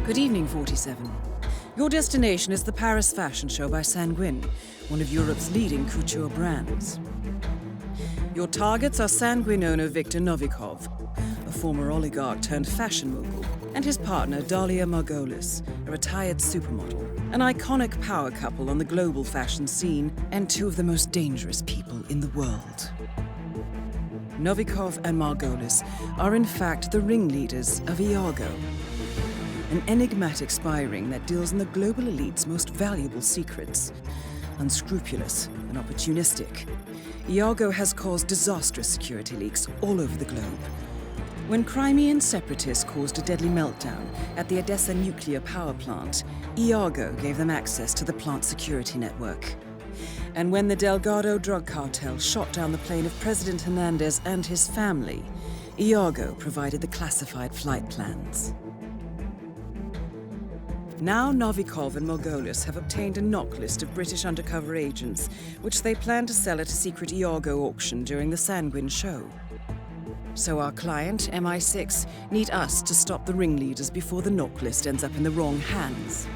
Good evening, 47. Your destination is the Paris Fashion Show by Sanguine, one of Europe's leading couture brands. Your targets are Sanguine owner Viktor Novikov, a former oligarch turned fashion mogul, and his partner Dalia Margolis, a retired supermodel, an iconic power couple on the global fashion scene and two of the most dangerous people in the world. Novikov and Margolis are in fact the ringleaders of Iago, an enigmatic spy ring that deals in the global elite's most valuable secrets. Unscrupulous and opportunistic, Iago has caused disastrous security leaks all over the globe. When Crimean separatists caused a deadly meltdown at the Odessa nuclear power plant, Iago gave them access to the plant's security network. And when the Delgado drug cartel shot down the plane of President Hernandez and his family, Iago provided the classified flight plans. Now Novikov and Margolis have obtained a knock list of British undercover agents, which they plan to sell at a secret Iago auction during the Sanguine show. So our client, MI6, need us to stop the ringleaders before the knock list ends up in the wrong hands.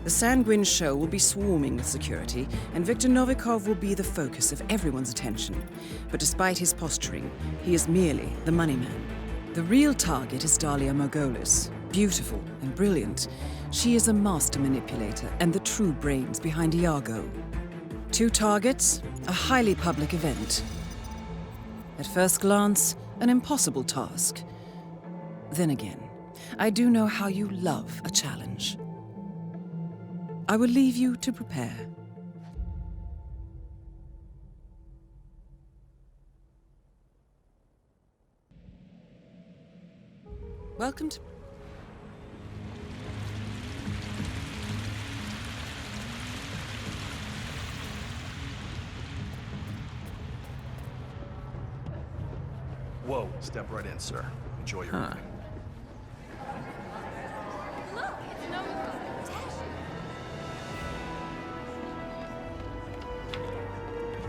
The Sanguine show will be swarming with security, and Viktor Novikov will be the focus of everyone's attention. But despite his posturing, he is merely the money man. The real target is Dalia Margolis. Beautiful and brilliant, she is a master manipulator and the true brains behind Iago. Two targets, a highly public event. At first glance, an impossible task. Then again, I do know how you love a challenge. I will leave you to prepare. Welcome to... Whoa, step right in, sir. Enjoy your evening. Look, it's Novikov.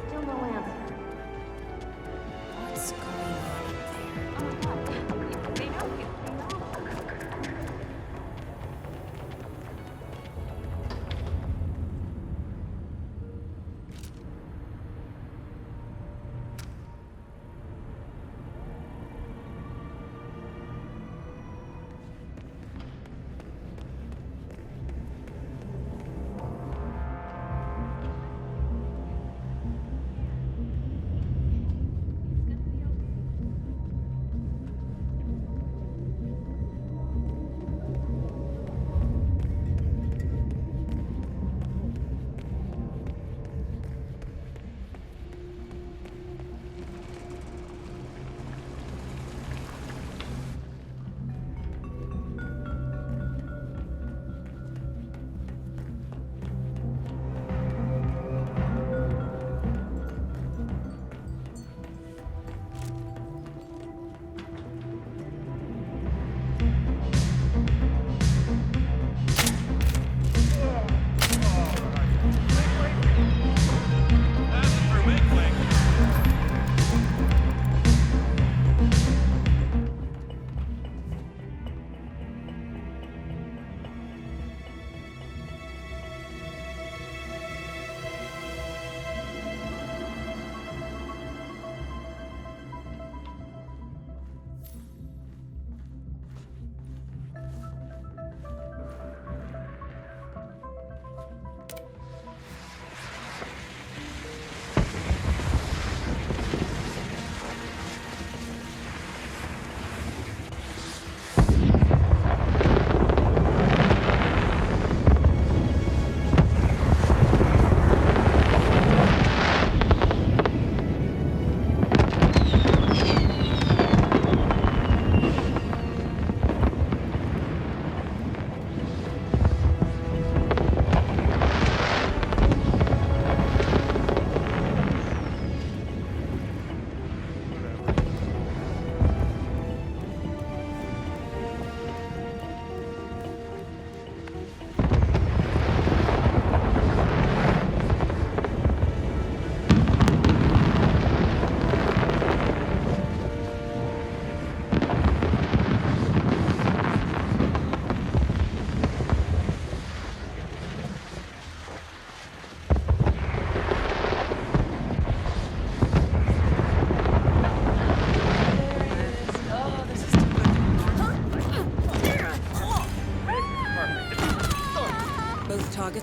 Still no answer. What's going on up there? Oh my God. They know you.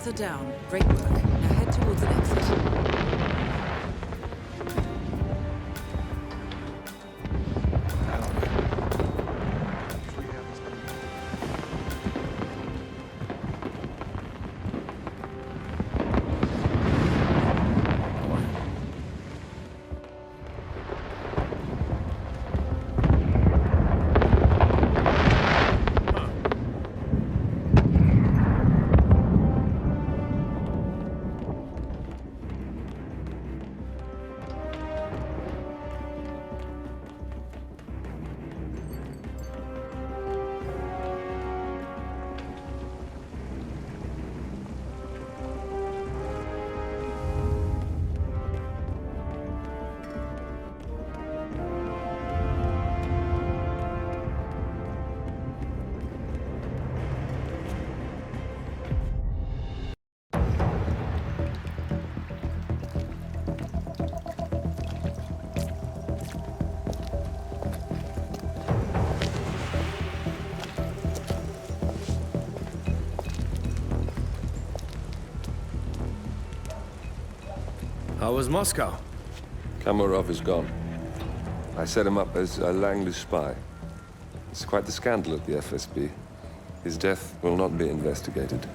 are down. Great work. Now head towards an exit. How was Moscow? Kamarov is gone. I set him up as a Langley spy. It's quite the scandal at the FSB. His death will not be investigated.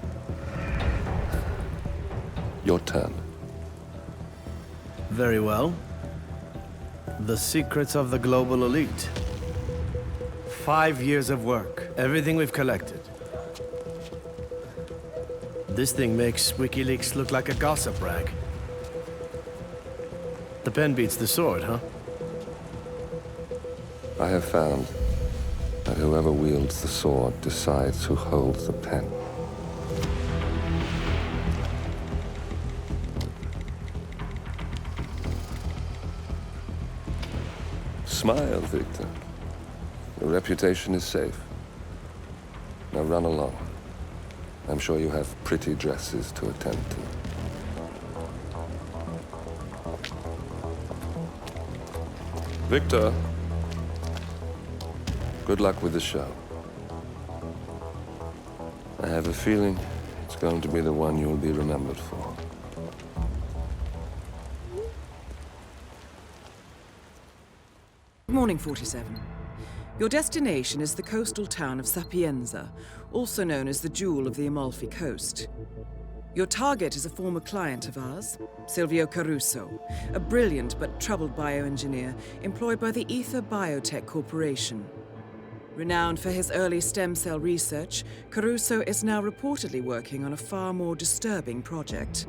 Your turn. Very well. The secrets of the global elite. 5 years of work. Everything we've collected. This thing makes WikiLeaks look like a gossip rag. The pen beats the sword, huh? I have found that whoever wields the sword decides who holds the pen. Smile, Victor. Your reputation is safe. Now run along. I'm sure you have pretty dresses to attend to. Victor, good luck with the show. I have a feeling it's going to be the one you'll be remembered for. Good morning, 47. Your destination is the coastal town of Sapienza, also known as the Jewel of the Amalfi Coast. Your target is a former client of ours, Silvio Caruso, a brilliant but troubled bioengineer employed by the Ether Biotech Corporation. Renowned for his early stem cell research, Caruso is now reportedly working on a far more disturbing project,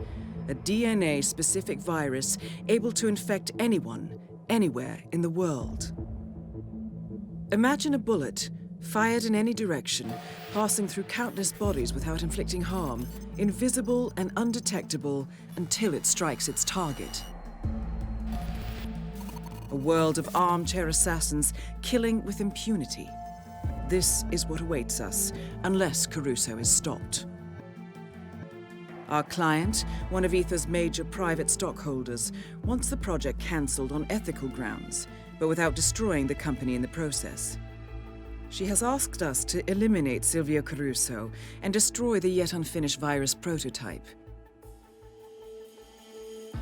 a DNA-specific virus able to infect anyone, anywhere in the world. Imagine a bullet, fired in any direction, passing through countless bodies without inflicting harm, invisible and undetectable until it strikes its target. A world of armchair assassins killing with impunity. This is what awaits us, unless Caruso is stopped. Our client, one of Ether's major private stockholders, wants the project cancelled on ethical grounds, but without destroying the company in the process. She has asked us to eliminate Silvio Caruso and destroy the yet unfinished virus prototype.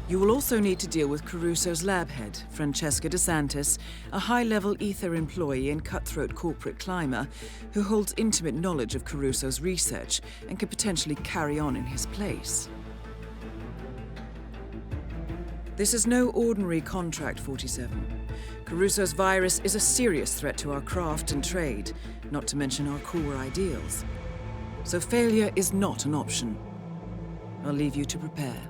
You will also need to deal with Caruso's lab head, Francesca DeSantis, a high-level Ether employee and cutthroat corporate climber who holds intimate knowledge of Caruso's research and could potentially carry on in his place. This is no ordinary contract, 47. Caruso's virus is a serious threat to our craft and trade, not to mention our core ideals. So failure is not an option. I'll leave you to prepare.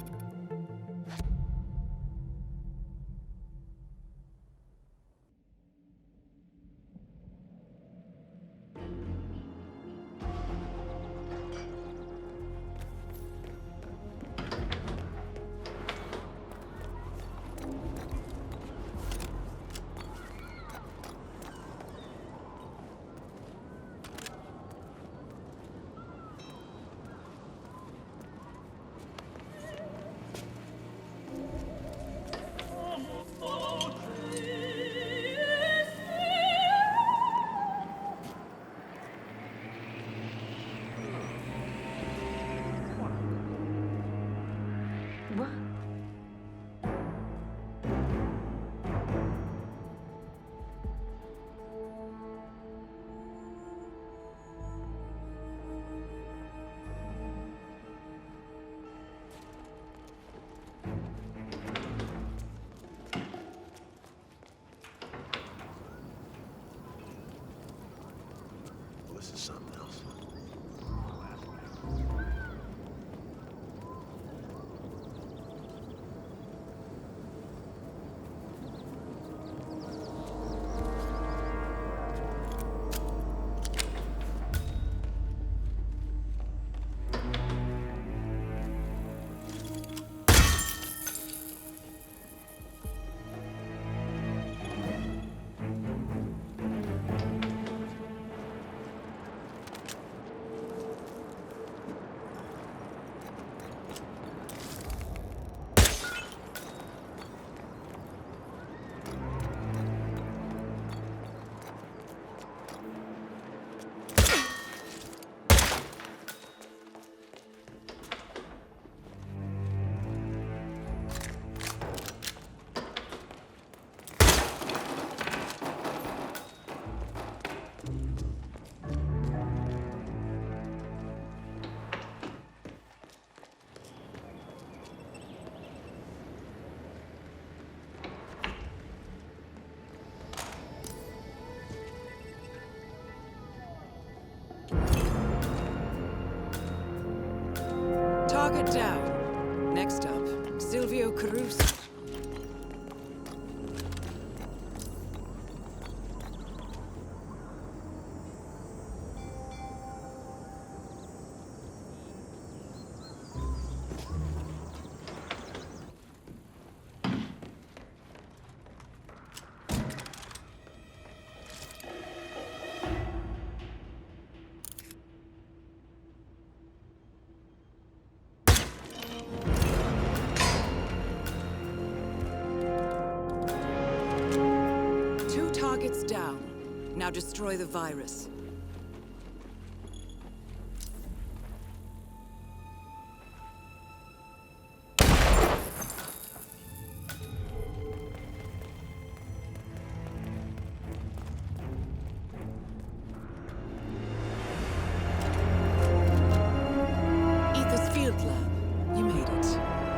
Target down. Next up, Silvio Caruso. Targets down. Now destroy the virus. Ether's field lab. You made it.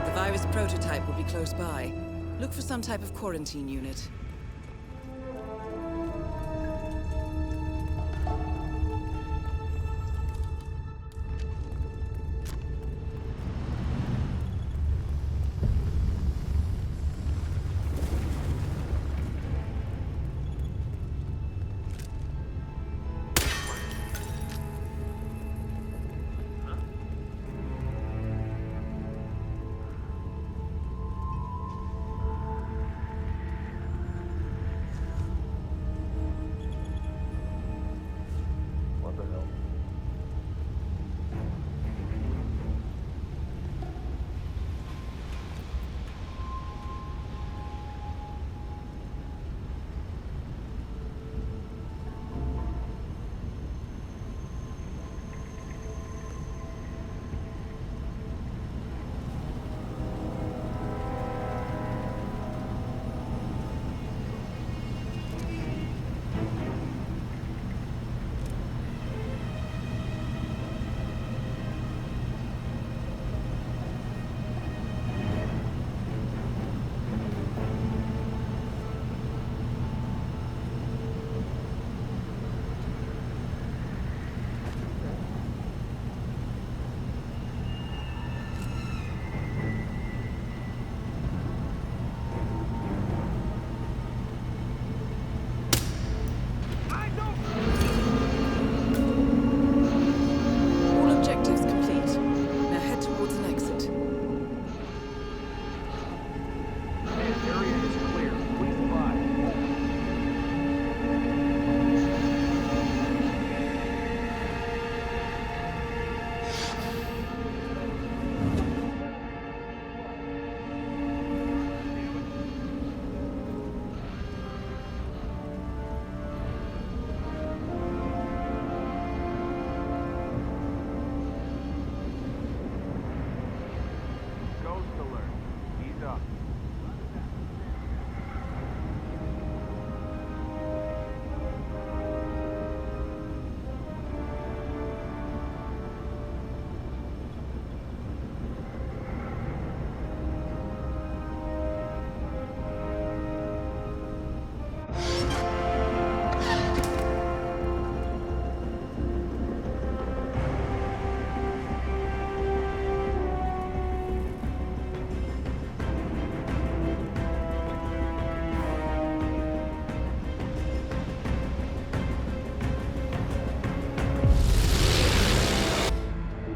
The virus prototype will be close by. Look for some type of quarantine unit.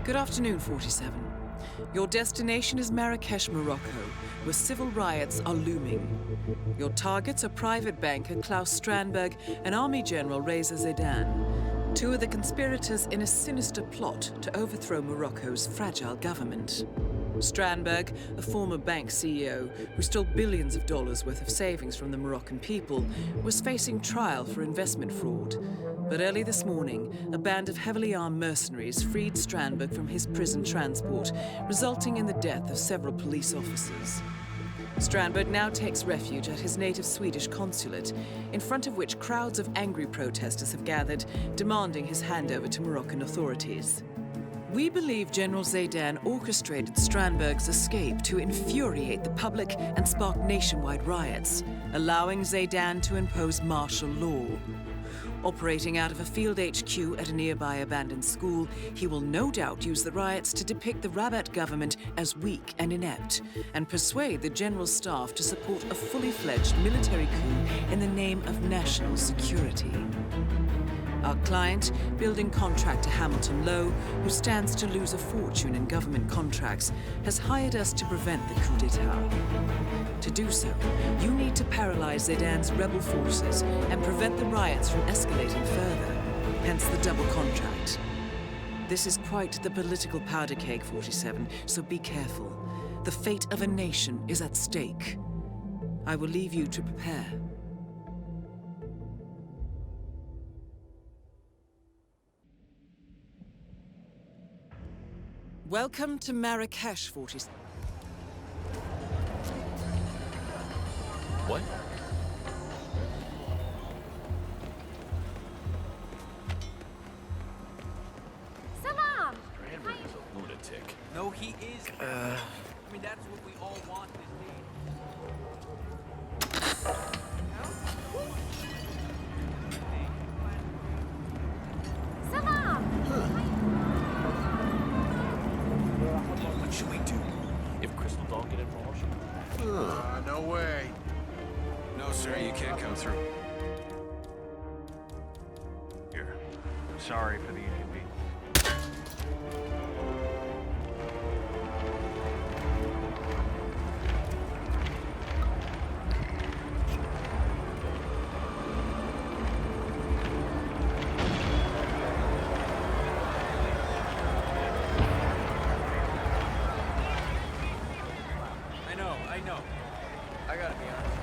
Good afternoon, 47. Your destination is Marrakesh, Morocco, where civil riots are looming. Your targets are private banker Klaus Strandberg and Army General Reza Zaidan, two of the conspirators in a sinister plot to overthrow Morocco's fragile government. Strandberg, a former bank CEO who stole billions of dollars worth of savings from the Moroccan people, was facing trial for investment fraud. But early this morning, a band of heavily armed mercenaries freed Strandberg from his prison transport, resulting in the death of several police officers. Strandberg now takes refuge at his native Swedish consulate, in front of which crowds of angry protesters have gathered, demanding his handover to Moroccan authorities. We believe General Zaidan orchestrated Strandberg's escape to infuriate the public and spark nationwide riots, allowing Zaidan to impose martial law. Operating out of a field HQ at a nearby abandoned school, he will no doubt use the riots to depict the Rabat government as weak and inept, and persuade the general staff to support a fully fledged military coup in the name of national security. Our client, building contractor Hamilton Lowe, who stands to lose a fortune in government contracts, has hired us to prevent the coup d'etat. To do so, you need to paralyze Zidane's rebel forces and prevent the riots from escalating further, hence the double contract. This is quite the political powder keg, 47, so be careful. The fate of a nation is at stake. I will leave you to prepare. Welcome to Marrakesh, 47. What? Salam! Cranberry's a lunatic. No, he is. I mean, that's what we all want this Salam! What should we do? If Crystal don't get involved? No way. No, sir, you can't come through. Here. Sorry for the inconvenience. I know. I gotta be honest.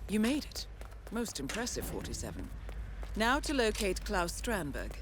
You made it. Most impressive, 47. Now to locate Klaus Strandberg.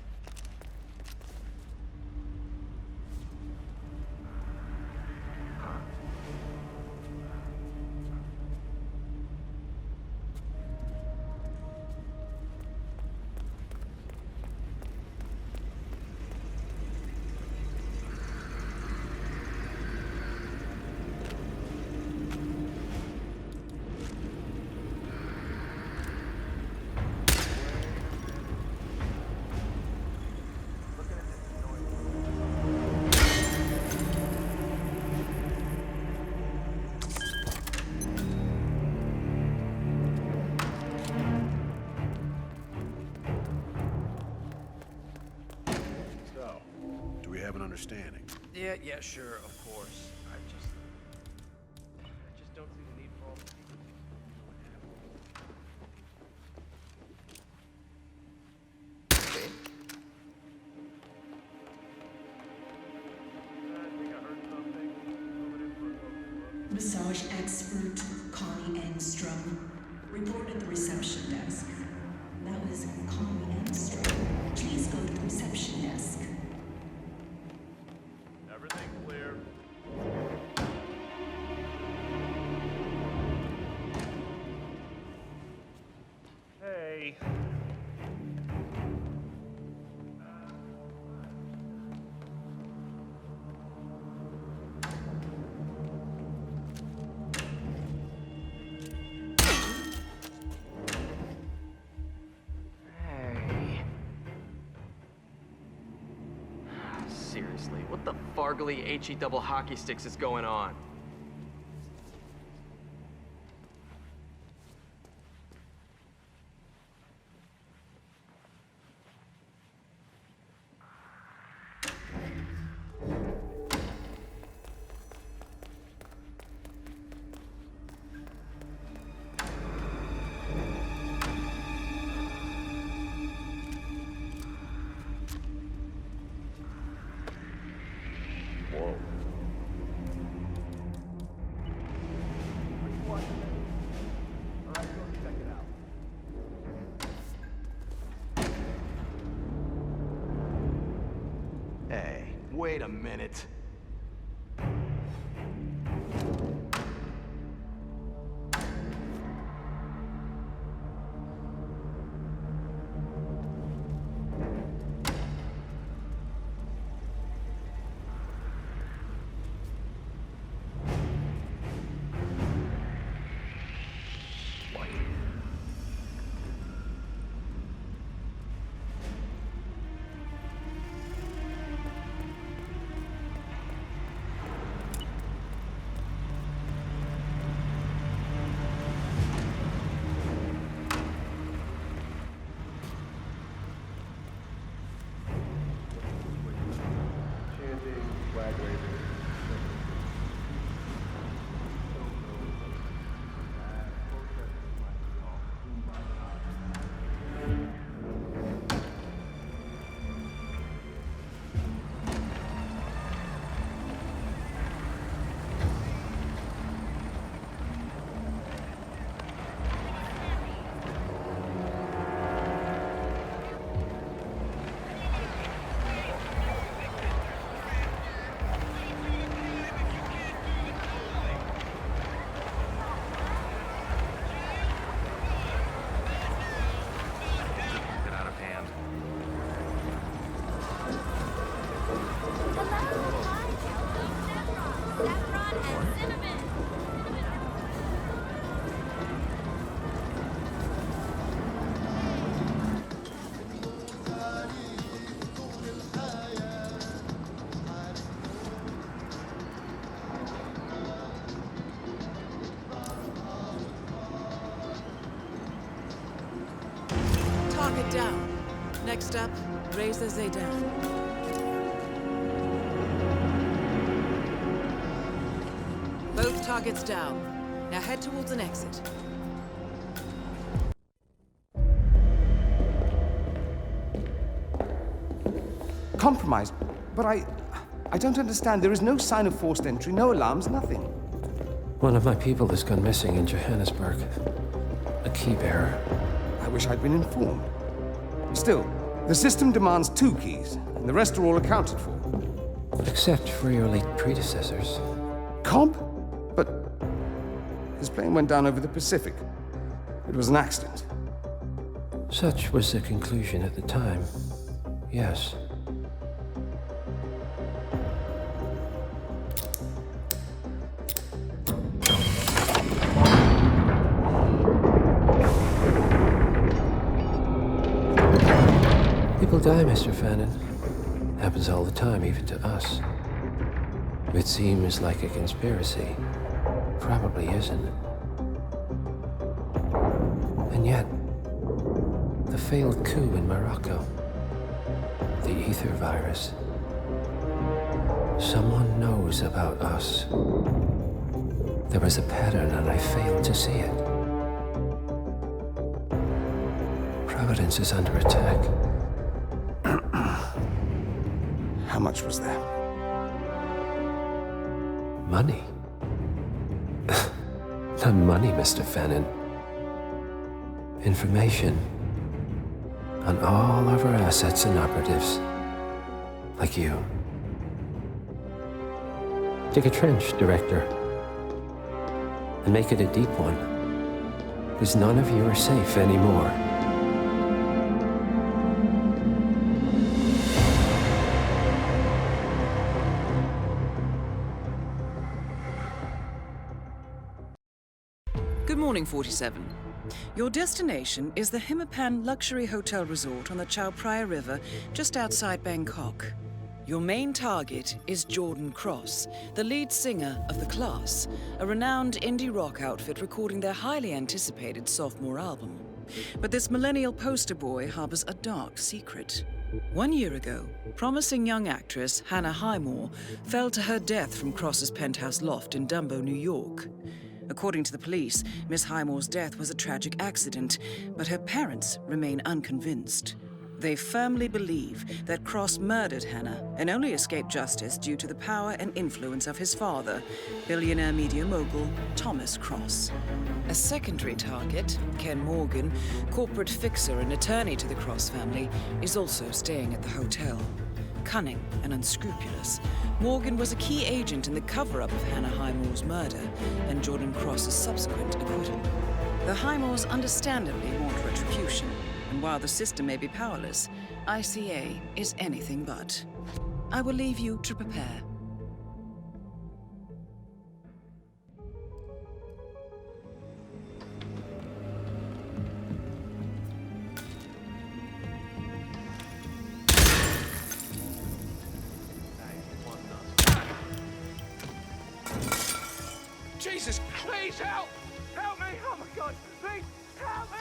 So, do we have an understanding? Yeah, sure, of course. I just don't see the need for all the secret. Massage expert Connie Engstrom reported at the reception desk. That was Connie Engstrom. Please go to the reception desk. Everything clear. Hey. Hey. Seriously, what the fargly HE double hockey sticks is going on? Whoa. Hey, wait a minute. target down. Next up, raise the Zaydan. Both targets down. Now head towards an exit. Compromised? But I don't understand. There is no sign of forced entry, no alarms, nothing. One of my people has gone missing in Johannesburg. A key bearer. I wish I'd been informed. Still, the system demands 2 keys, and the rest are all accounted for. Except for your late predecessors. Cobb? But his plane went down over the Pacific. It was an accident. Such was the conclusion at the time. Yes. People die, Mr. Fannin. Happens all the time, even to us. It seems like a conspiracy. Probably isn't. And yet, the failed coup in Morocco, the ether virus. Someone knows about us. There was a pattern and I failed to see it. Providence is under attack. How much was there? Money? Not money, Mr. Fannin. Information on all of our assets and operatives. Like you. Dig a trench, Director. And make it a deep one. Because none of you are safe anymore. Good morning, 47. Your destination is the Himapan Luxury Hotel Resort on the Chao Phraya River, just outside Bangkok. Your main target is Jordan Cross, the lead singer of The Class, a renowned indie rock outfit recording their highly anticipated sophomore album. But this millennial poster boy harbors a dark secret. 1 year ago, promising young actress Hannah Highmore fell to her death from Cross's penthouse loft in Dumbo, New York. According to the police, Miss Highmore's death was a tragic accident, but her parents remain unconvinced. They firmly believe that Cross murdered Hannah and only escaped justice due to the power and influence of his father, billionaire media mogul Thomas Cross. A secondary target, Ken Morgan, corporate fixer and attorney to the Cross family, is also staying at the hotel. Cunning and unscrupulous, Morgan was a key agent in the cover-up of Hannah Highmore's murder and Jordan Cross's subsequent acquittal. The Highmores understandably want retribution, and while the system may be powerless, ICA is anything but. I will leave you to prepare. Jesus, please help! Help me! Oh my God, please help me!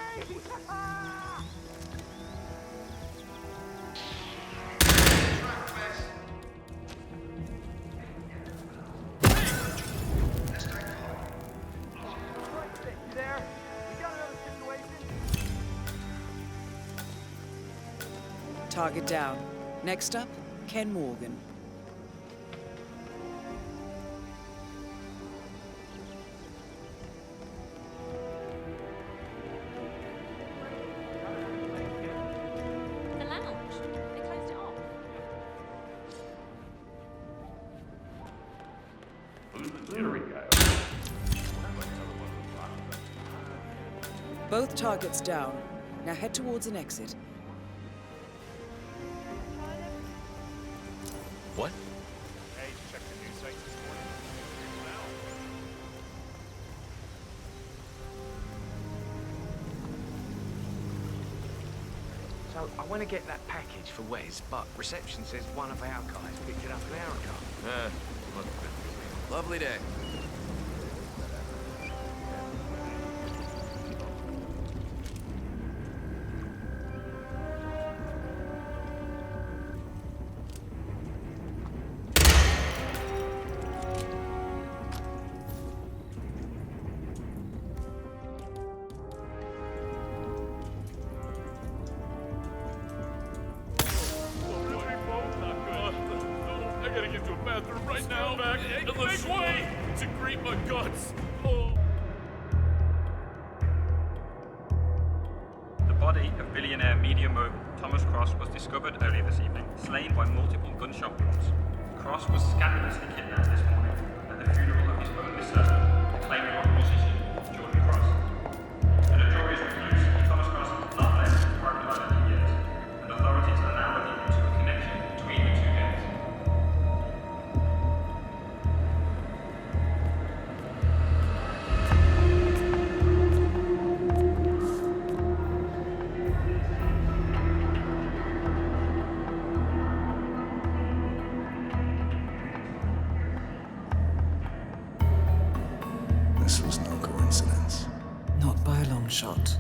There. You got another situation? Target down. Next up, Ken Morgan. The lounge. They closed it off. Both targets down. Now head towards an exit. What? Hey, check the news sites this morning. So, I want to get that package for Wes, but reception says one of our guys picked it up an hour ago. Lovely day. into a bathroom right now. Back and make way to greet my guts. Oh. The body of billionaire media mogul Thomas Cross was discovered earlier this evening, slain by multiple gunshot wounds. Cross was scandalously kidnapped this morning at the funeral of his only son, acclaimed rock musician Jordan Cross. A notorious recluse, Thomas Cross has not left his private island in years, and authorities are now looking into a connection between the two deaths. This was no coincidence. Not by a long shot.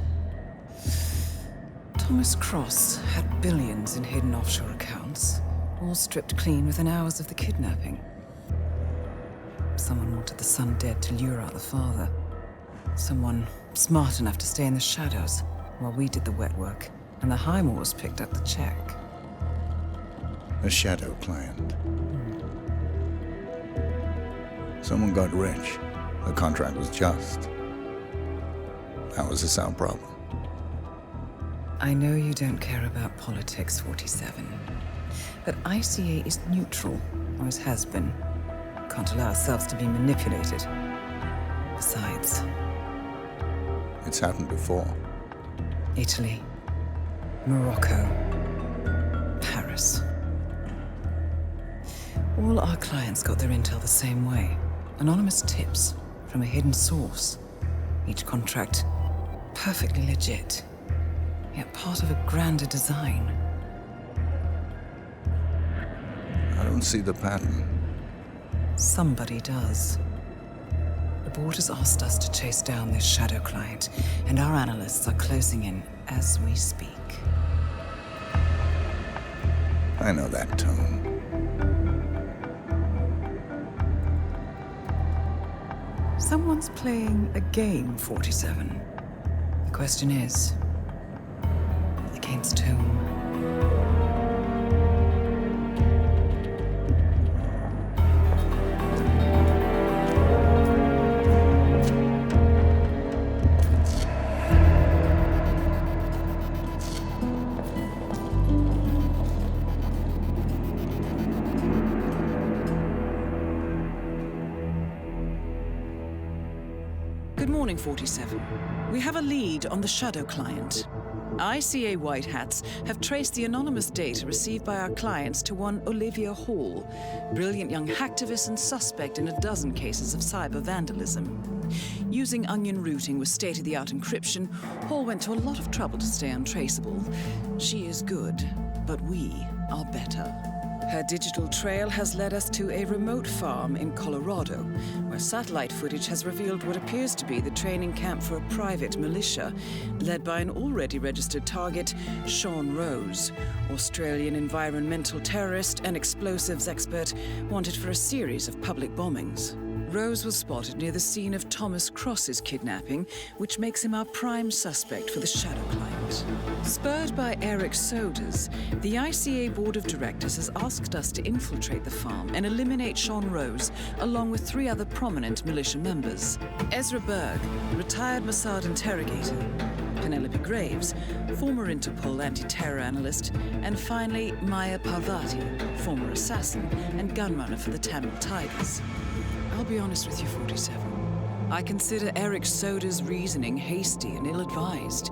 Thomas Cross had billions in hidden offshore accounts, all stripped clean within hours of the kidnapping. Someone wanted the son dead to lure out the father. Someone smart enough to stay in the shadows while we did the wet work, and the Highmoors picked up the check. A shadow client. Someone got rich. The contract was just. How was this our problem? I know you don't care about politics, 47. But ICA is neutral, always has been. Can't allow ourselves to be manipulated. Besides... It's happened before. Italy, Morocco, Paris. All our clients got their intel the same way. Anonymous tips from a hidden source. Each contract perfectly legit, yet part of a grander design. I don't see the pattern. Somebody does. The board has asked us to chase down this shadow client, and our analysts are closing in as we speak. I know that tone. Someone's playing a game, 47. The question is, against whom? Good morning, 47. We have a lead on the shadow client. ICA White Hats have traced the anonymous data received by our clients to one Olivia Hall, brilliant young hacktivist and suspect in a dozen cases of cyber vandalism. Using onion routing with state-of-the-art encryption, Hall went to a lot of trouble to stay untraceable. She is good, but we are better. Her digital trail has led us to a remote farm in Colorado, where satellite footage has revealed what appears to be the training camp for a private militia, led by an already registered target, Sean Rose, Australian environmental terrorist and explosives expert wanted for a series of public bombings. Rose was spotted near the scene of Thomas Cross's kidnapping, which makes him our prime suspect for the shadow client. Spurred by Eric Soders, the ICA Board of Directors has asked us to infiltrate the farm and eliminate Sean Rose, along with 3 other prominent militia members. Ezra Berg, retired Mossad interrogator, Penelope Graves, former Interpol anti-terror analyst, and finally Maya Parvati, former assassin and gunrunner for the Tamil Tigers. I'll be honest with you, 47. I consider Eric Soda's reasoning hasty and ill-advised.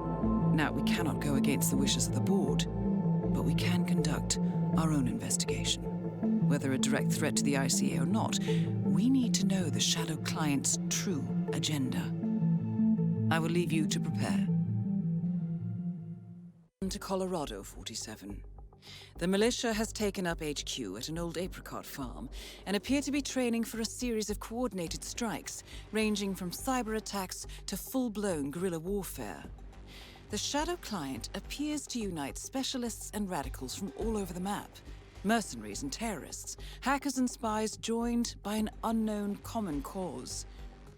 Now, we cannot go against the wishes of the board, but we can conduct our own investigation. Whether a direct threat to the ICA or not, we need to know the shadow client's true agenda. I will leave you to prepare. To Colorado, 47. The militia has taken up HQ at an old apricot farm and appear to be training for a series of coordinated strikes, ranging from cyber attacks to full-blown guerrilla warfare. The shadow client appears to unite specialists and radicals from all over the map. Mercenaries and terrorists, hackers and spies joined by an unknown common cause.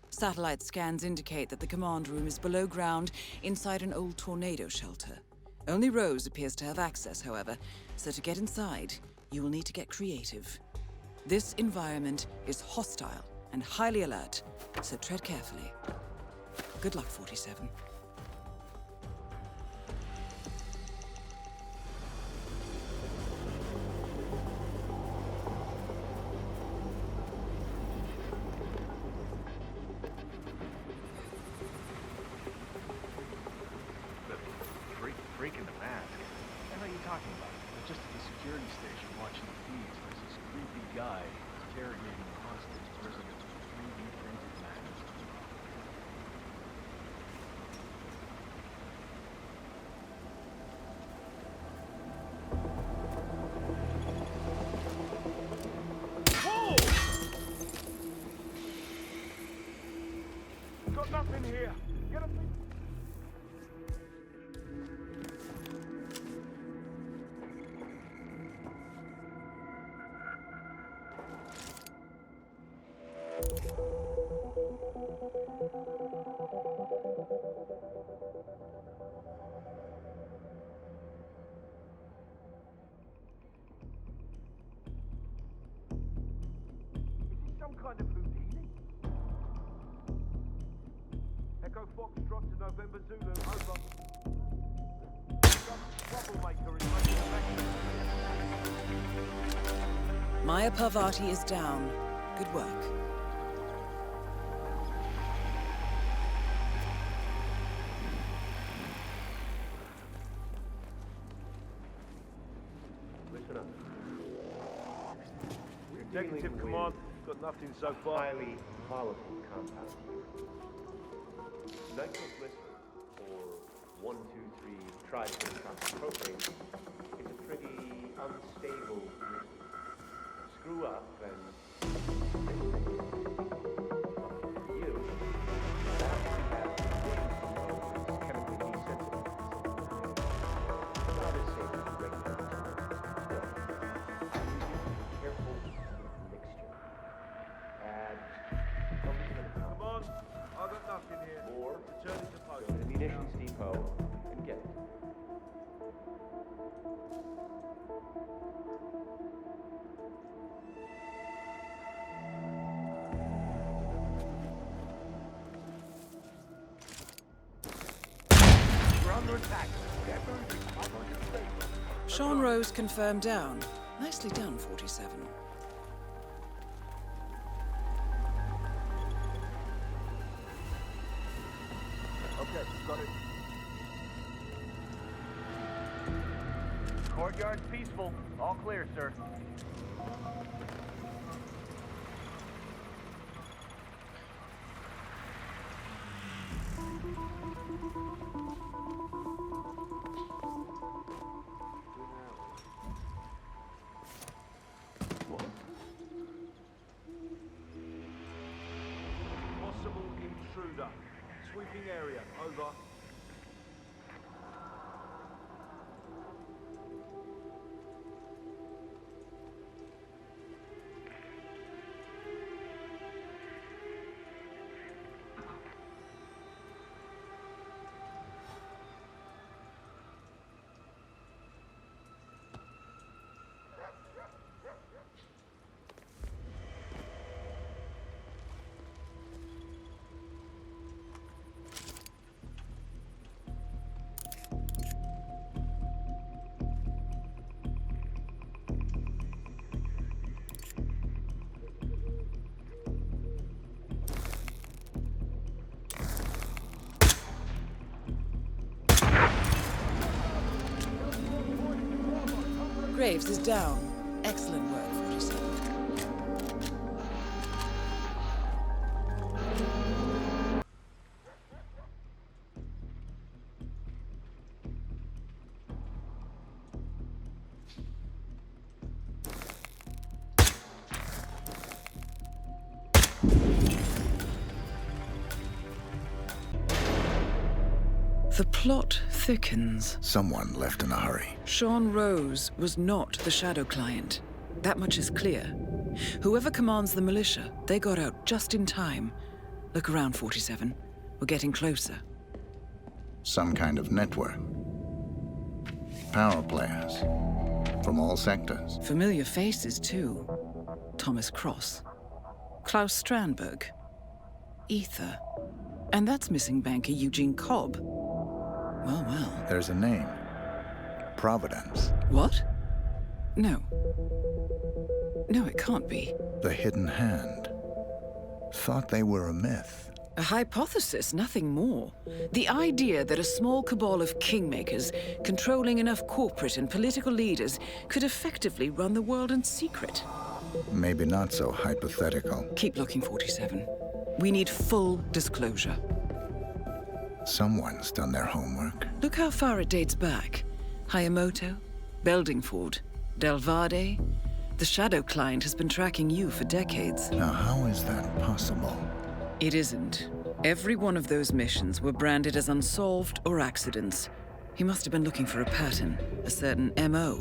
Satellite scans indicate that the command room is below ground inside an old tornado shelter. Only Rose appears to have access, however, so to get inside, you will need to get creative. This environment is hostile and highly alert, so tread carefully. Good luck, 47. Freak in the mask. What are you talking about? We're just at the security station watching the feeds. There's this creepy guy interrogating a hostage prisoner with 3D printed mask. Whoa! Got nothing here. Get up. Some kind of Houdini? Echo Foxtrot to November Zulu, over. Some troublemaker is making a mess. Maya Parvati is down. Good work. Listen up. Executive Command, got nothing so far. Highly volatile compound. Nitroglycerin, or 1,2,3-tripropane, is a pretty unstable liquid. Screw up and you have chemically desensitized. Not as safe as regular. Careful mixture. Add something to the Come on, I've got nothing here. Or return it to post. go to the munitions depot and get it. We're under attack. Get moving. I'm on your station. Sean Rose confirmed down. Nicely done, 47. Okay, got it. Courtyard's peaceful. All clear, sir. Possible intruder. Sweeping area. Over. Graves is down. Excellent work, 47. The plot thickens. Someone left in a hurry. Sean Rose was not the Shadow client. That much is clear. Whoever commands the militia, they got out just in time. Look around, 47. We're getting closer. Some kind of network. Power players. From all sectors. Familiar faces, too. Thomas Cross. Klaus Strandberg. Ether. And that's missing banker Eugene Cobb. Well, well. There's a name. Providence. What? No. No, it can't be. The Hidden Hand. Thought they were a myth. A hypothesis, nothing more. The idea that a small cabal of kingmakers, controlling enough corporate and political leaders, could effectively run the world in secret. Maybe not so hypothetical. Keep looking, 47. We need full disclosure. Someone's done their homework. Look how far it dates back. Hayamoto, Beldingford, Delvade. The Shadow client has been tracking you for decades. Now, how is that possible? It isn't. Every one of those missions were branded as unsolved or accidents. He must have been looking for a pattern, a certain MO,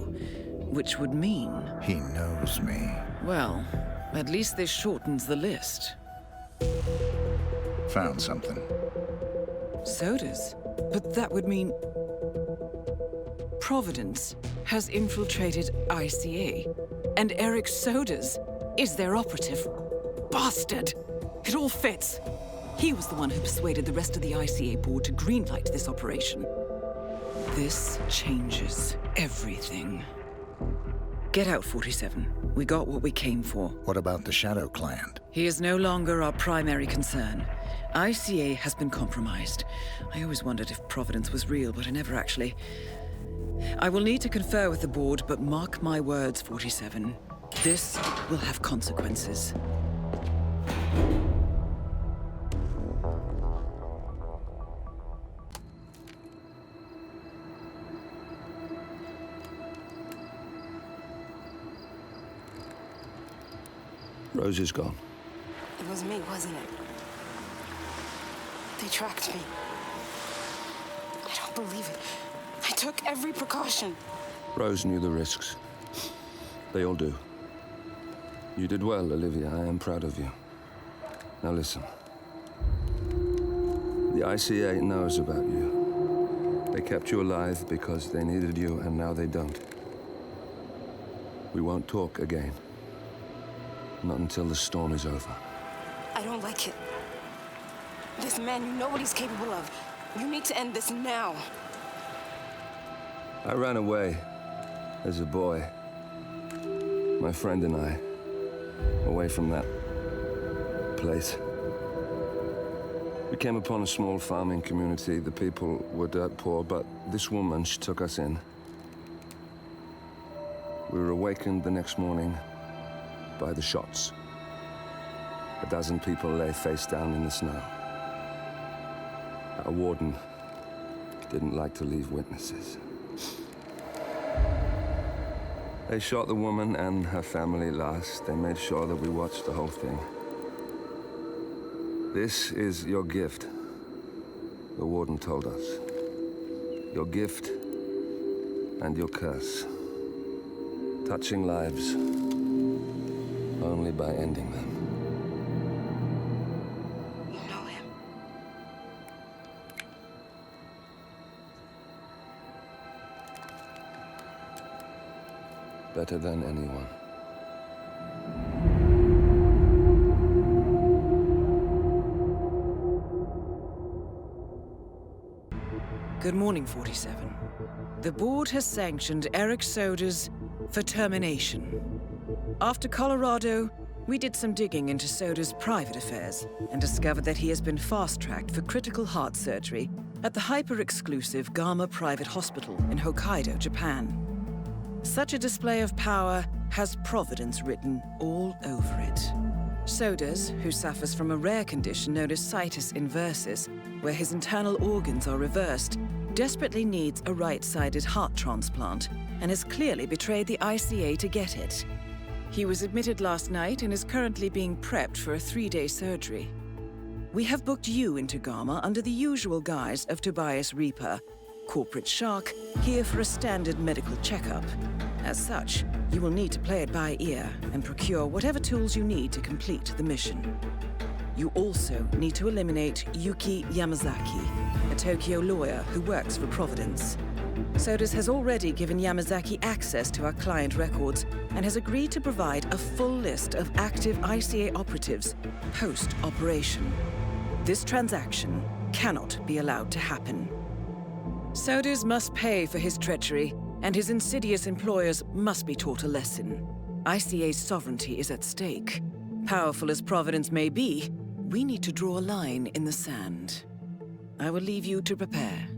which would mean... He knows me. Well, at least this shortens the list. Found something. Sodas? But that would mean... Providence has infiltrated ICA, and Eric Sodas is their operative. Bastard! It all fits. He was the one who persuaded the rest of the ICA board to greenlight this operation. This changes everything. Get out, 47. We got what we came for. What about the Shadow client? He is no longer our primary concern. ICA has been compromised. I always wondered if Providence was real, but I never actually... I will need to confer with the board, but mark my words, 47. This will have consequences. Rose is gone. It was me, wasn't it? They tracked me. I don't believe it. I took every precaution. Rose knew the risks. They all do. You did well, Olivia. I am proud of you. Now listen. The ICA knows about you. They kept you alive because they needed you, and now they don't. We won't talk again. Not until the storm is over. I don't like it. This man, you know what he's capable of. You need to end this now. I ran away as a boy. My friend and I, away from that place. We came upon a small farming community. The people were dirt poor, but this woman, she took us in. We were awakened the next morning by the shots. A dozen people lay face down in the snow. Our warden didn't like to leave witnesses. They shot the woman and her family last. They made sure that we watched the whole thing. This is your gift, the warden told us. Your gift and your curse. Touching lives only by ending them. You know him. Better than anyone. Good morning, 47. The board has sanctioned Eric Sodas for termination. After Colorado, we did some digging into Soda's private affairs and discovered that he has been fast-tracked for critical heart surgery at the hyper-exclusive Gama Private Hospital in Hokkaido, Japan. Such a display of power has Providence written all over it. Sodas, who suffers from a rare condition known as situs inversus, where his internal organs are reversed, desperately needs a right-sided heart transplant and has clearly betrayed the ICA to get it. He was admitted last night and is currently being prepped for a 3-day surgery. We have booked you into Gama under the usual guise of Tobias Reaper, corporate shark, here for a standard medical checkup. As such, you will need to play it by ear and procure whatever tools you need to complete the mission. You also need to eliminate Yuki Yamazaki, a Tokyo lawyer who works for Providence. Soders has already given Yamazaki access to our client records and has agreed to provide a full list of active ICA operatives post-operation. This transaction cannot be allowed to happen. Soders must pay for his treachery, and his insidious employers must be taught a lesson. ICA's sovereignty is at stake. Powerful as Providence may be, we need to draw a line in the sand. I will leave you to prepare.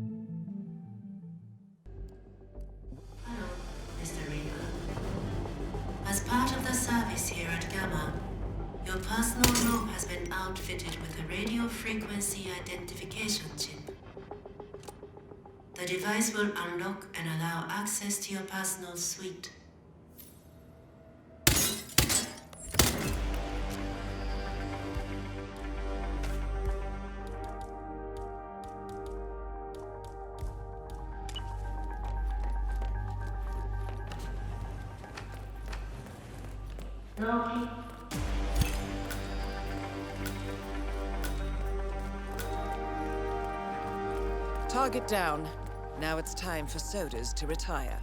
Hello, Mr. Reaper. As part of the service here at Gamma, your personal room has been outfitted with a radio frequency identification chip. The device will unlock and allow access to your personal suite. No. Target down. Now it's time for Soders to retire.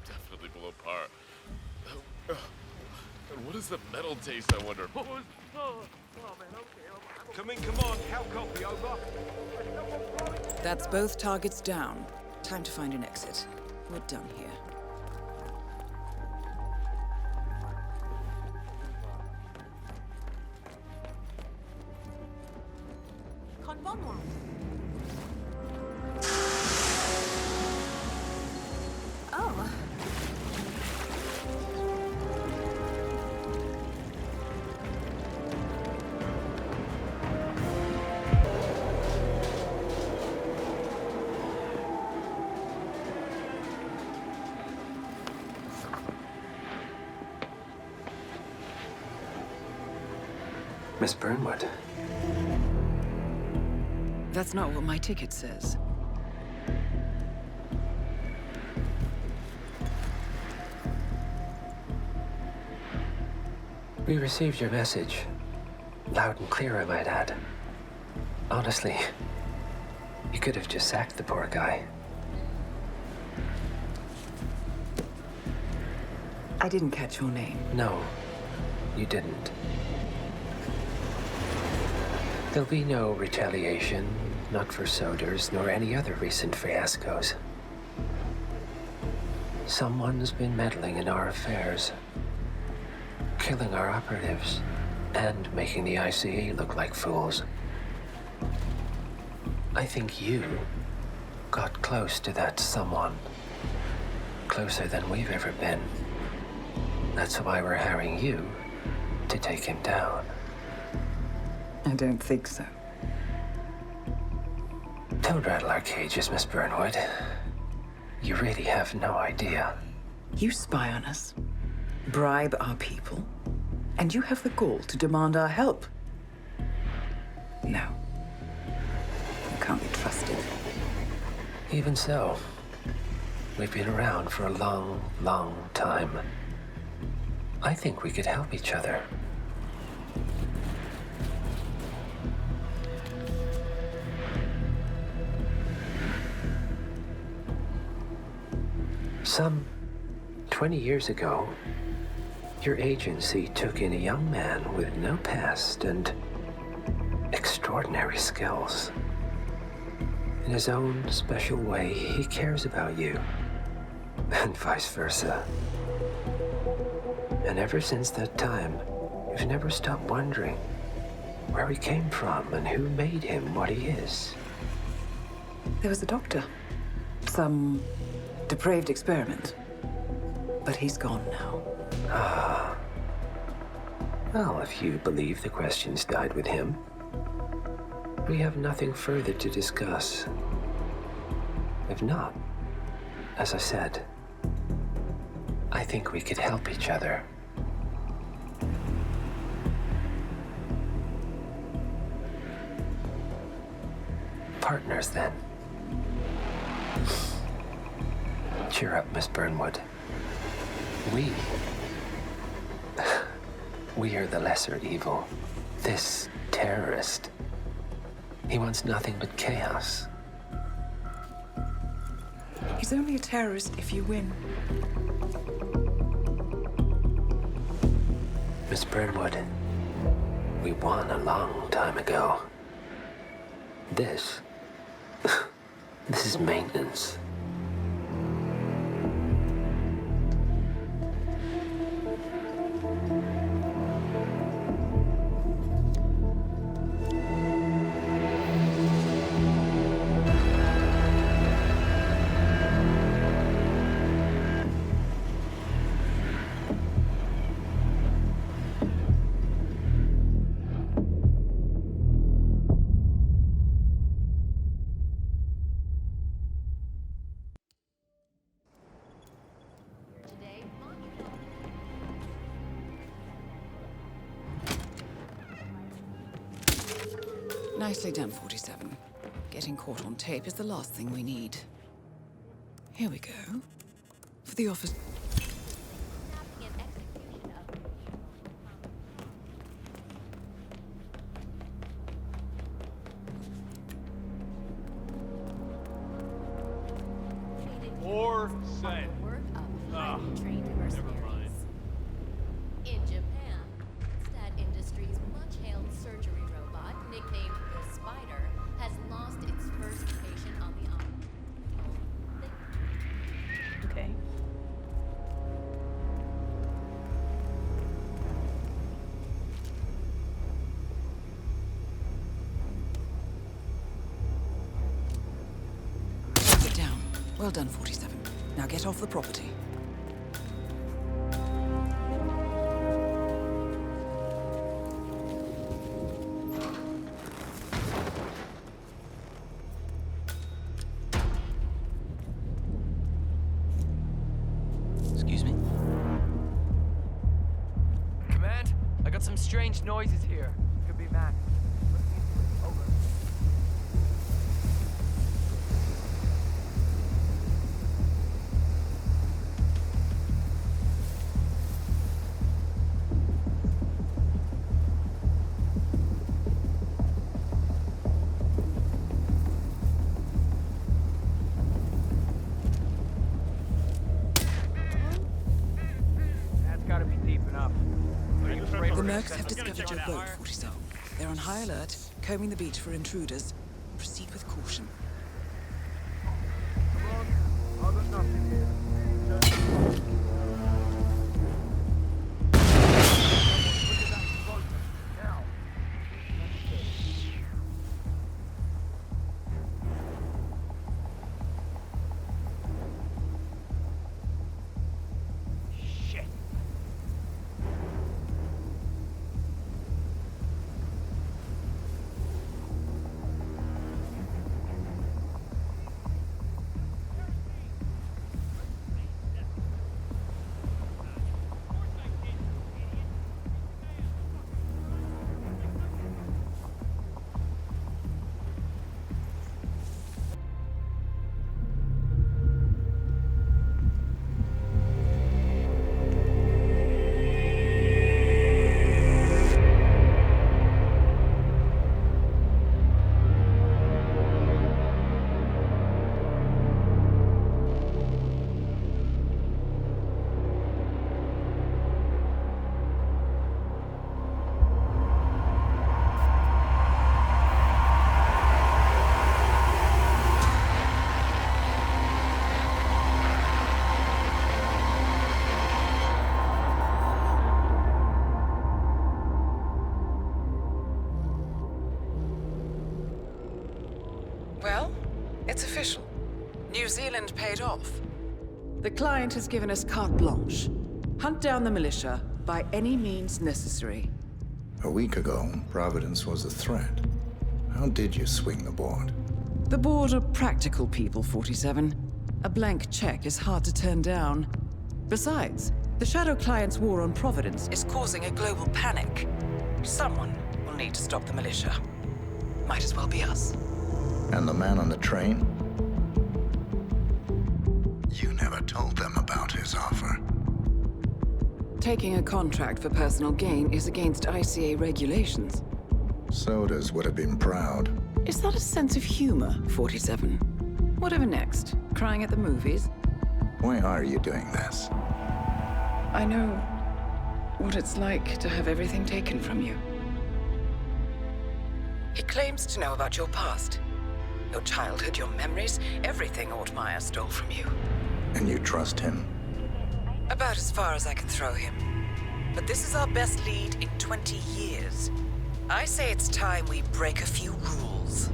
Definitely below par. And what is the metal taste, I wonder? Come on, how copy, over? That's both targets down. Time to find an exit. We're done here. Oh. Miss Burnwood. That's not what my ticket says. We received your message. Loud and clear, I might add. Honestly, you could have just sacked the poor guy. I didn't catch your name. No, you didn't. There'll be no retaliation, not for Soders, nor any other recent fiascos. Someone's been meddling in our affairs, killing our operatives, and making the ICA look like fools. I think you got close to that someone. Closer than we've ever been. That's why we're hiring you to take him down. I don't think so. Don't rattle our cages, Miss Burnwood. You really have no idea. You spy on us, bribe our people, and you have the gall to demand our help. No. You can't be trusted. Even so, we've been around for a long, long time. I think we could help each other. Some 20 years ago, your agency took in a young man with no past and extraordinary skills. In his own special way, he cares about you, and vice versa. And ever since that time, you've never stopped wondering where he came from and who made him what he is. There was a doctor. Some depraved experiment. But he's gone now. Ah. Well, if you believe the questions died with him, we have nothing further to discuss. If not, as I said, I think we could help each other. Partners, then. Cheer up, Miss Burnwood. We are the lesser evil. This terrorist, he wants nothing but chaos. He's only a terrorist if you win. Miss Birdwood, we won a long time ago. This is maintenance. Nicely done, 47. Getting caught on tape is the last thing we need. Here we go. For the office... Or said. Trained mercenaries. In Japan, Stat Industries' much-hailed surgery robot, nicknamed the Spider, has lost its first patient on the arm. Okay. Sit down. Well done, 47. Now get off the property. Excuse me? Command, I got some strange noises here. Could be Mac. Over. That's gotta be deep enough. Are you afraid The we're Mercs gonna have send them? discovered your boat, 47. They're on high alert, combing the beach for intruders. Proceed with caution. Shit. Well, it's official. New Zealand paid off. The client has given us carte blanche. Hunt down the militia by any means necessary. A week ago, Providence was a threat. How did you swing the board? The board are practical people, 47. A blank check is hard to turn down. Besides, the Shadow Client's war on Providence is causing a global panic. Someone will need to stop the militia. Might as well be us. And the man on the train? You never told them about his offer. Taking a contract for personal gain is against ICA regulations. Sodas would have been proud. Is that a sense of humor, 47? Whatever next? Crying at the movies? Why are you doing this? I know what it's like to have everything taken from you. He claims to know about your past. Your childhood, your memories, everything Ortmeyer stole from you. And you trust him? About as far as I can throw him. But this is our best lead in 20 years. I say it's time we break a few rules.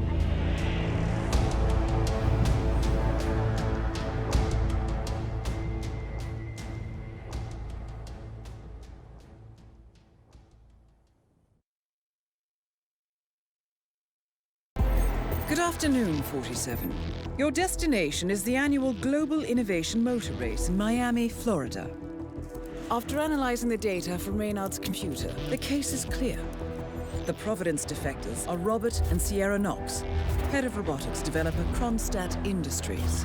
Good afternoon, 47. Your destination is the annual Global Innovation Motor Race in Miami, Florida. After analyzing the data from Reynard's computer, the case is clear. The Providence defectors are Robert and Sierra Knox, head of robotics developer Kronstadt Industries.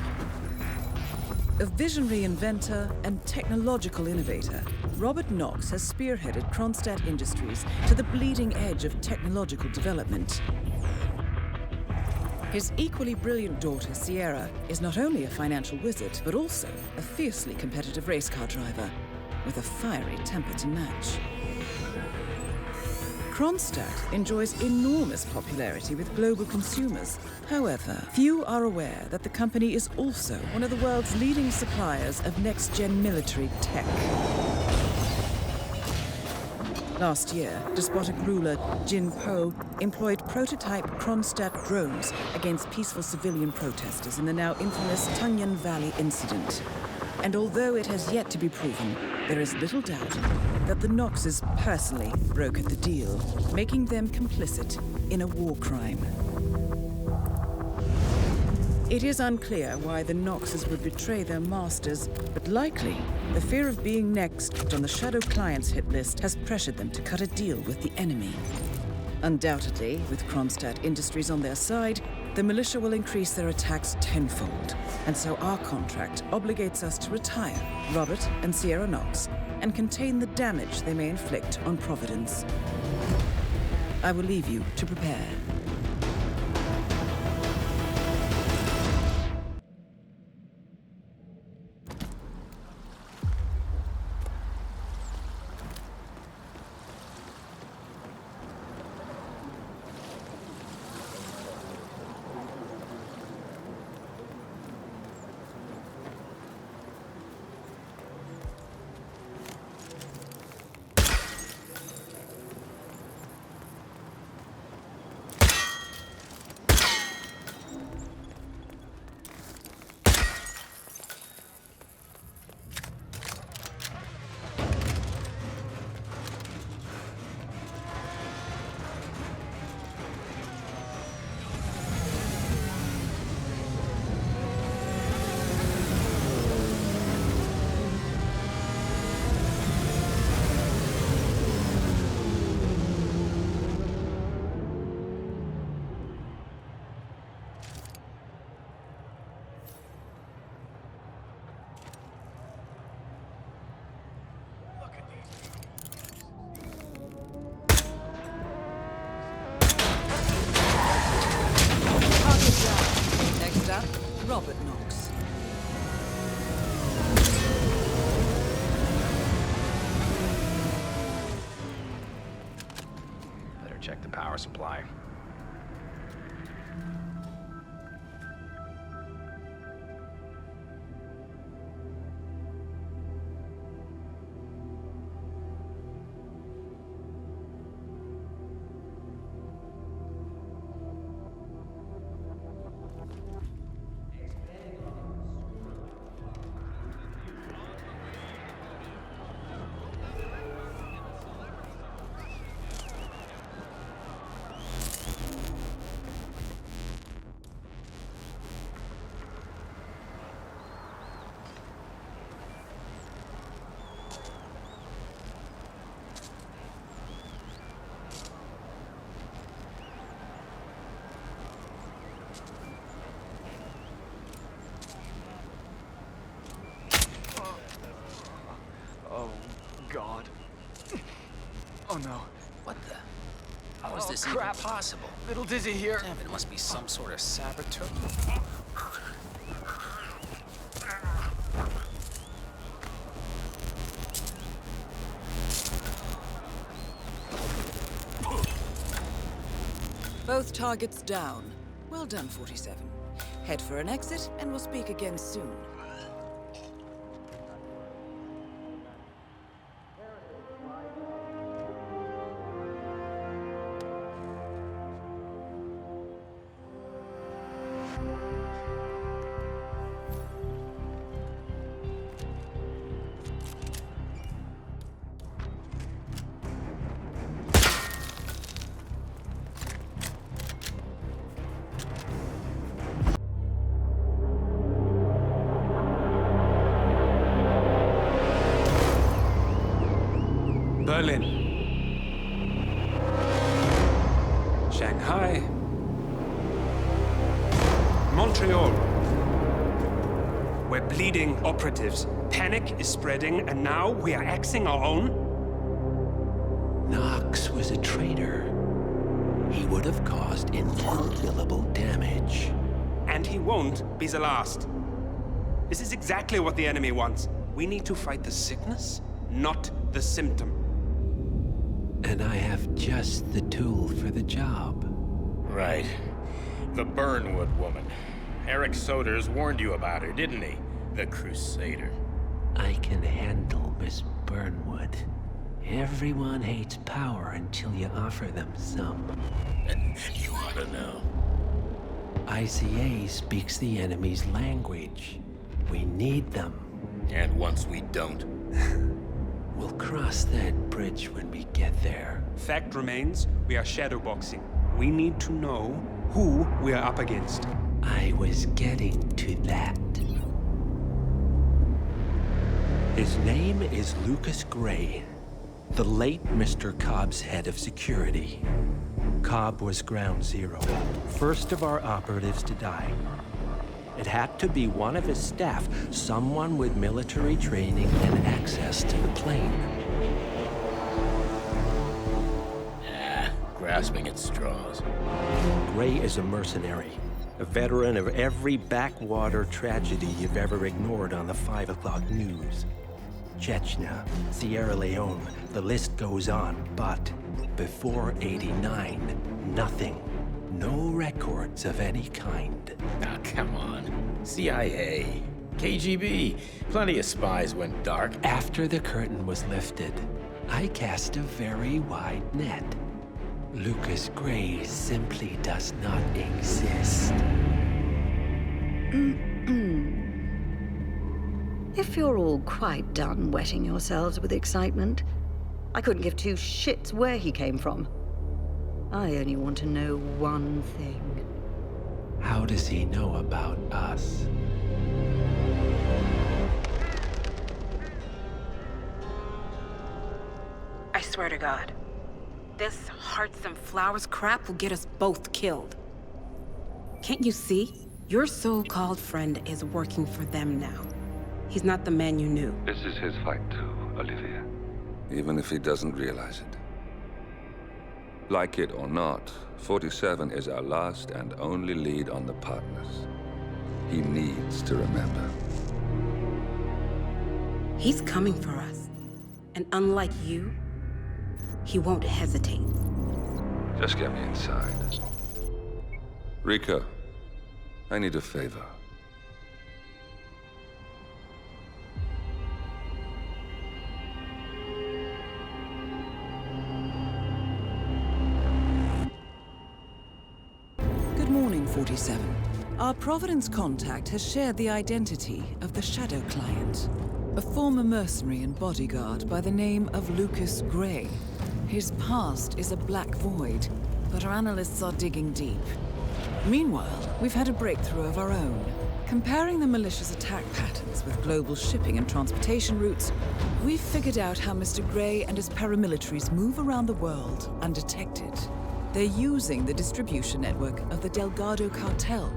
A visionary inventor and technological innovator, Robert Knox has spearheaded Kronstadt Industries to the bleeding edge of technological development. His equally brilliant daughter, Sierra, is not only a financial wizard, but also a fiercely competitive race car driver, with a fiery temper to match. Kronstadt enjoys enormous popularity with global consumers. However, few are aware that the company is also one of the world's leading suppliers of next-gen military tech. Last year, despotic ruler Jin Po employed prototype Kronstadt drones against peaceful civilian protesters in the now infamous Tungan Valley incident. And although it has yet to be proven, there is little doubt that the Knoxes personally brokered the deal, making them complicit in a war crime. It is unclear why the Knoxes would betray their masters, but likely the fear of being next on the Shadow Clients hit list has pressured them to cut a deal with the enemy. Undoubtedly, with Kronstadt Industries on their side, the militia will increase their attacks tenfold. And so our contract obligates us to retire Robert and Sierra Knox and contain the damage they may inflict on Providence. I will leave you to prepare. Robert Knox. Better check the power supply. God. Oh no. What the? How is this crap. even possible? Little dizzy here. Damn, it must be some sort of saboteur. Both targets down. Well done, 47. Head for an exit, and we'll speak again soon. Berlin. Shanghai. Montreal. We're bleeding operatives. Panic is spreading, and now we are axing our own? Knox was a traitor. He would have caused incalculable damage. And he won't be the last. This is exactly what the enemy wants. We need to fight the sickness, not the symptom. And I have just the tool for the job. Right. The Burnwood woman. Eric Soders warned you about her, didn't he? The Crusader. I can handle Miss Burnwood. Everyone hates power until you offer them some. You ought to know. ICA speaks the enemy's language. We need them. And once we don't? We'll cross that bridge when we get there. Fact remains, we are shadowboxing. We need to know who we are up against. I was getting to that. His name is Lucas Gray, the late Mr. Cobb's head of security. Cobb was ground zero, first of our operatives to die. It had to be one of his staff, someone with military training and access to the plane. Grasping at straws. Gray is a mercenary, a veteran of every backwater tragedy you've ever ignored on the 5 o'clock news. Chechnya, Sierra Leone, the list goes on, but before '89, nothing. No records of any kind. Ah, come on. CIA, KGB, plenty of spies went dark. After the curtain was lifted, I cast a very wide net. Lucas Gray simply does not exist. If you're all quite done wetting yourselves with excitement, I couldn't give two shits where he came from. I only want to know one thing. How does he know about us? I swear to God, this hearts and flowers crap will get us both killed. Can't you see? Your so-called friend is working for them now. He's not the man you knew. This is his fight too, Olivia. Even if he doesn't realize it. Like it or not, 47 is our last and only lead on the partners. He needs to remember. He's coming for us. And unlike you, he won't hesitate. Just get me inside. Rico, I need a favor. Good morning, 47. Our Providence contact has shared the identity of the Shadow Client, a former mercenary and bodyguard by the name of Lucas Gray. His past is a black void, but our analysts are digging deep. Meanwhile, we've had a breakthrough of our own. Comparing the malicious attack patterns with global shipping and transportation routes, we've figured out how Mr. Gray and his paramilitaries move around the world undetected. They're using the distribution network of the Delgado Cartel,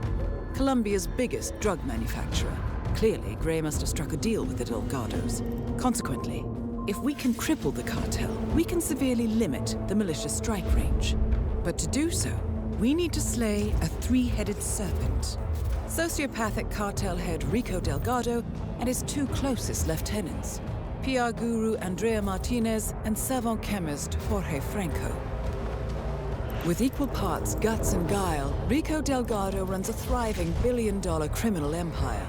Colombia's biggest drug manufacturer. Clearly, Gray must have struck a deal with the Delgados. Consequently, If we can cripple the cartel, we can severely limit the militia strike range. But to do so, we need to slay a three-headed serpent. Sociopathic cartel head Rico Delgado and his two closest lieutenants, PR guru Andrea Martinez and savant chemist Jorge Franco. With equal parts guts and guile, Rico Delgado runs a thriving billion-dollar criminal empire.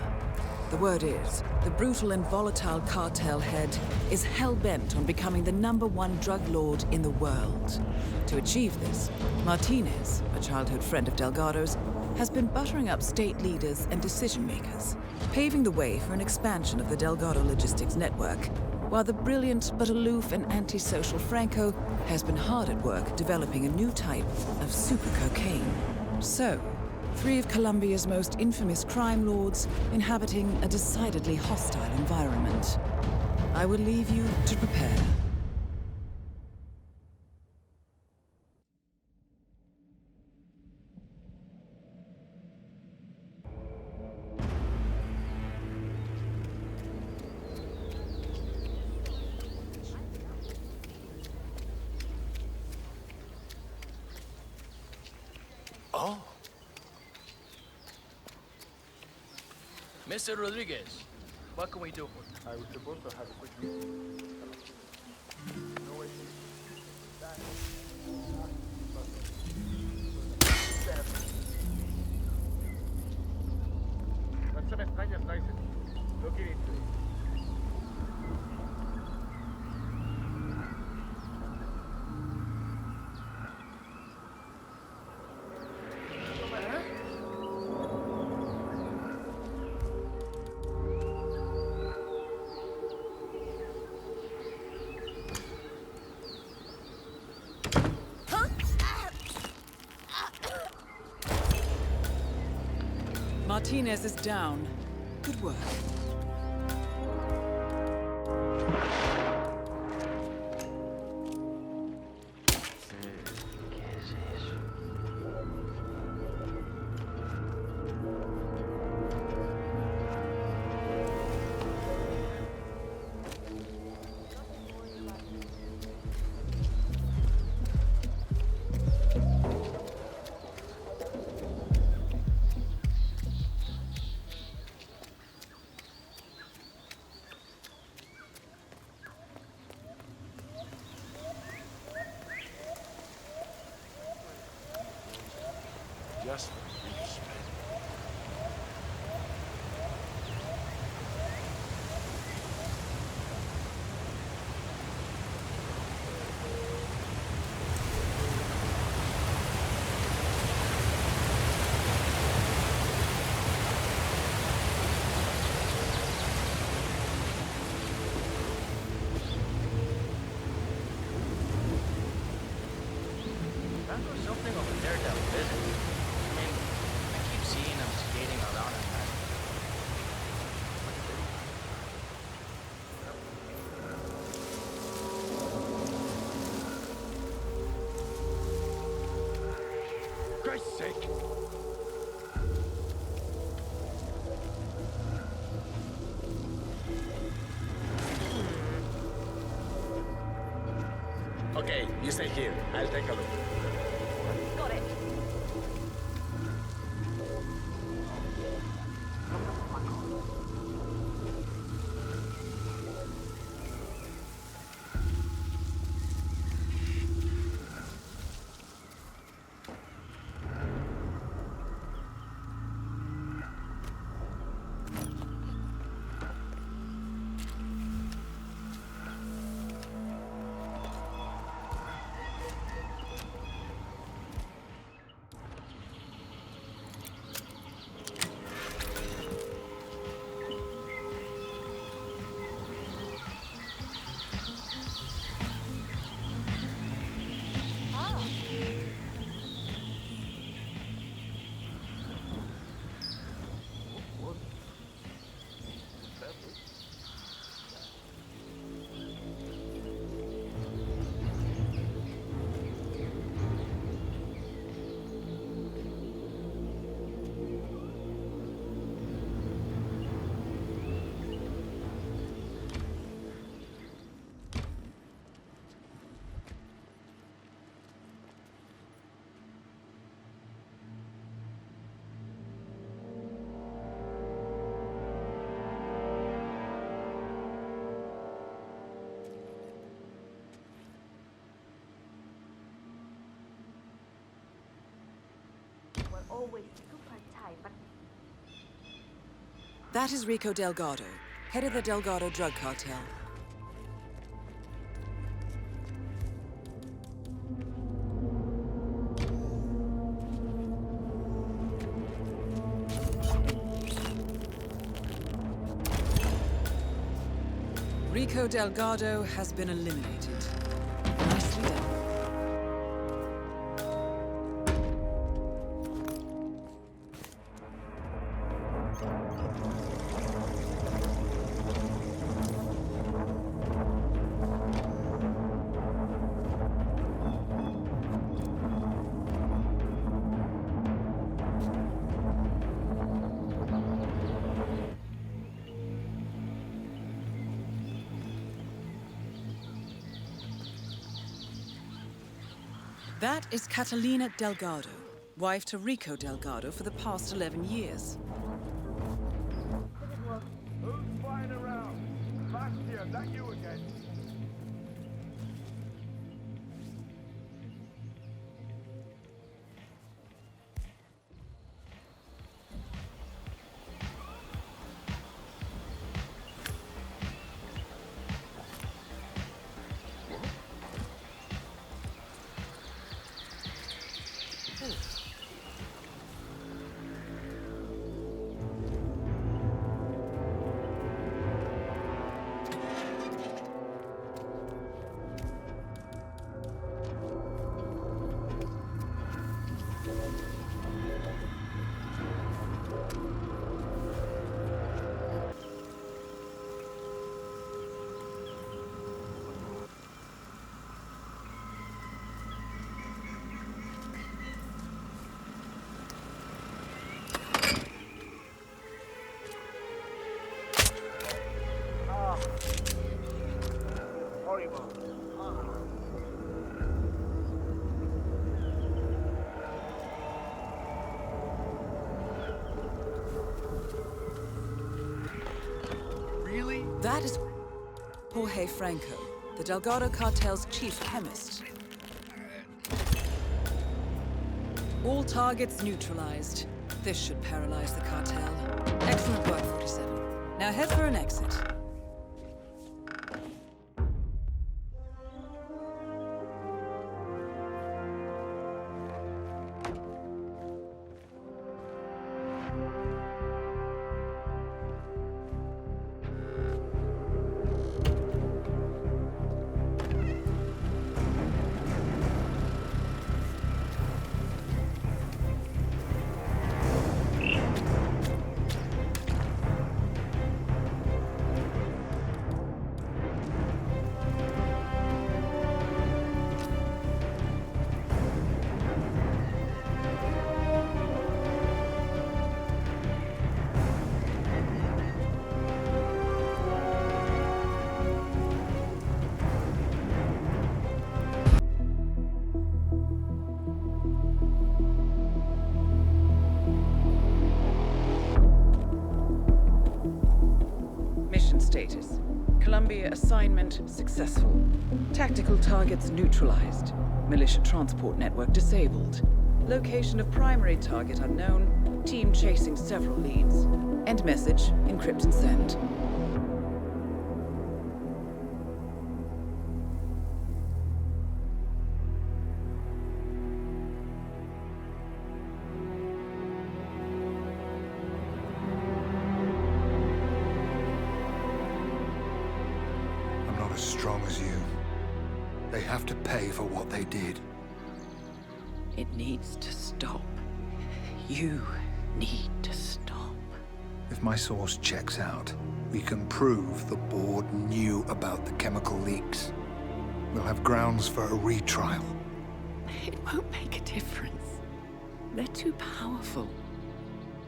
The word is, the brutal and volatile cartel head is hell-bent on becoming the #1 drug lord in the world. To achieve this, Martinez, a childhood friend of Delgado's, has been buttering up state leaders and decision-makers, paving the way for an expansion of the Delgado logistics network, while the brilliant but aloof and antisocial Franco has been hard at work developing a new type of super cocaine. So, three of Colombia's most infamous crime lords inhabiting a decidedly hostile environment. I will leave you to prepare. Oh. Mr. Rodriguez, what can we do for you? I was supposed to have a quick meeting. No way. But some extrañas nices. Look into it. Martinez is down. Good work. Just for respect. There's something over there that visit. I keep seeing him skating around at night. Christ's sake! Okay, you stay here. I'll take a look. Got it. always super tight, but That is Rico Delgado, head of the Delgado drug cartel. Rico Delgado has been eliminated. Nicely done. That is Catalina Delgado, wife to Rico Delgado for the past 11 years. Who's flying around? Bastion, that you again? Really? That is Jorge Franco, the Delgado cartel's chief chemist. All targets neutralized. This should paralyze the cartel. Excellent work, 47. Now head for an exit. Status. Columbia assignment successful. Tactical targets neutralized. Militia transport network disabled. Location of primary target unknown. Team chasing several leads. End message, encrypt and send. As strong as you. They have to pay for what they did. It needs to stop. You need to stop. If my source checks out, we can prove the board knew about the chemical leaks. We'll have grounds for a retrial. It won't make a difference. They're too powerful.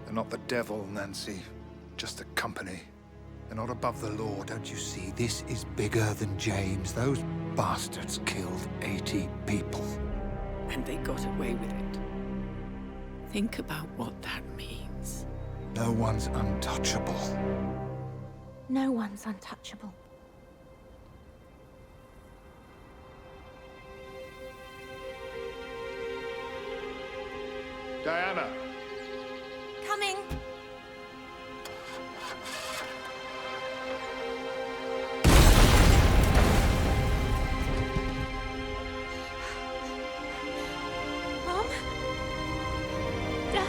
They're not the devil, Nancy. Just a company. They're not above the law, don't you see? This is bigger than James. Those bastards killed 80 people. And they got away with it. Think about what that means. No one's untouchable. no one's untouchable. Diana! coming! Mom? Dad?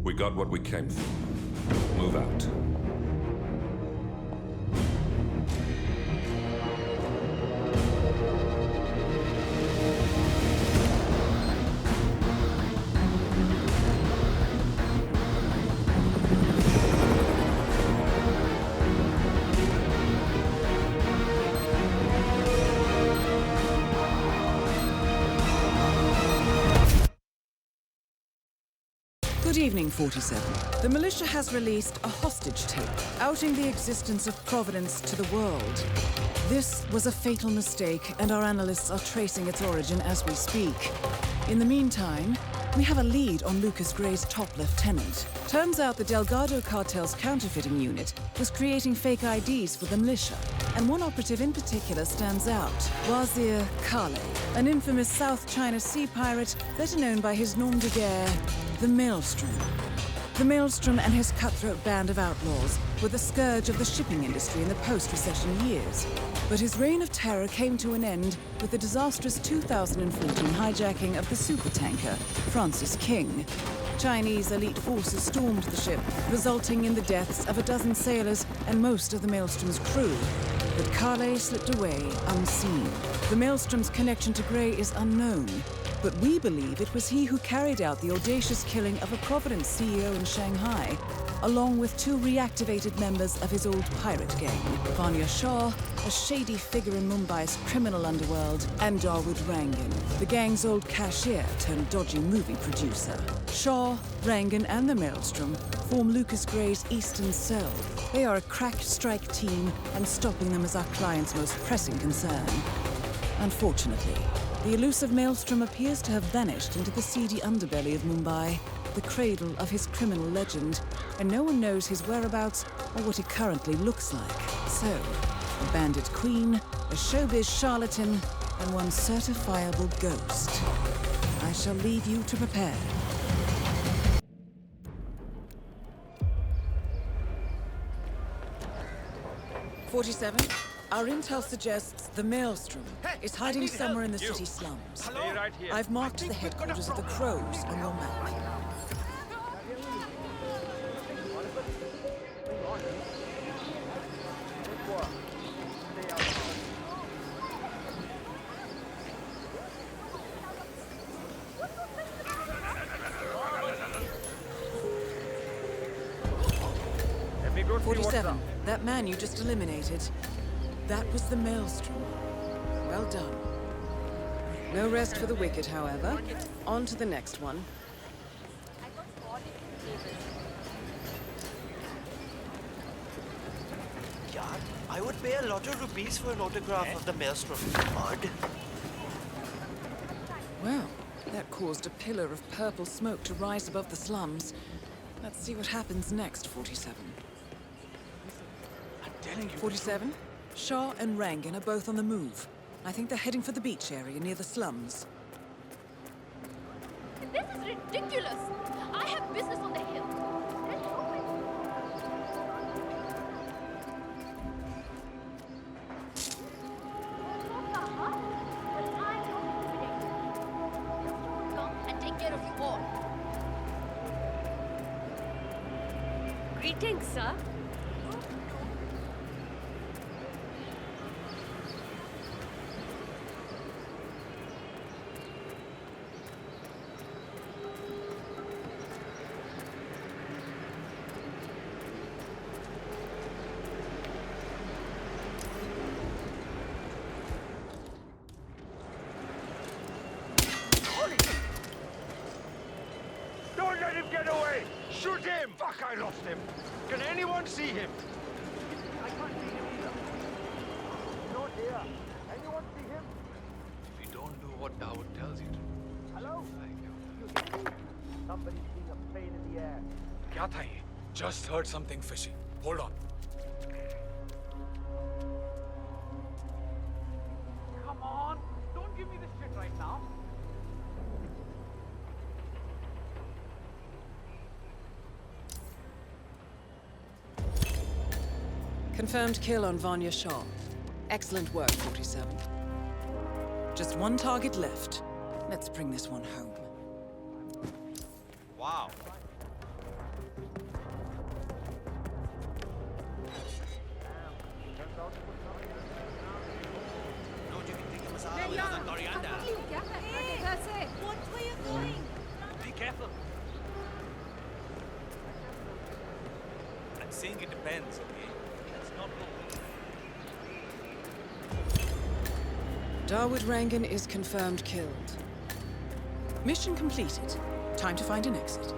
We got what we came for. Move out. Good evening, 47. The militia has released a hostage tape, outing the existence of Providence to the world. This was a fatal mistake, and our analysts are tracing its origin as we speak. In the meantime, we have a lead on Lucas Gray's top lieutenant. Turns out the Delgado cartel's counterfeiting unit was creating fake IDs for the militia, and one operative in particular stands out, Wazir Kale, an infamous South China Sea pirate better known by his nom de guerre, the Maelstrom. The Maelstrom and his cutthroat band of outlaws were the scourge of the shipping industry in the post-recession years. But his reign of terror came to an end with the disastrous 2014 hijacking of the supertanker, Francis King. Chinese elite forces stormed the ship, resulting in the deaths of a dozen sailors and most of the Maelstrom's crew. But Kale slipped away unseen. The Maelstrom's connection to Gray is unknown, but we believe it was he who carried out the audacious killing of a Providence CEO in Shanghai, along with two reactivated members of his old pirate gang, Vanya Shah, a shady figure in Mumbai's criminal underworld, and Dawood Rangan, the gang's old cashier turned dodgy movie producer. Shah, Rangan, and the Maelstrom form Lucas Gray's Eastern Cell. They are a crack strike team, and stopping them is our client's most pressing concern. Unfortunately, the elusive Maelstrom appears to have vanished into the seedy underbelly of Mumbai, the cradle of his criminal legend, and no one knows his whereabouts or what he currently looks like. So, a bandit queen, a showbiz charlatan, and one certifiable ghost. I shall leave you to prepare. 47. Our intel suggests the Maelstrom is hiding somewhere in the city slums. Stay right here. I've marked the headquarters of the Crows on your map. Let me go see what's 47. up. That man you just eliminated. That was the Maelstrom. Well done. No rest for the wicked, however. On to the next one. Yeah, I would pay a lot of rupees for an autograph of the Maelstrom. Odd. Well, that caused a pillar of purple smoke to rise above the slums. Let's see what happens next, 47. I'm telling you. 47? Shah and Rangan are both on the move. I think they're heading for the beach area near the slums. This is ridiculous! I have business on the hill. There's no way. Come and take care of you all. Greetings, sir. Shoot him! Fuck, I lost him. Can anyone see him? I can't see him either. He's not here. Anyone see him? If you don't do what Dawood tells you to. Hello? You hear me? Somebody's being a pain in the ass. क्या था ये? Just heard something fishy. Hold on. Come on! Don't give me this shit right now. Confirmed kill on Vanya Shaw. Excellent work, 47. Just one target left. Let's bring this one home. Wow. Be careful. I'm saying it depends, okay? Let's not go. Dawood Rangan is confirmed killed. Mission completed. Time to find an exit.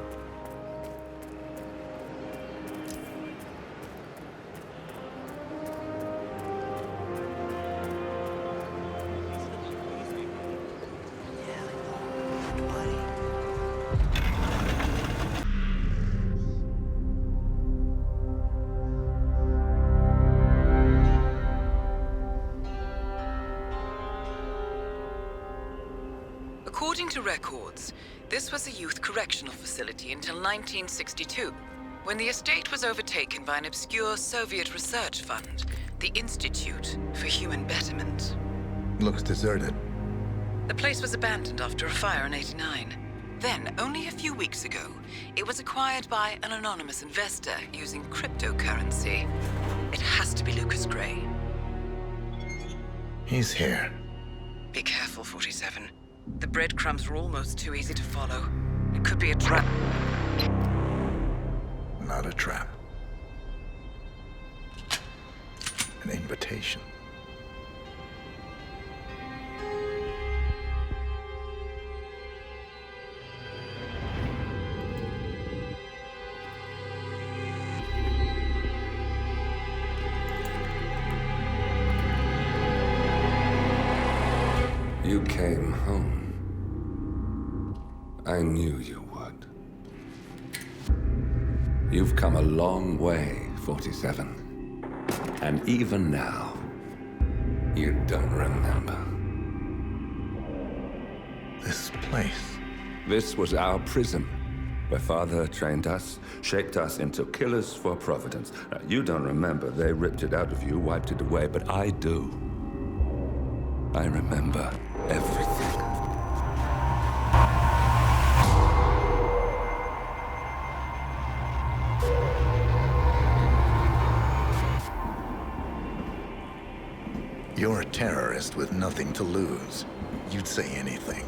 According to records, this was a youth correctional facility until 1962, when the estate was overtaken by an obscure Soviet research fund, the Institute for Human Betterment. Looks deserted. The place was abandoned after a fire in '89. Then, only a few weeks ago, it was acquired by an anonymous investor using cryptocurrency. It has to be Lucas Gray. He's here. Be careful, 47. The breadcrumbs were almost too easy to follow. It could be a trap. Not a trap. An invitation. You came home. I knew you would. You've come a long way, 47. And even now, you don't remember. This place. This was our prison, where Father trained us, shaped us into killers for Providence. Now, you don't remember. They ripped it out of you, wiped it away, but I do. I remember everything. You're a terrorist with nothing to lose. You'd say anything.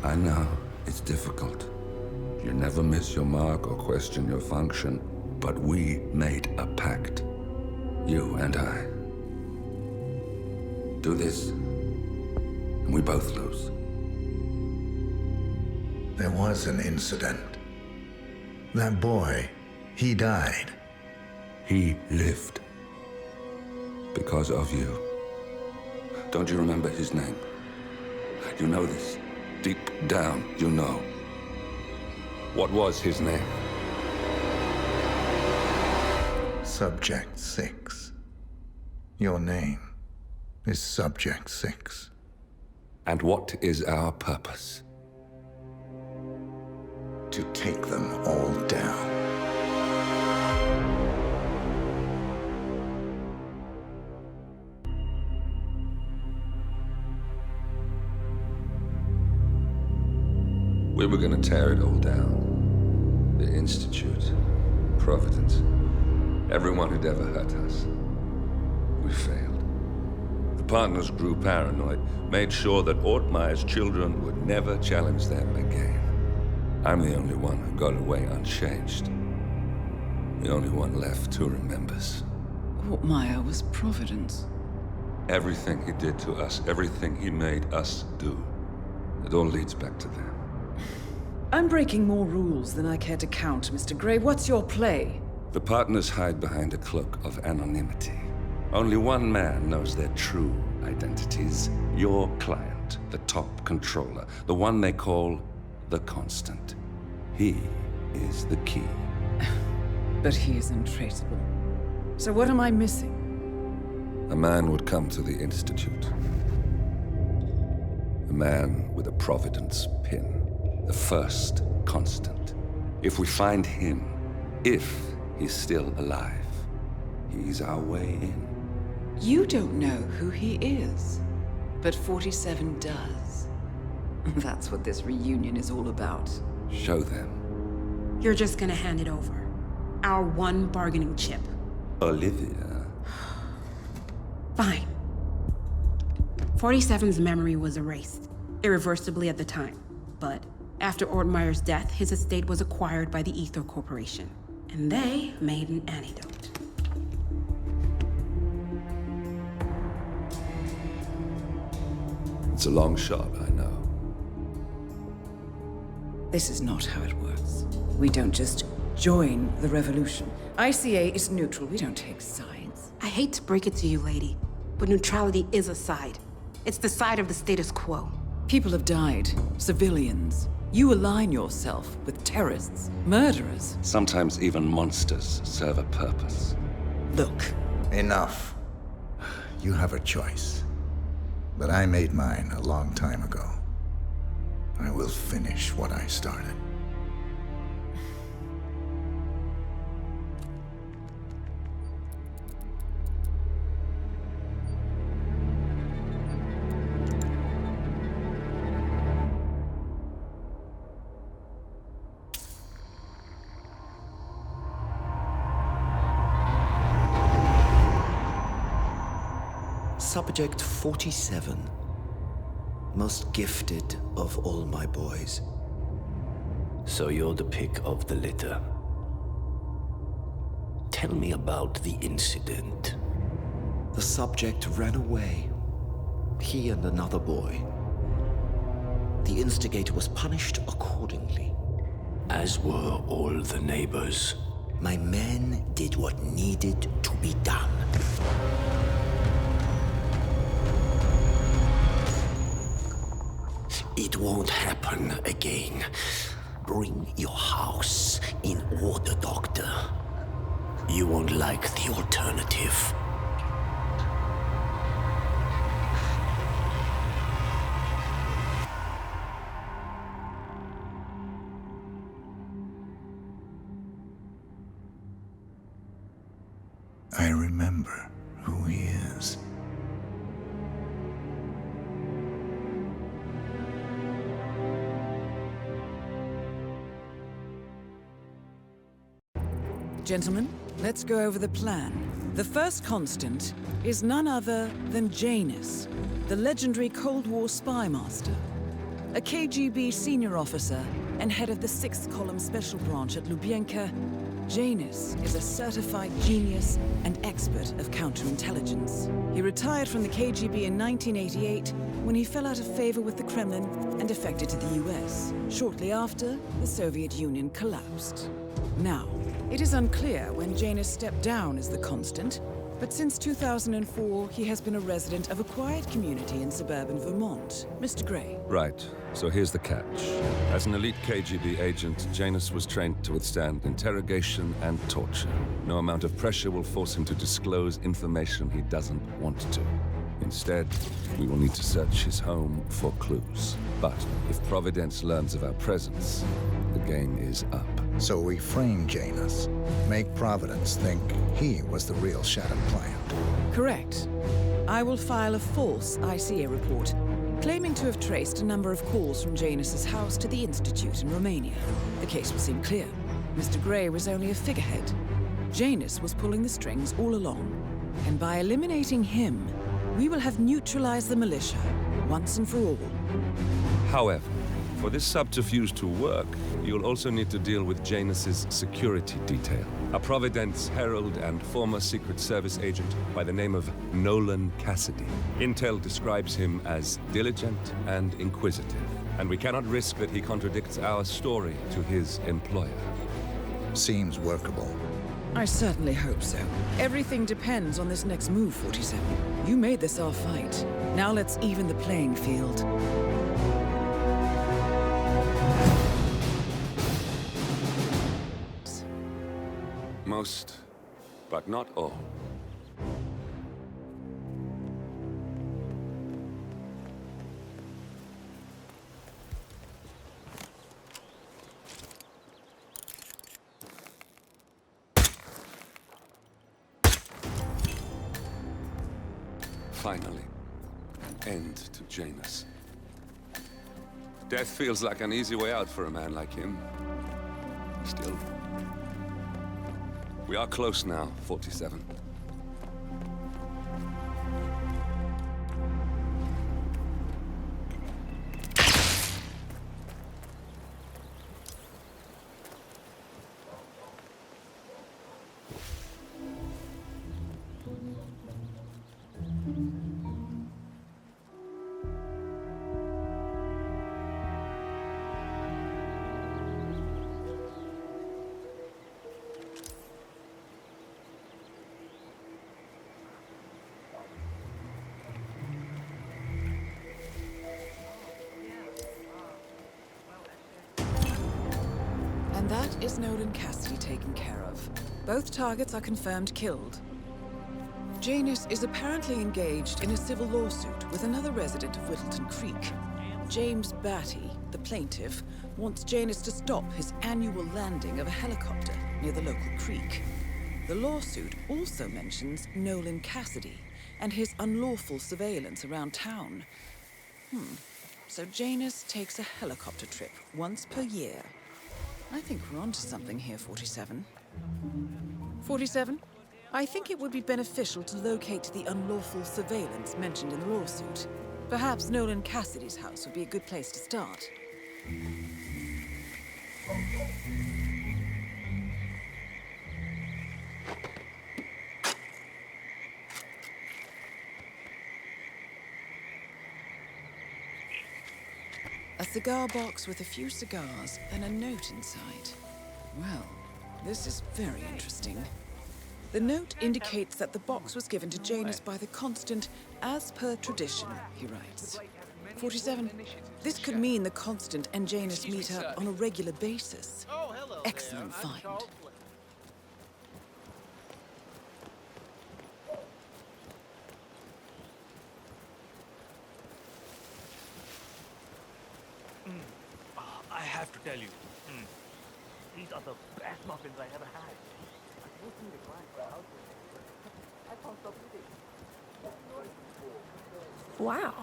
I know, it's difficult. You never miss your mark or question your function, but we made a pact. You and I. Do this, and we both lose. There was an incident. That boy, he died. He lived. Because of you. Don't you remember his name? You know this. Deep down, you know. What was his name? Subject 6. Your name is Subject 6. And what is our purpose? To take them all down. We were gonna tear it all down. The Institute, Providence, everyone who'd ever hurt us. We failed. The partners grew paranoid, made sure that Ortmeyer's children would never challenge them again. I'm the only one who got away unchanged. The only one left who remembers. Ortmeyer was Providence. Everything he did to us, everything he made us do, it all leads back to them. I'm breaking more rules than I care to count, Mr. Gray. What's your play? The partners hide behind a cloak of anonymity. Only one man knows their true identities. Your client, the top controller, the one they call the Constant. He is the key. But he is untraceable. So what am I missing? A man would come to the Institute. A man with a Providence pin. The first Constant. If we find him, if he's still alive, he's our way in. You don't know who he is, but 47 does. That's what this reunion is all about. Show them. You're just gonna hand it over. Our one bargaining chip. Olivia. Fine. 47's memory was erased, irreversibly at the time. But after Ortmeyer's death, his estate was acquired by the Ether Corporation. And they made an antidote. It's a long shot, I know. This is not how it works. We don't just join the revolution. ICA is neutral. We don't take sides. I hate to break it to you, lady, but neutrality is a side. It's the side of the status quo. People have died. Civilians. You align yourself with terrorists, murderers. Sometimes even monsters serve a purpose. Look. Enough. You have a choice. But I made mine a long time ago. I will finish what I started. Subject 47. Most gifted of all my boys. So you're the pick of the litter. Tell me about the incident. The subject ran away. He and another boy. The instigator was punished accordingly. As were all the neighbors. My men did what needed to be done. It won't happen again. Bring your house in order, Doctor. You won't like the alternative. I remember who he is. Gentlemen, let's go over the plan. The first Constant is none other than Janus, the legendary Cold War spy master, a KGB senior officer and head of the 6th Column Special Branch at Lubyanka. Janus is a certified genius and expert of counterintelligence. He retired from the KGB in 1988 when he fell out of favor with the Kremlin and defected to the US. Shortly after, the Soviet Union collapsed. Now, it is unclear when Janus stepped down as the Constant, but since 2004, he has been a resident of a quiet community in suburban Vermont. Mr. Gray. Right. So here's the catch. As an elite KGB agent, Janus was trained to withstand interrogation and torture. No amount of pressure will force him to disclose information he doesn't want to. Instead, we will need to search his home for clues. But if Providence learns of our presence, the game is up. So we frame Janus, make Providence think he was the real Shattered client. Correct. I will file a false ICA report, claiming to have traced a number of calls from Janus's house to the Institute in Romania. The case will seem clear. Mr. Gray was only a figurehead. Janus was pulling the strings all along. And by eliminating him, we will have neutralized the militia once and for all. However, For this subterfuge to work, you'll also need to deal with Janus's security detail. A Providence herald and former Secret Service agent by the name of Nolan Cassidy. Intel describes him as diligent and inquisitive, and we cannot risk that he contradicts our story to his employer. Seems workable. I certainly hope so. Everything depends on this next move, 47. You made this our fight. Now let's even the playing field. Most, but not all. Finally, an end to Janus. Death feels like an easy way out for a man like him. Still, we are close now, 47. And that is Nolan Cassidy taken care of. Both targets are confirmed killed. Janus is apparently engaged in a civil lawsuit with another resident of Whittleton Creek. James Batty, the plaintiff, wants Janus to stop his annual landing of a helicopter near the local creek. The lawsuit also mentions Nolan Cassidy and his unlawful surveillance around town. So Janus takes a helicopter trip once per year. I think we're onto something here, 47. 47? I think it would be beneficial to locate the unlawful surveillance mentioned in the lawsuit. Perhaps Nolan Cassidy's house would be a good place to start. A cigar box with a few cigars and a note inside. Well, this is very interesting. The note indicates that the box was given to Janus by the Constant as per tradition, he writes. 47. This could mean the Constant and Janus meet up on a regular basis. Excellent find. I have to tell you, these are the best muffins I ever had. I supposed to need a client for a house visit. I found something. Wow.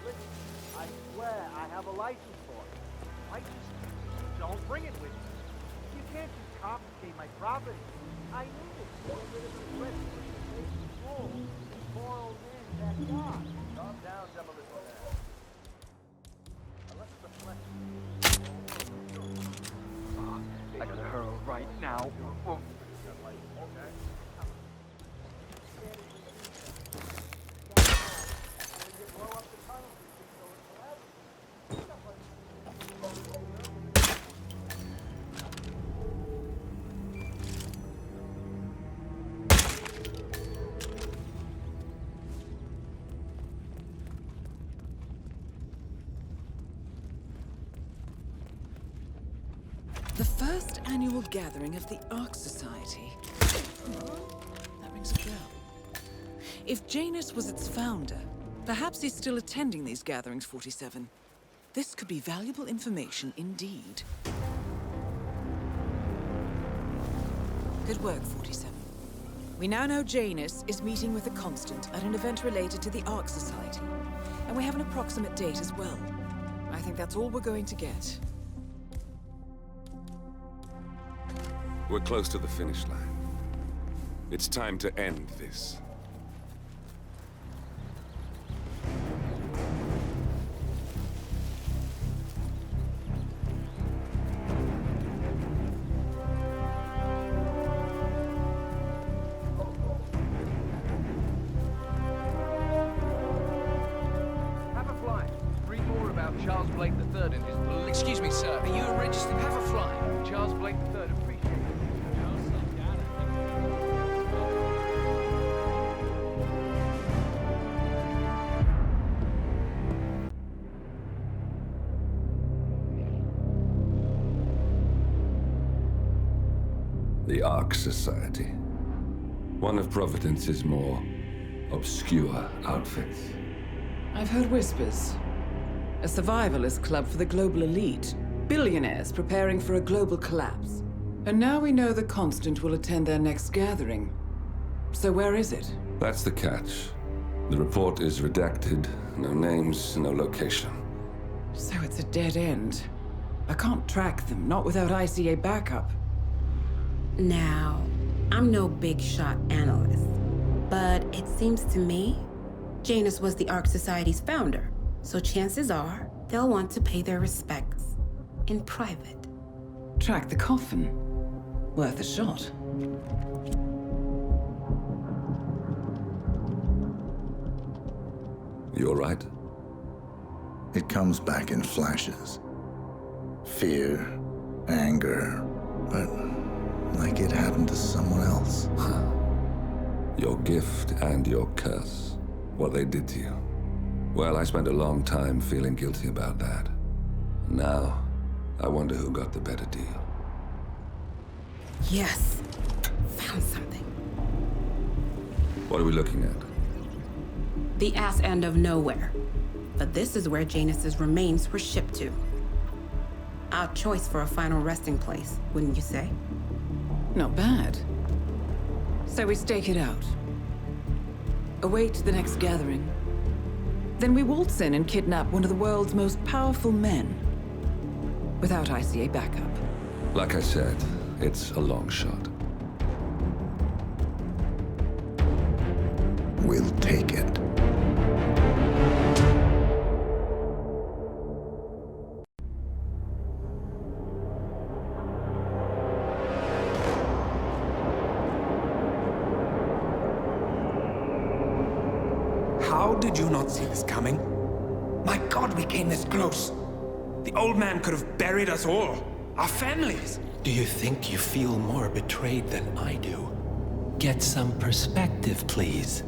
Listen, I swear I have a license for it. I just don't bring it with you. You can't just confiscate my property. I need it to get rid of the threat to the control morals in that God. Calm down, gentlemen. I gotta hurl right now. The first annual gathering of the Ark Society. That rings a bell. If Janus was its founder, perhaps he's still attending these gatherings, 47. This could be valuable information indeed. Good work, 47. We now know Janus is meeting with the Constant at an event related to the Ark Society. And we have an approximate date as well. I think that's all we're going to get. We're close to the finish line. It's time to end this. Have a fly. Read more about Charles Blake III and his political... Excuse me, sir. Are you a registered? Have a fly. Charles Blake III, appreciate it. The Ark Society. One of Providence's more obscure outfits. I've heard whispers. A survivalist club for the global elite. Billionaires preparing for a global collapse. And now we know the Constant will attend their next gathering. So where is it? That's the catch. The report is redacted. No names, no location. So it's a dead end. I can't track them, not without ICA backup. Now, I'm no big shot analyst, but it seems to me Janus was the Ark Society's founder, so chances are they'll want to pay their respects in private. Track the coffin. Worth a shot. You all right? It comes back in flashes. Fear, anger, but like it happened to someone else. Your gift and your curse. What they did to you. Well, I spent a long time feeling guilty about that. Now, I wonder who got the better deal. Yes, found something. What are we looking at? The ass end of nowhere. But this is where Janus's remains were shipped to. Our choice for a final resting place, wouldn't you say? Not bad. So we stake it out. Await the next gathering. Then we waltz in and kidnap one of the world's most powerful men. Without ICA backup. Like I said, it's a long shot. We'll take it. How did you not see this coming? My God, we came this close. The old man could have buried us all. Our families. Do you think you feel more betrayed than I do? Get some perspective, please.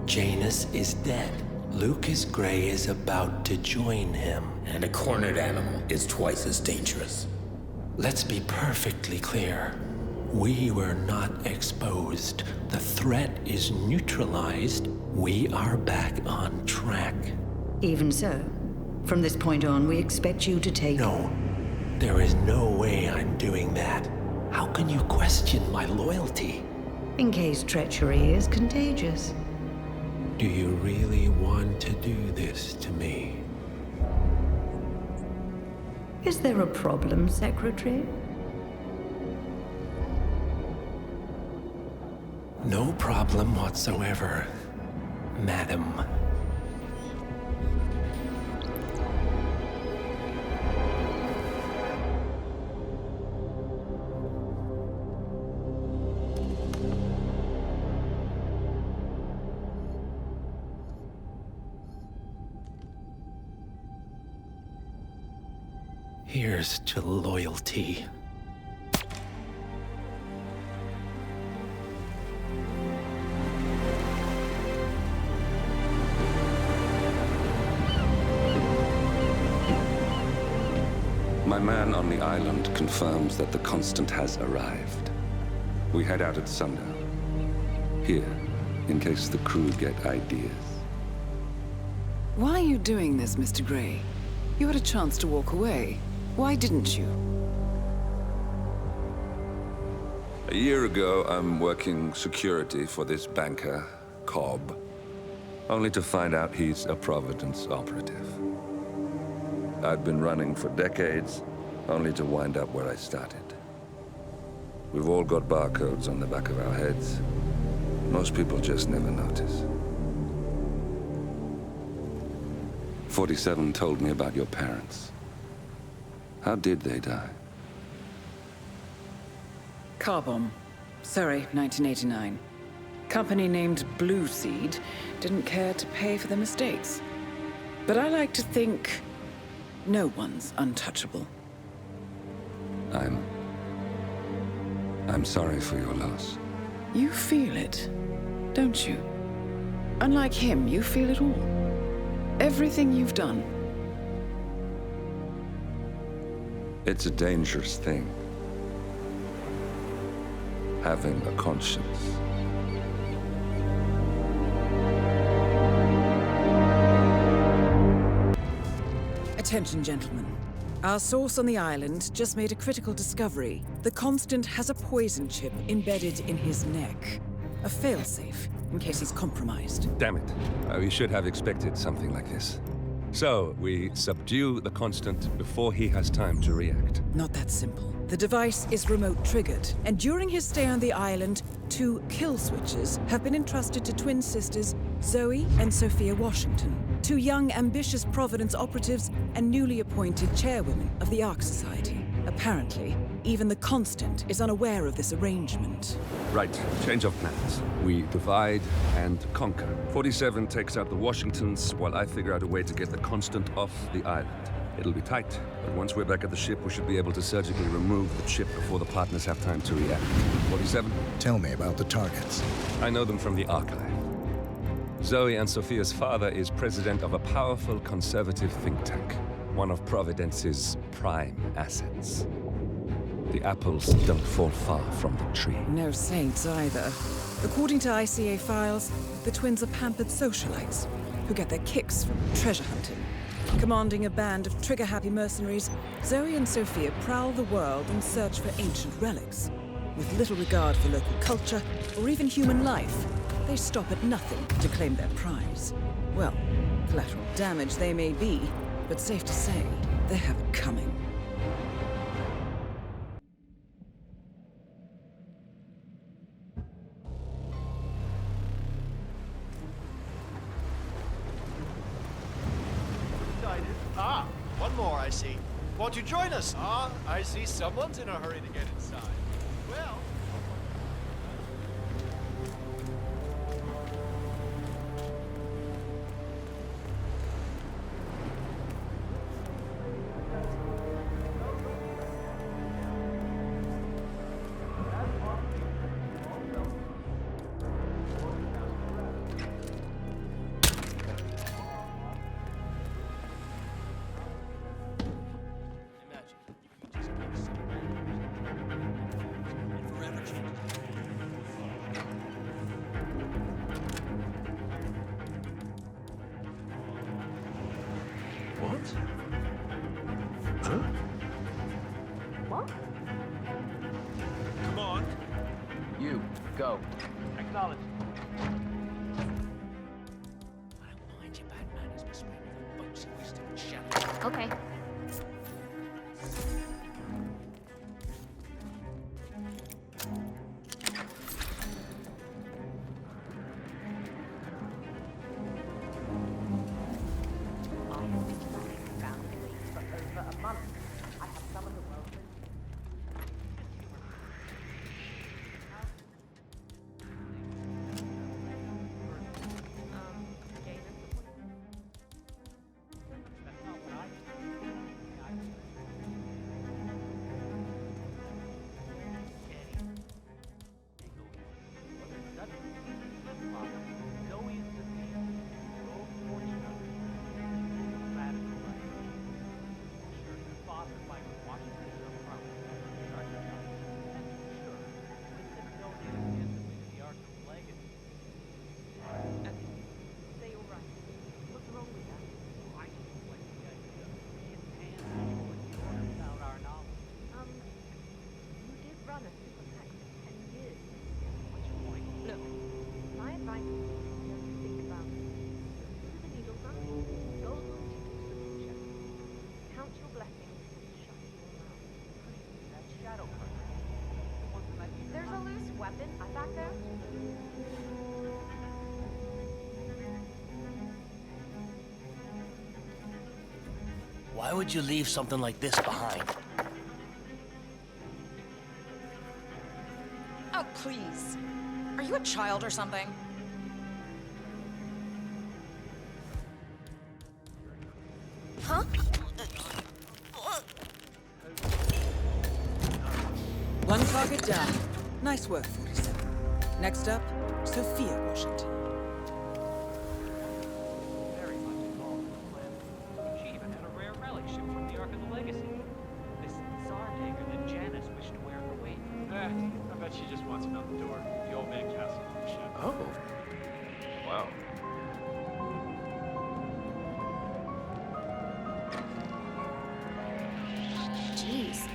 Janus is dead. Lucas Gray is about to join him. And a cornered animal is twice as dangerous. Let's be perfectly clear. We were not exposed. The threat is neutralized. We are back on track. Even so, from this point on, we expect you to take... No. There is no way I'm doing that. How can you question my loyalty? In case treachery is contagious. Do you really want to do this to me? Is there a problem, Secretary? No problem whatsoever, Madam. Here's to loyalty. My man on the island confirms that the Constant has arrived. We head out at sundown. Here, in case the crew get ideas. Why are you doing this, Mr. Gray? You had a chance to walk away. Why didn't you? A year ago, I'm working security for this banker, Cobb, only to find out he's a Providence operative. I'd been running for decades, only to wind up where I started. We've all got barcodes on the back of our heads, Most people just never notice. 47 told me about your parents. How did they die? Car bomb. Surrey, 1989. Company named Blue Seed didn't care to pay for their mistakes. But I like to think no one's untouchable. I'm sorry for your loss. You feel it, don't you? Unlike him, you feel it all. Everything you've done. It's a dangerous thing. Having a conscience. Attention, gentlemen. Our source on the island just made a critical discovery. The Constant has a poison chip embedded in his neck. A failsafe, in case he's compromised. Damn it. We should have expected something like this. So, we subdue the Constant before he has time to react. Not that simple. The device is remote-triggered, and during his stay on the island, 2 kill switches have been entrusted to twin sisters Zoe and Sophia Washington, 2 young, ambitious Providence operatives and newly appointed chairwomen of the Ark Society. Apparently, even the Constant is unaware of this arrangement. Right, change of plans. We divide and conquer. 47 takes out the Washingtons, while I figure out a way to get the Constant off the island. It'll be tight, but once we're back at the ship, we should be able to surgically remove the chip before the partners have time to react. 47? Tell me about the targets. I know them from the archive. Zoe and Sophia's father is president of a powerful conservative think tank, one of Providence's prime assets. The apples don't fall far from the tree. No saints either. According to ICA files, the twins are pampered socialites who get their kicks from treasure hunting. Commanding a band of trigger-happy mercenaries, Zoe and Sophia prowl the world in search for ancient relics. With little regard for local culture or even human life, they stop at nothing to claim their prize. Well, collateral damage they may be, but safe to say, they have it coming. Ah, one more, I see. Won't you join us? Ah, I see someone's in a hurry to get inside. Well... Go. Acknowledge. Okay. Why would you leave something like this behind? Oh, please. Are you a child or something? Huh? One target down. Nice work, 47. Next up, Sophia Washington. Very much involved in the plan. She even had a rare relic shipped from the Ark of the Legacy. This Tsar dagger that Janice wished to wear her weight. I bet she just wants it on the door. The old man castle in the shed. Oh. Wow. Jeez.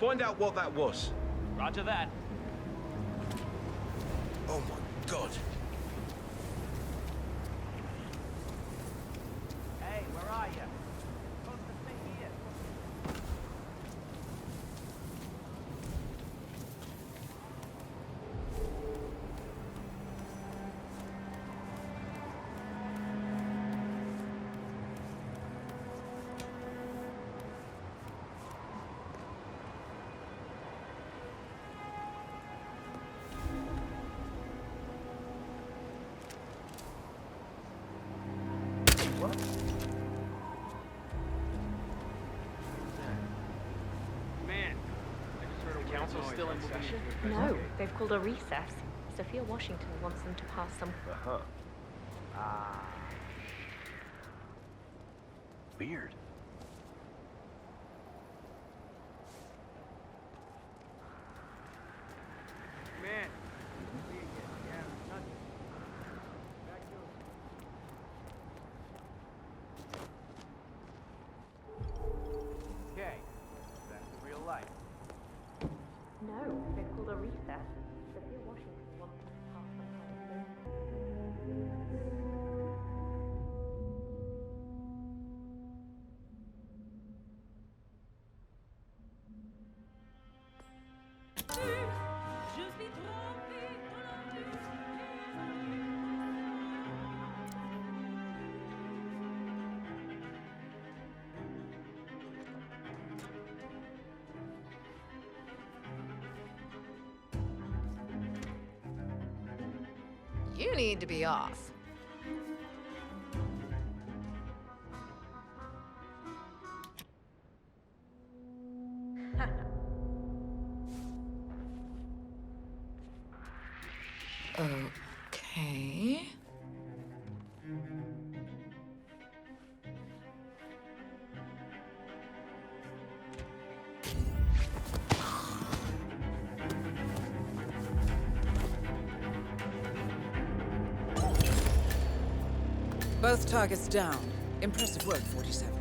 Find out what that was. Roger that. Oh my god. Hey, where are you? Supposed to stay here. Man, I just heard a Council's still in session? No, they've called a recess. Sophia Washington wants them to pass some... Uh-huh. Ah. Weird. Man. Yeah, nothing. Back to Okay, back to real life. No, they've called a recess. Sophia Washington wants them to pass some... You need to be off. Okay. Both targets down. Impressive work, 47.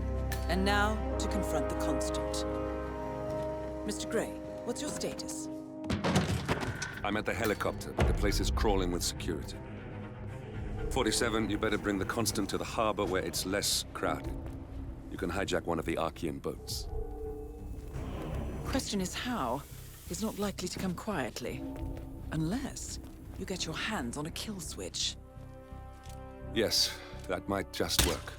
And now, to confront the Constant. Mr. Gray, what's your status? I'm at the helicopter, but the place is crawling with security. 47, you better bring the Constant to the harbor where it's less crowded. You can hijack one of the Archean boats. Question is how. He's not likely to come quietly. Unless you get your hands on a kill switch. Yes, that might just work.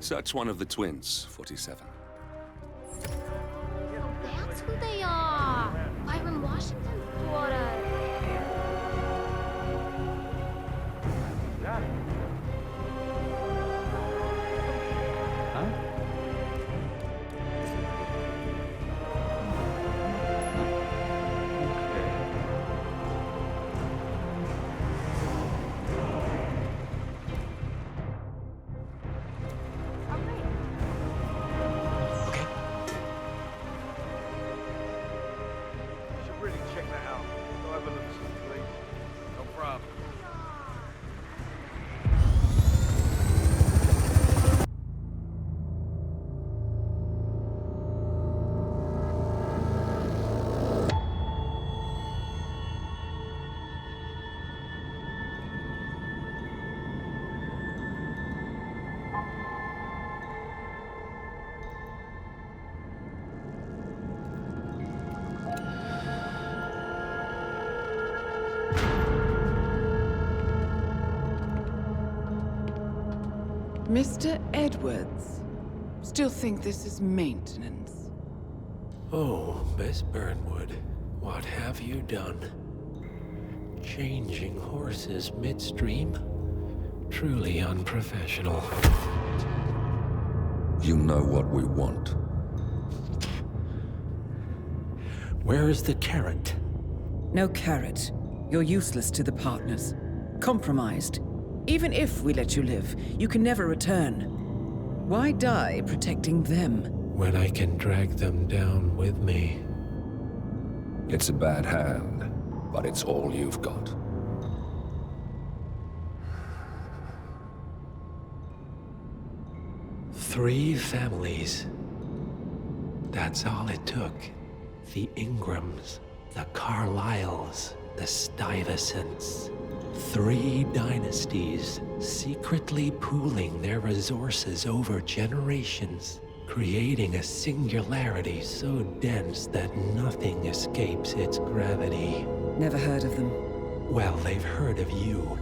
Search one of the twins, 47. That's who they are! Byron Washington's daughter! Got it. Huh? Mr. Edwards, still think this is maintenance? Oh, Miss Burnwood, what have you done? Changing horses midstream? Truly unprofessional. You know what we want. Where is the carrot? No carrot. You're useless to the partners. Compromised. Even if we let you live, you can never return. Why die protecting them? When I can drag them down with me. It's a bad hand, but it's all you've got. Three families. That's all it took. The Ingrams, the Carlyles, the Stuyvesants. 3 dynasties secretly pooling their resources over generations, creating a singularity so dense that nothing escapes its gravity. Never heard of them. Well, they've heard of you.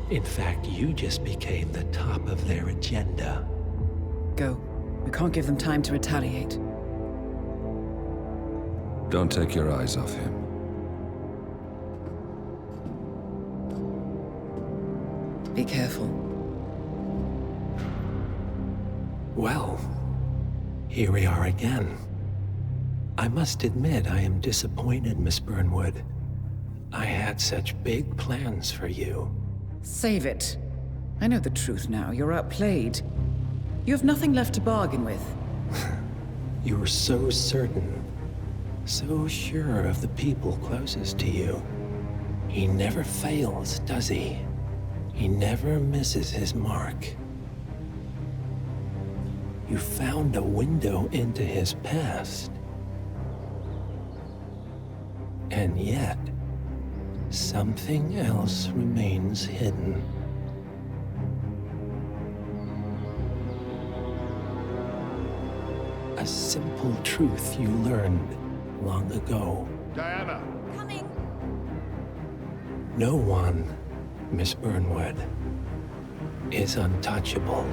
In fact, you just became the top of their agenda. Go. We can't give them time to retaliate. Don't take your eyes off him. Be careful. Well, here we are again. I must admit I am disappointed, Miss Burnwood. I had such big plans for you. Save it. I know the truth now. You're outplayed. You have nothing left to bargain with. You were so certain, so sure of the people closest to you. He never fails, does he? He never misses his mark. You found a window into his past. And yet, something else remains hidden. A simple truth you learned long ago. Diana! Coming! No one, Miss Burnwood, is untouchable.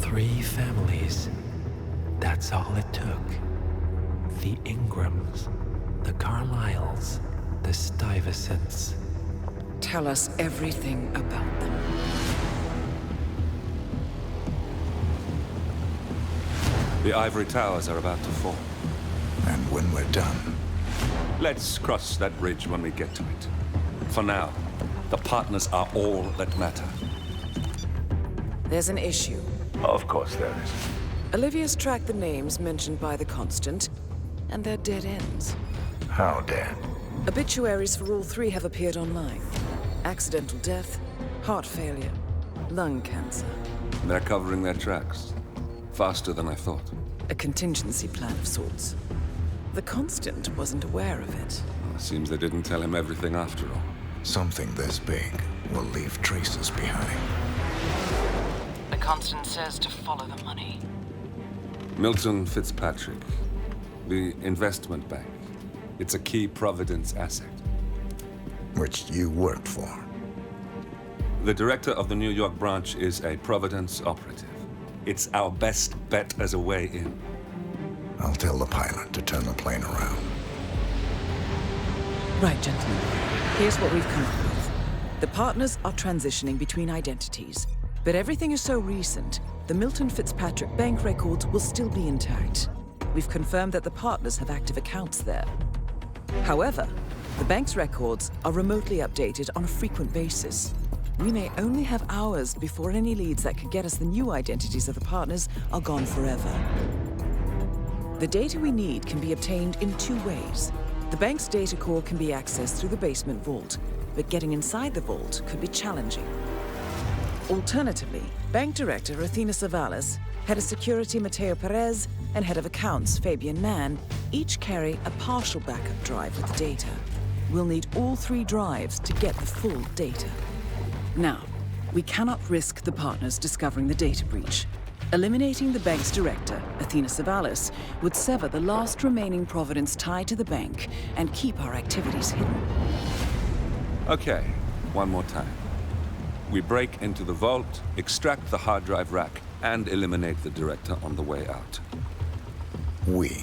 Three families. That's all it took. The Ingrams, the Carlyles, the Stuyvesants. Tell us everything about them. The ivory towers are about to fall. And when we're done... Let's cross that bridge when we get to it. For now, the partners are all that matter. There's an issue. Of course there is. Olivia's tracked the names mentioned by the Constant, and they're dead ends. How dead? Obituaries for all 3 have appeared online. Accidental death, heart failure, lung cancer. They're covering their tracks. Faster than I thought. A contingency plan of sorts. The Constant wasn't aware of it. Well, seems they didn't tell him everything after all. Something this big will leave traces behind. The Constant says to follow the money. Milton Fitzpatrick, the investment bank. It's a key Providence asset. Which you worked for. The director of the New York branch is a Providence operative. It's our best bet as a way in. I'll tell the pilot to turn the plane around. Right, gentlemen. Here's what we've come up with. The partners are transitioning between identities. But everything is so recent, the Milton Fitzpatrick bank records will still be intact. We've confirmed that the partners have active accounts there. However, the bank's records are remotely updated on a frequent basis. We may only have hours before any leads that could get us the new identities of the partners are gone forever. The data we need can be obtained in 2 ways. The bank's data core can be accessed through the basement vault, but getting inside the vault could be challenging. Alternatively, Bank Director Athena Savalas, Head of Security Mateo Perez, and Head of Accounts Fabian Mann each carry a partial backup drive with the data. We'll need all 3 drives to get the full data. Now, we cannot risk the partners discovering the data breach. Eliminating the bank's director, Athena Savalas, would sever the last remaining Providence tie to the bank and keep our activities hidden. Okay, one more time. We break into the vault, extract the hard drive rack, and eliminate the director on the way out. We.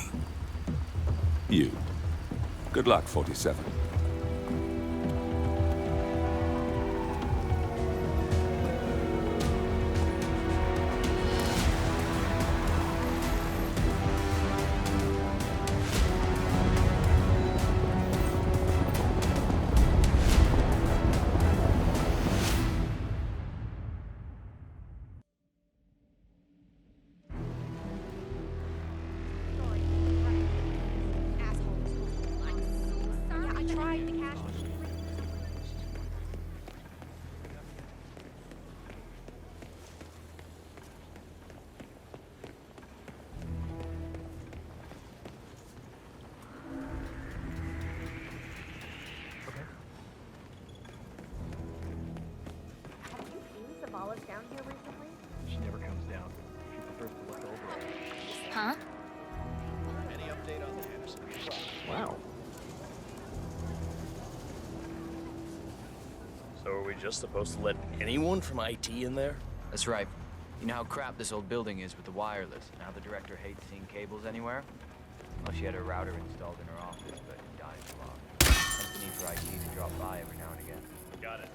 You. Good luck, 47. Savalas down here recently? She never comes down. She prefers to look over it. Huh? Any update on the Henderson? Wow. So are we just supposed to let anyone from IT in there? That's right. You know how crap this old building is with the wireless, and how the director hates seeing cables anywhere? Well, she had a router installed in her office, but it died blocked. Hence the need for IT to drop by every now and again. Got it.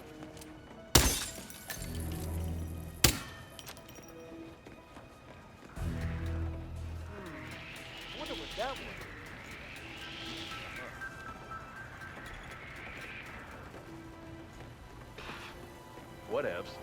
I wonder what that was. Whatevs.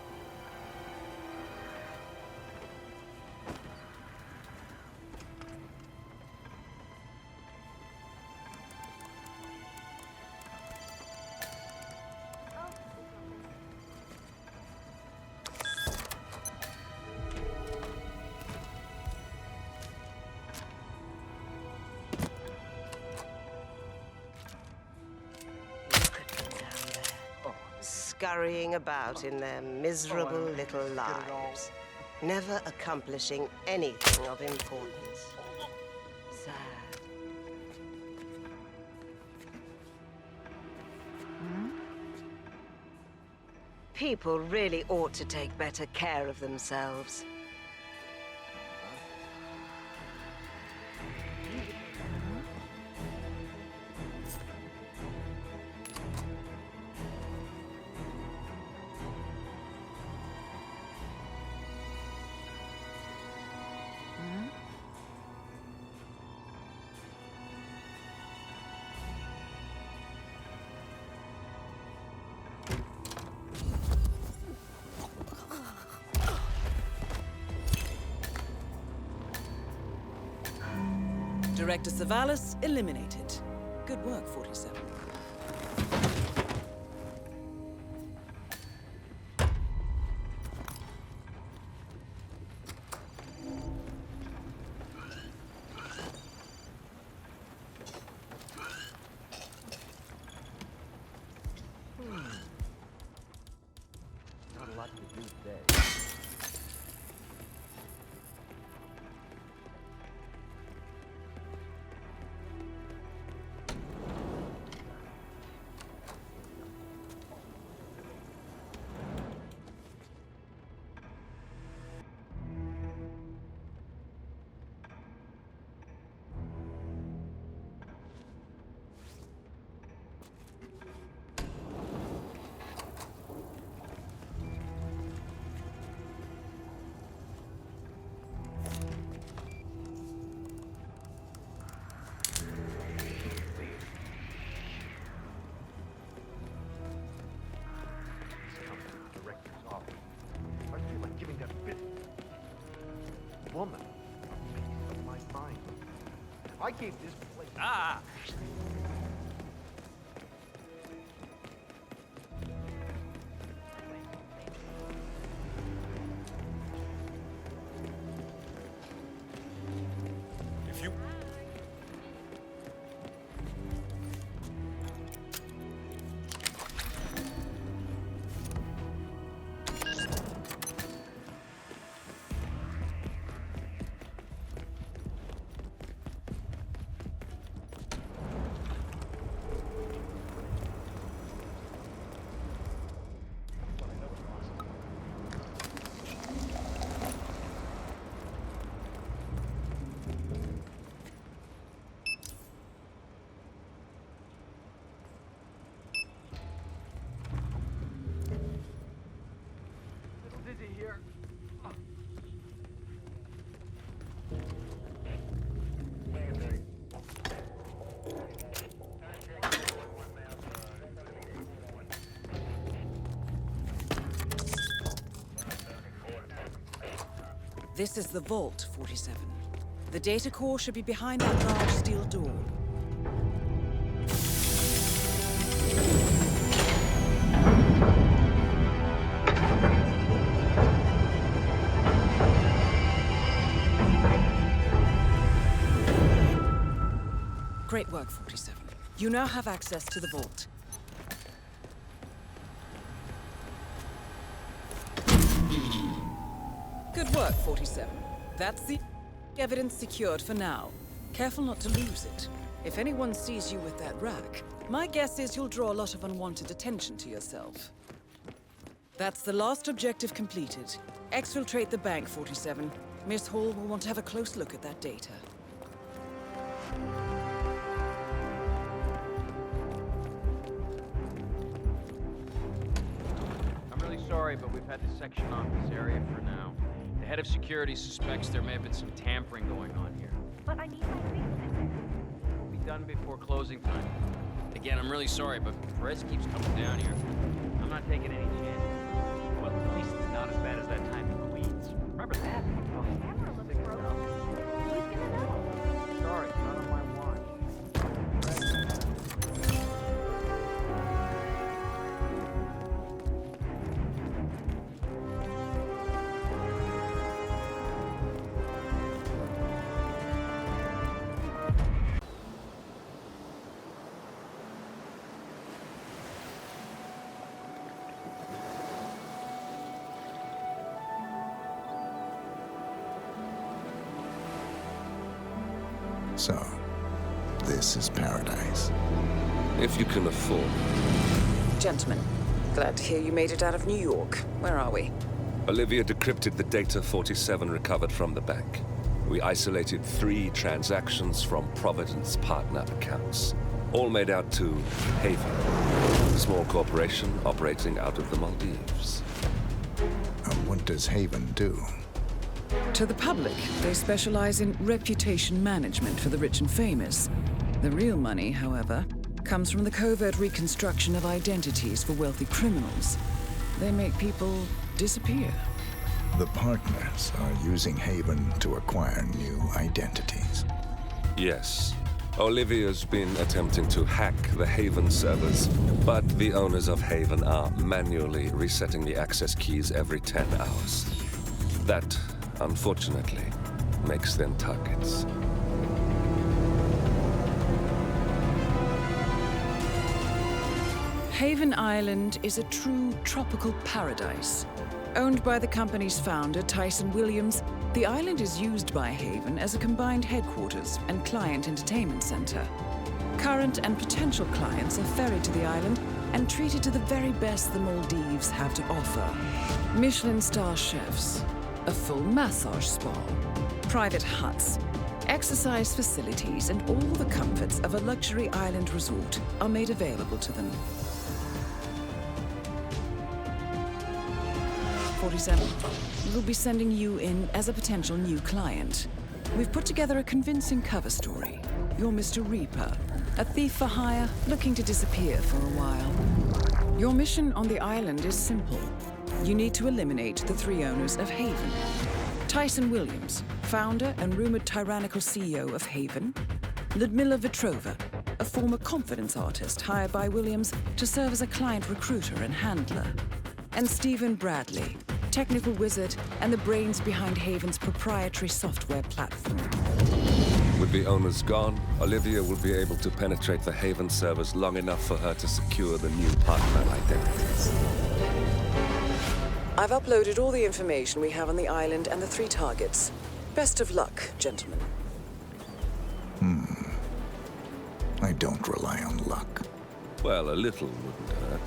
Scurrying about in their miserable little lives, never accomplishing anything of importance. Sad. People really ought to take better care of themselves. Director Savalas eliminated. Good work, 47. Not a lot to do today. Woman, a piece of my mind. I gave this place. This is the Vault, 47. The data core should be behind that large steel door. Great work, 47. You now have access to the vault. Good work, 47. That's the evidence secured for now. Careful not to lose it. If anyone sees you with that rack, my guess is you'll draw a lot of unwanted attention to yourself. That's the last objective completed. Exfiltrate the bank, 47. Miss Hall will want to have a close look at that data. Sorry, but we've had to section off this area for now. The head of security suspects there may have been some tampering going on here. But I need my things. We'll be done before closing time. Again, I'm really sorry, but Perez keeps coming down here. I'm not taking any chances. Well, at least it's not as bad as that time in Queens. Remember that? Camera looks broken. Who's gonna know? Sorry, not on my watch. So, this is paradise. If you can afford. Gentlemen, glad to hear you made it out of New York. Where are we? Olivia decrypted the data 47 recovered from the bank. We isolated 3 transactions from Providence partner accounts. All made out to Haven, a small corporation operating out of the Maldives. And what does Haven do? To the public, they specialize in reputation management for the rich and famous. The real money, however, comes from the covert reconstruction of identities for wealthy criminals. They make people disappear. The partners are using Haven to acquire new identities. Yes. Olivia's been attempting to hack the Haven servers, but the owners of Haven are manually resetting the access keys every 10 hours. That, unfortunately, makes them targets. Haven Island is a true tropical paradise. Owned by the company's founder, Tyson Williams, the island is used by Haven as a combined headquarters and client entertainment center. Current and potential clients are ferried to the island and treated to the very best the Maldives have to offer. Michelin star chefs, a full massage spa, private huts, exercise facilities, and all the comforts of a luxury island resort are made available to them. 47. We'll be sending you in as a potential new client. We've put together a convincing cover story. You're Mr. Reaper, a thief for hire looking to disappear for a while. Your mission on the island is simple. You need to eliminate the 3 owners of Haven. Tyson Williams, founder and rumored tyrannical CEO of Haven. Ludmila Vetrova, a former confidence artist hired by Williams to serve as a client recruiter and handler. And Stephen Bradley, technical wizard and the brains behind Haven's proprietary software platform. With the owners gone, Olivia will be able to penetrate the Haven servers long enough for her to secure the new partner identities. I've uploaded all the information we have on the island and the 3 targets. Best of luck, gentlemen. I don't rely on luck. Well, a little wouldn't hurt.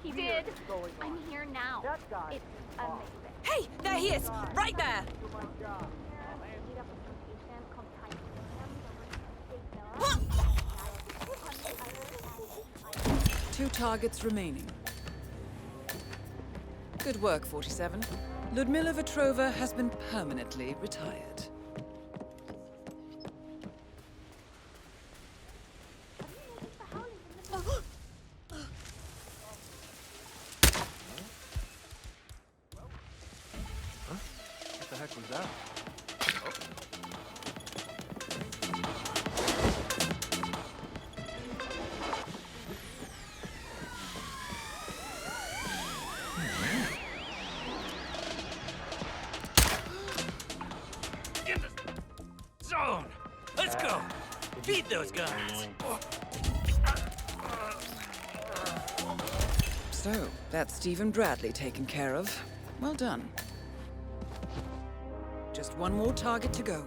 He did. I'm here now. It's amazing. Hey, there he is! Right there! Two targets remaining. Good work, 47. Ludmila Vetrova has been permanently retired. What the heck was that? In the zone! Let's go! Beat those guys! So, that's Stephen Bradley taken care of. Well done. Just one more target to go.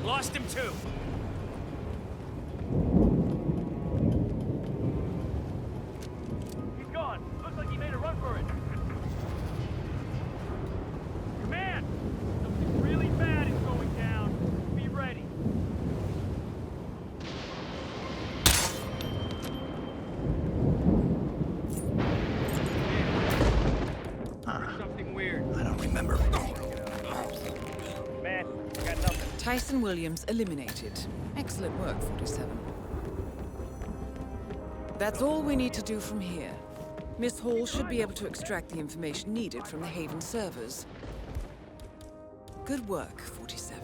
Lost him too. He's gone. Looks like he made a run for it. Command! Something really bad is going down. Be ready. Something weird. I don't remember. Man, got nothing. Tyson Williams eliminated. Excellent work, 47. That's all we need to do from here. Miss Hall should be able to extract the information needed from the Haven servers. Good work, 47.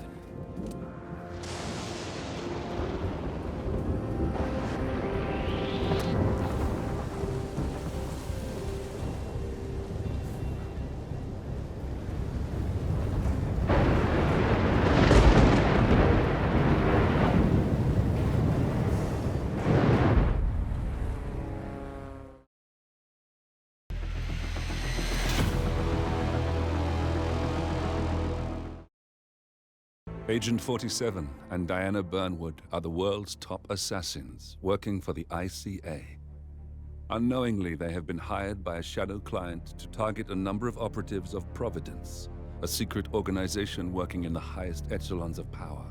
Agent 47 and Diana Burnwood are the world's top assassins working for the ICA. Unknowingly, they have been hired by a shadow client to target a number of operatives of Providence, a secret organization working in the highest echelons of power.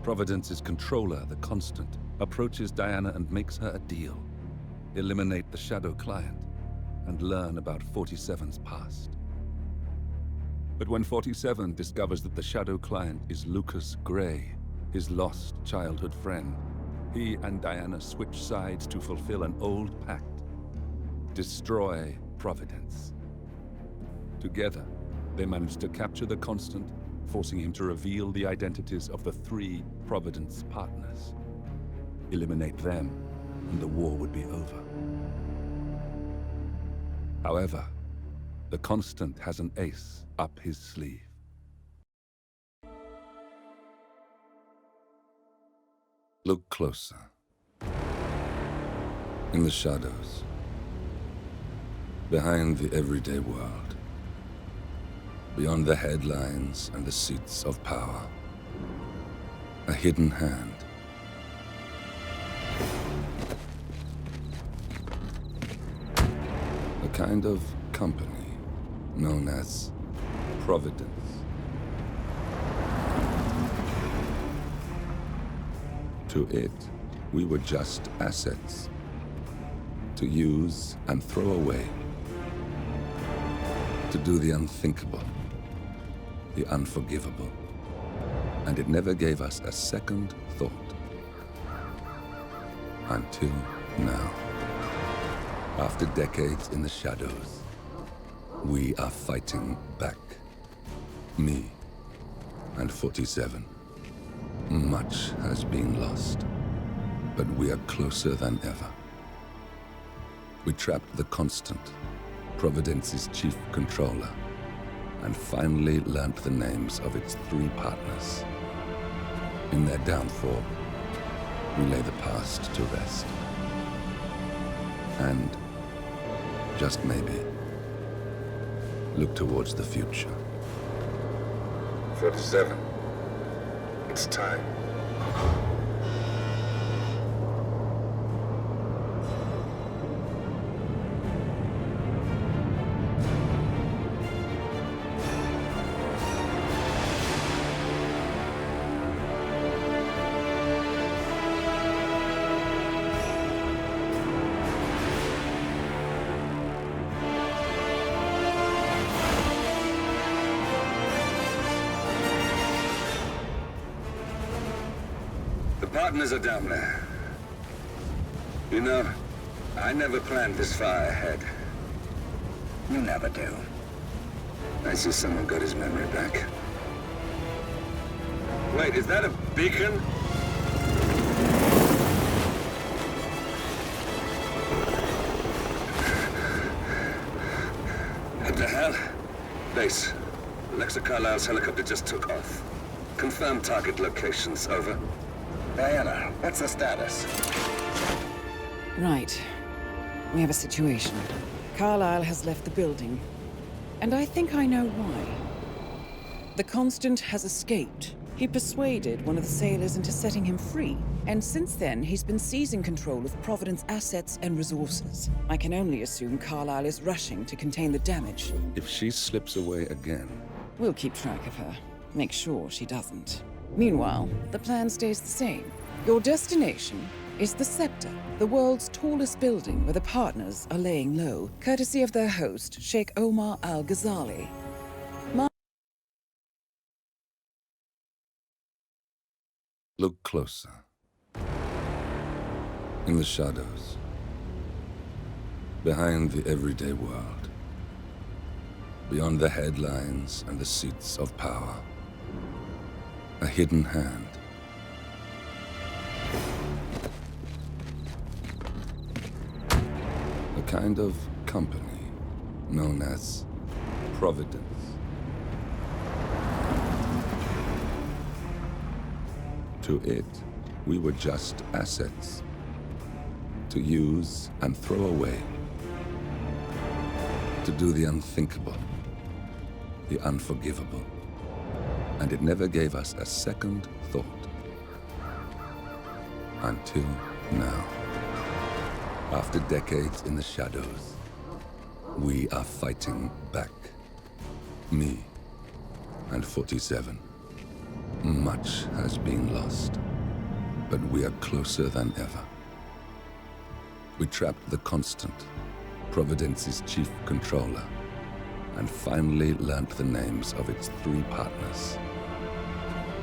Providence's controller, the Constant, approaches Diana and makes her a deal. Eliminate the shadow client and learn about 47's past. But when 47 discovers that the shadow client is Lucas Gray, his lost childhood friend, he and Diana switch sides to fulfill an old pact: destroy Providence. Together, they manage to capture the Constant, forcing him to reveal the identities of the 3 Providence partners. Eliminate them, and the war would be over. However, the Constant has an ace up his sleeve. Look closer. In the shadows. Behind the everyday world. Beyond the headlines and the seats of power. A hidden hand. A kind of company known as Providence. To it, we were just assets to use and throw away, to do the unthinkable, the unforgivable, and it never gave us a second thought. Until now. After decades in the shadows, we are fighting back. Me and 47. Much has been lost, but we are closer than ever. We trapped the Constant, Providence's chief controller, and finally learnt the names of its 3 partners. In their downfall, we lay the past to rest. And, just maybe, look towards the future. 47. It's time. The partners are down there. You know, I never planned this far ahead. You never do. I see someone got his memory back. Wait, is that a beacon? What the hell? Base. Alexa Carlisle's helicopter just took off. Confirm target locations, over. Diana, what's the status? Right. We have a situation. Carlisle has left the building. And I think I know why. The Constant has escaped. He persuaded one of the sailors into setting him free. And since then, he's been seizing control of Providence assets and resources. I can only assume Carlisle is rushing to contain the damage. If she slips away again... We'll keep track of her. Make sure she doesn't. Meanwhile, the plan stays the same. Your destination is the Scepter, the world's tallest building where the partners are laying low, courtesy of their host, Sheikh Omar Al-Ghazali. Look closer. In the shadows. Behind the everyday world. Beyond the headlines and the seats of power. A hidden hand. A kind of company known as Providence. To it, we were just assets to use and throw away, to do the unthinkable, the unforgivable. And it never gave us a second thought. Until now. After decades in the shadows, we are fighting back. Me and 47. Much has been lost, but we are closer than ever. We trapped the Constant, Providence's chief controller, and finally learnt the names of its 3 partners.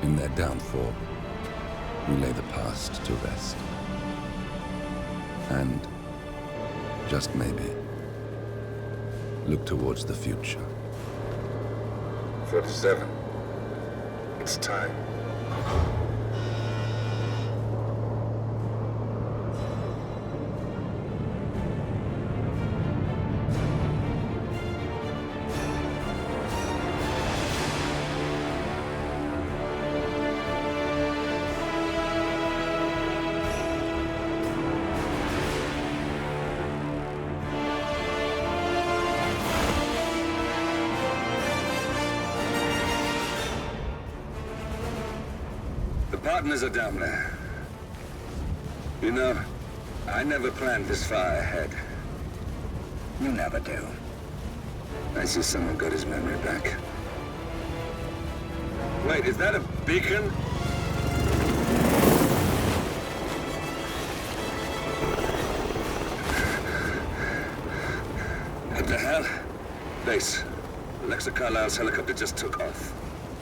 In their downfall, we lay the past to rest. And, just maybe, look towards the future. 47. It's time. partners are down there. You know, I never planned this far ahead. You never do. I see someone got his memory back. Wait, is that a beacon? What the hell? Base. Alexa Carlisle's helicopter just took off.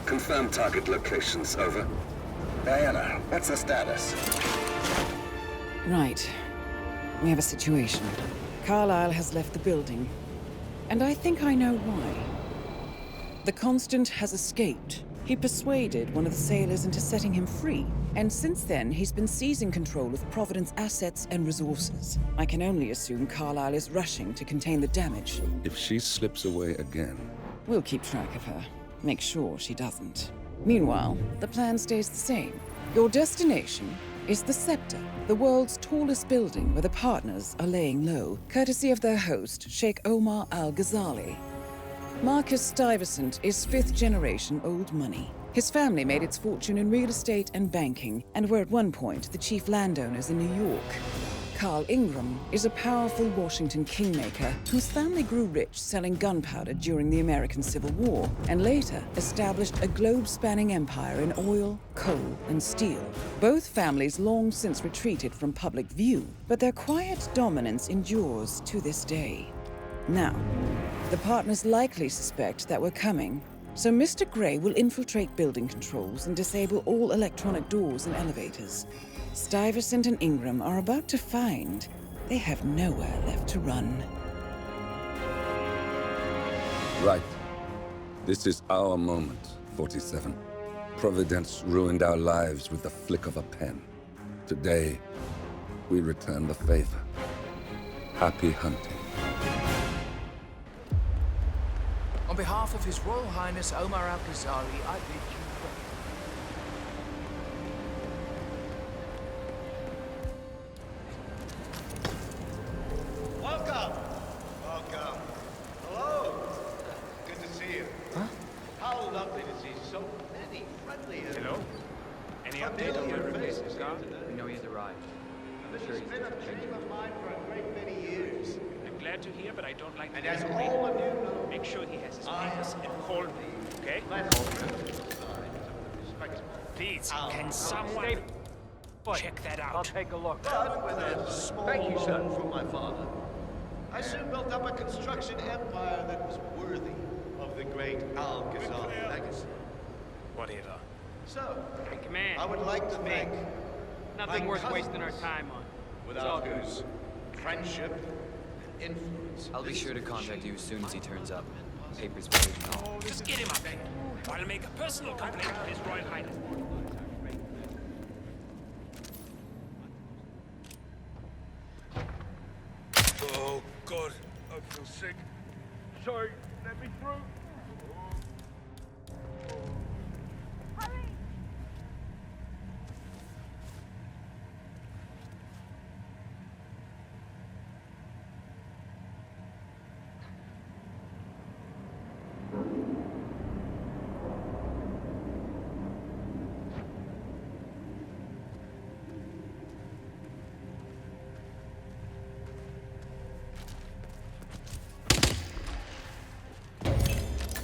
Confirm target locations, over. Diana, what's the status? Right. We have a situation. Carlisle has left the building. And I think I know why. The Constant has escaped. He persuaded one of the sailors into setting him free. And since then, he's been seizing control of Providence assets and resources. I can only assume Carlisle is rushing to contain the damage. If she slips away again... We'll keep track of her. Make sure she doesn't. Meanwhile, the plan stays the same. Your destination is the Scepter, the world's tallest building where the partners are laying low, courtesy of their host, Sheikh Omar Al-Ghazali. Marcus Stuyvesant is fifth-generation old money. His family made its fortune in real estate and banking, and were at one point the chief landowners in New York. Carl Ingram is a powerful Washington kingmaker whose family grew rich selling gunpowder during the American Civil War, and later established a globe-spanning empire in oil, coal, and steel. Both families long since retreated from public view, but their quiet dominance endures to this day. Now, the partners likely suspect that we're coming, so Mr. Gray will infiltrate building controls and disable all electronic doors and elevators. Stuyvesant and Ingram are about to find they have nowhere left to run. Right. This is our moment, 47. Providence ruined our lives with the flick of a pen. Today, we return the favor. Happy hunting. On behalf of His Royal Highness Omar Al-Ghazali, I bid you Welcome! Welcome. Hello! Good to see you. Huh? How lovely to see so many friendly and... Hello? Any update on my replacement car? We know he's arrived. I'm sure It's been a dream of mine for a great many years. I'm glad to hear, but I don't like And the as way all of you know, Make sure he has his papers and call me, okay? Please, can someone check that out? I'll take a look. But with a small loan from my father, I soon built up a construction empire that was worthy of the great Al-Ghazali legacy. Whatever. So, command. I would like to thank Nothing my worth cousins, wasting our time on. without whose friendship and influence. I'll be sure to contact you as soon as he turns up. Papers ready and all. Just get him up here. I'll make a personal complaint to His Royal Highness. Oh, God. I feel sick. Sorry, let me through.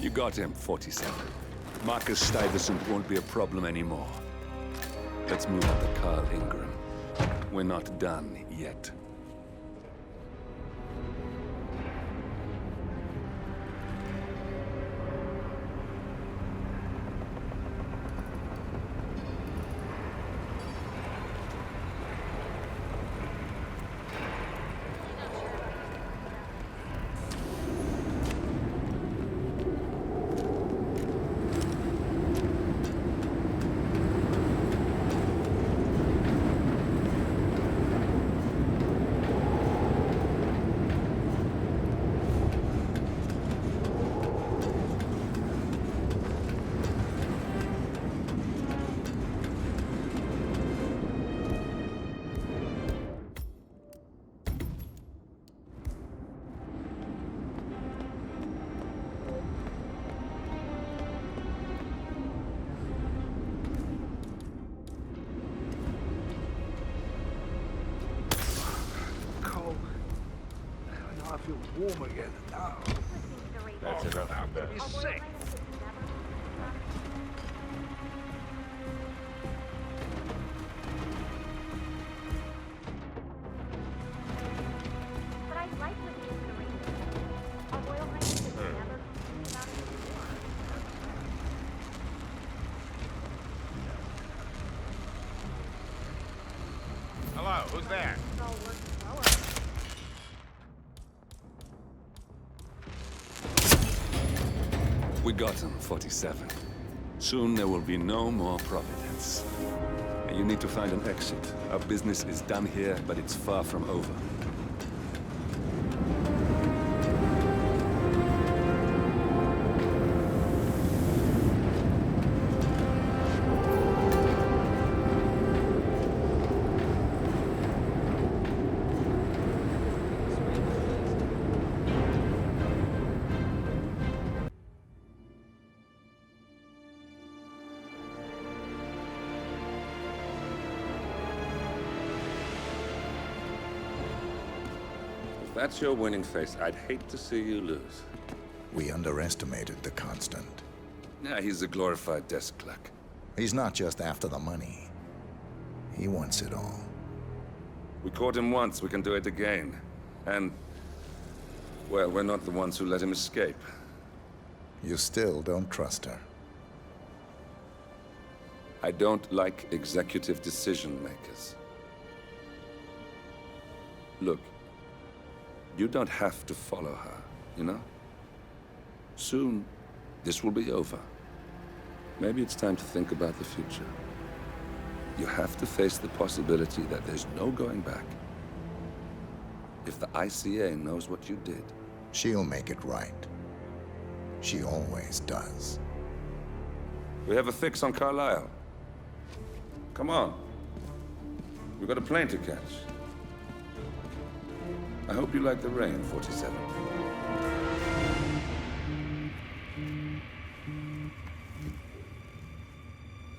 You got him, 47. Marcus Stuyvesant won't be a problem anymore. Let's move on to Carl Ingram. We're not done yet. warm again now. That's enough. I'm gonna be sick. But I like living in the rain. Our Royal Highness has never told me about it before. Hello, who's there? It's all working well. We got him, 47. Soon there will be no more Providence. And you need to find an exit. Our business is done here, but it's far from over. If that's your winning face, I'd hate to see you lose. We underestimated the Constant. Yeah, he's a glorified desk clerk. He's not just after the money. He wants it all. We caught him once, we can do it again. And, well, we're not the ones who let him escape. You still don't trust her. I don't like executive decision makers. Look, you don't have to follow her, you know? Soon, this will be over. Maybe it's time to think about the future. You have to face the possibility that there's no going back. If the ICA knows what you did, she'll make it right. She always does. We have a fix on Carlisle. Come on. We've got a plane to catch. I hope you like the rain, 47.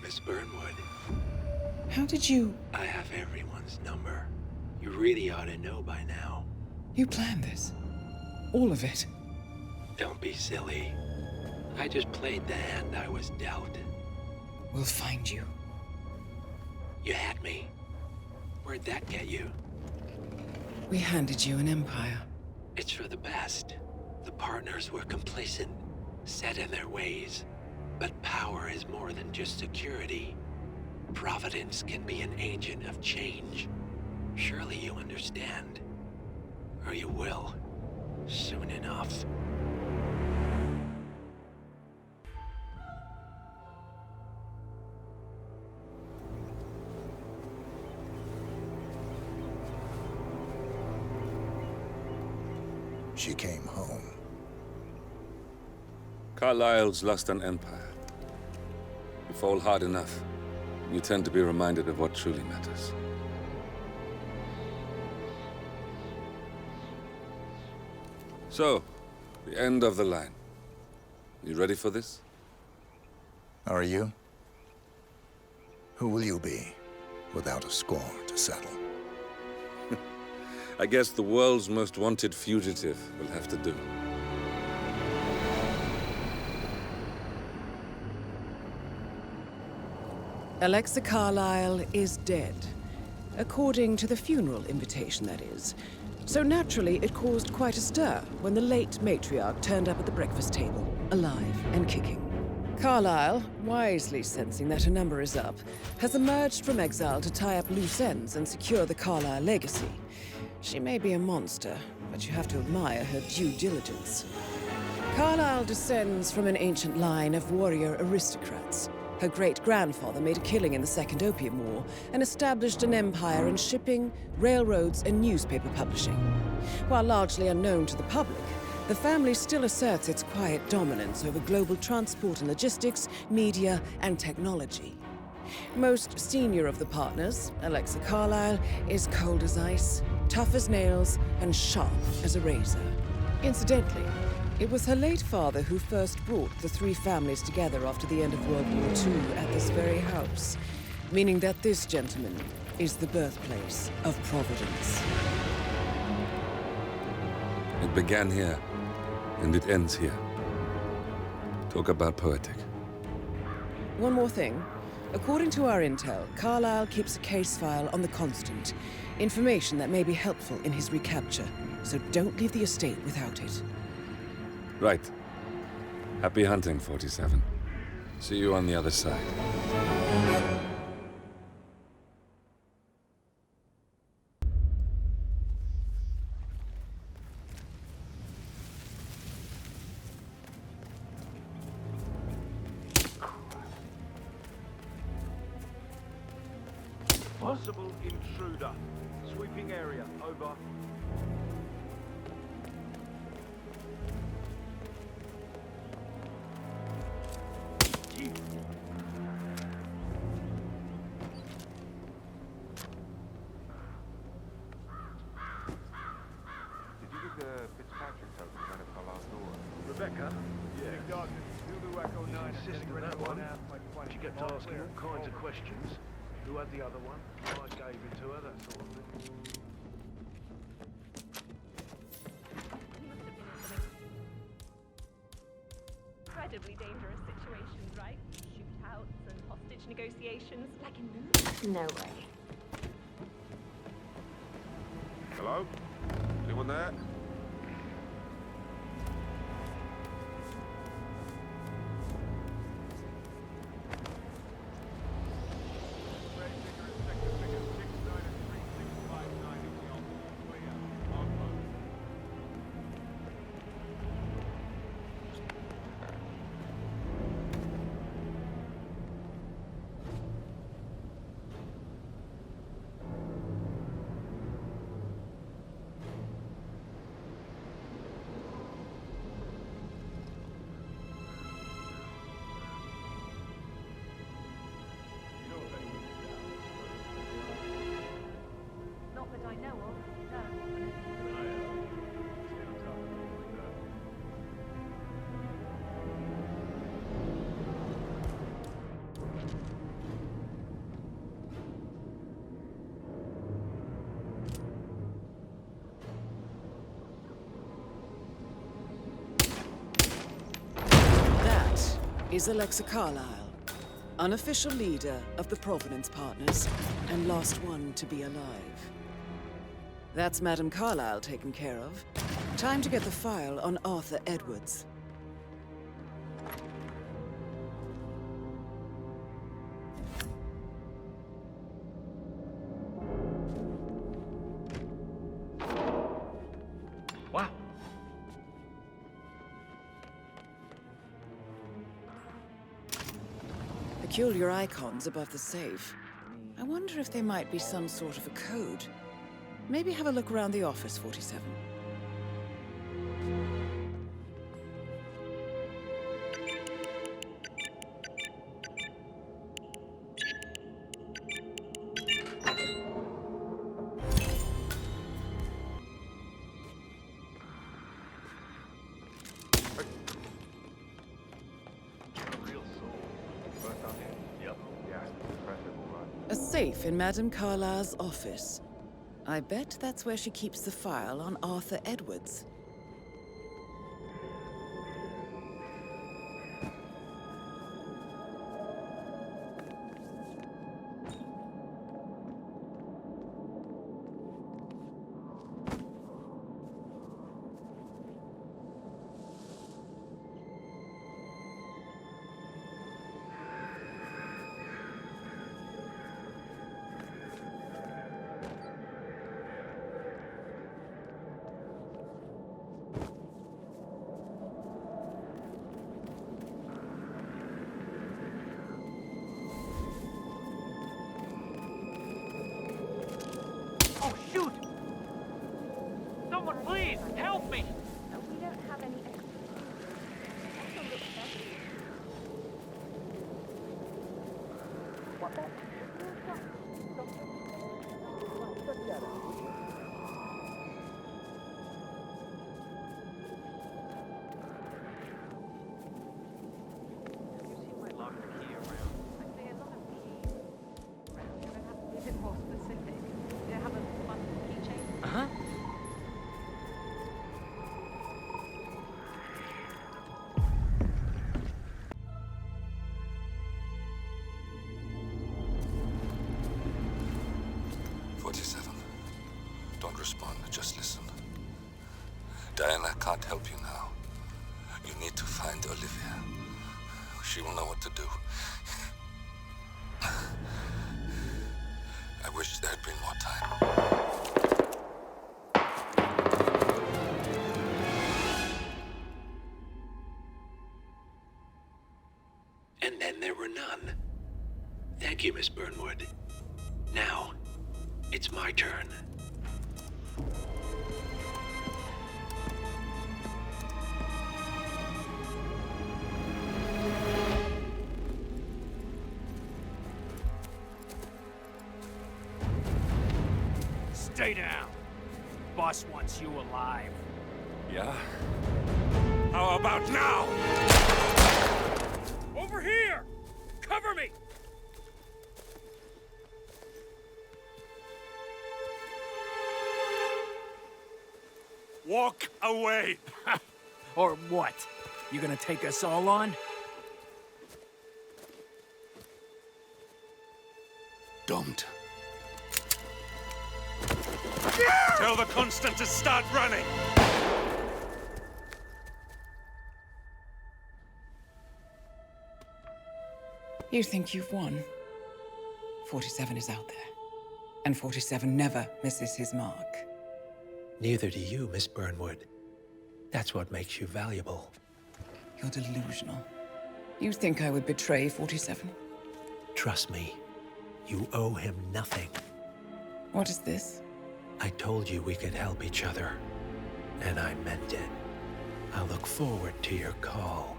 Miss Burnwood. How did you... I have everyone's number. You really ought to know by now. You planned this? All of it? Don't be silly. I just played the hand I was dealt. We'll find you. You had me. Where'd that get you? We handed you an empire. It's for the best. The partners were complacent, set in their ways. But power is more than just security. Providence can be an agent of change. Surely you understand. Or you will. Soon enough. She came home. Carlisle's lost an empire. You fall hard enough, you tend to be reminded of what truly matters. So, the end of the line. You ready for this? Are you? Who will you be, without a score to settle? I guess the world's most wanted fugitive will have to do. Alexa Carlisle is dead. According to the funeral invitation, that is. So naturally, it caused quite a stir when the late matriarch turned up at the breakfast table, alive and kicking. Carlisle, wisely sensing that her number is up, has emerged from exile to tie up loose ends and secure the Carlisle legacy. She may be a monster, but you have to admire her due diligence. Carlisle descends from an ancient line of warrior aristocrats. Her great-grandfather made a killing in the Second Opium War and established an empire in shipping, railroads, and newspaper publishing. While largely unknown to the public, the family still asserts its quiet dominance over global transport and logistics, media, and technology. Most senior of the partners, Alexa Carlisle, is cold as ice, tough as nails, and sharp as a razor. Incidentally, it was her late father who first brought the three families together after the end of World War II at this very house, meaning that this gentleman is the birthplace of Providence. It began here, and it ends here. Talk about poetic. One more thing. According to our intel, Carlisle keeps a case file on the Constant. Information that may be helpful in his recapture. So don't leave the estate without it. Right. Happy hunting, 47. See you on the other side. Possible intruder. Sweeping area. Over. Rebecca? Yeah. Big dog, do the Echo 9. Insisted on that one. She kept asking all kinds of questions. Who had the other one? I gave it to her, that sort of thing. Incredibly dangerous situations, right? Shootouts and hostage negotiations, like in movies. No way. Hello? Anyone there? Not that I know of, no. That is Alexa Carlisle, unofficial leader of the Provenance Partners, and last one to be alive. That's Madame Carlisle taken care of. Time to get the file on Arthur Edwards. Wow. Peculiar icons above the safe. I wonder if they might be some sort of a code. Maybe have a look around the office, 47. A safe in Madame Carlisle's office. I bet that's where she keeps the file on Arthur Edwards. Oh, shoot! Someone please, help me! No, we don't have any extra. Also looks better. What the? Lock the key around. I see a lot of keys. You're gonna have to be a bit more specific. Do you have a fun keychain? Uh-huh. respond, just listen. Diana can't help you now. You need to find Olivia. She will know what to do. I wish there had been more time. And then there were none. Thank you, Miss Burnwood. Now, it's my turn. Stay down. Boss wants you alive. Yeah? How about now? Over here! Cover me! Walk away! Or what? You gonna take us all on? Don't. Tell the Constant to start running! You think you've won? 47 is out there. And 47 never misses his mark. Neither do you, Miss Burnwood. That's what makes you valuable. You're delusional. You think I would betray 47? Trust me, you owe him nothing. What is this? I told you we could help each other, and I meant it. I look forward to your call.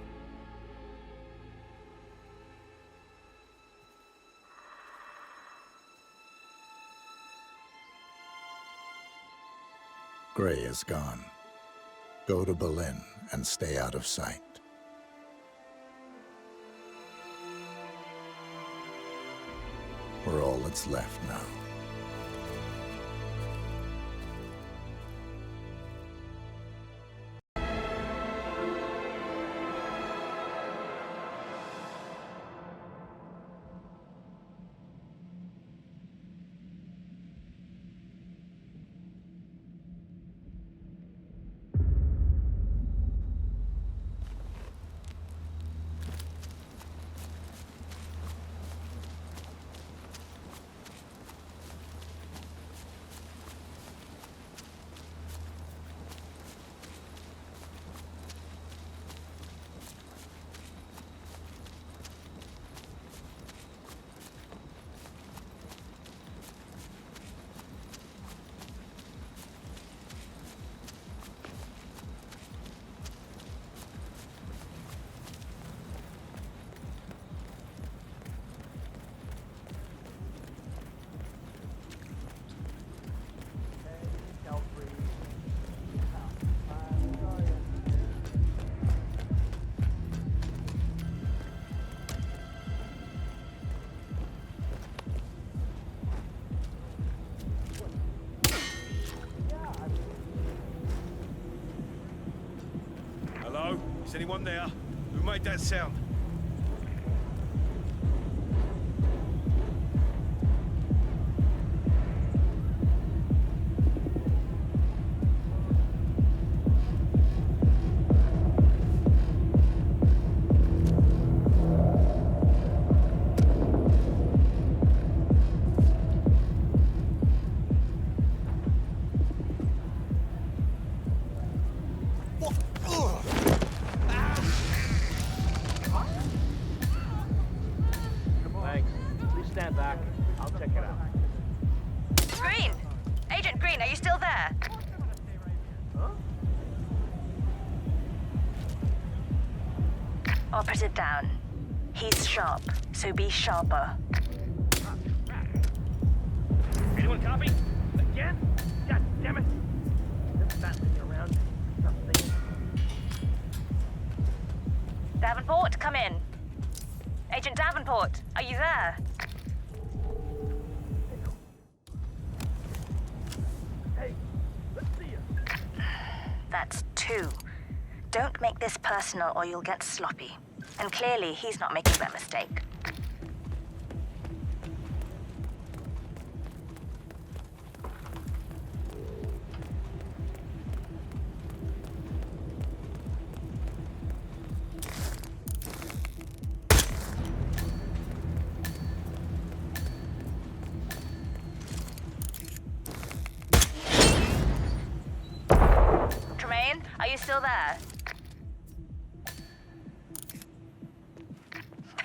Gray is gone. Go to Berlin and stay out of sight. We're all that's left now. Hello? Is anyone there? Who made that sound? Thanks. Please stand back. I'll check it out. Green! Agent Green, are you still there? Operative down. He's sharp, so be sharper. Anyone copy? Again? God damn it! This fasting around. Something. Davenport, come in. Agent Davenport, are you there? Hey, let's see you. That's two. Don't make this personal or you'll get sloppy. And clearly, he's not making that mistake. Are you still there?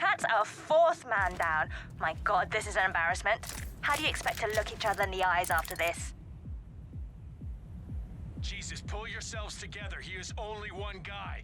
That's our fourth man down. My God, this is an embarrassment. How do you expect to look each other in the eyes after this? Jesus, pull yourselves together. He is only one guy.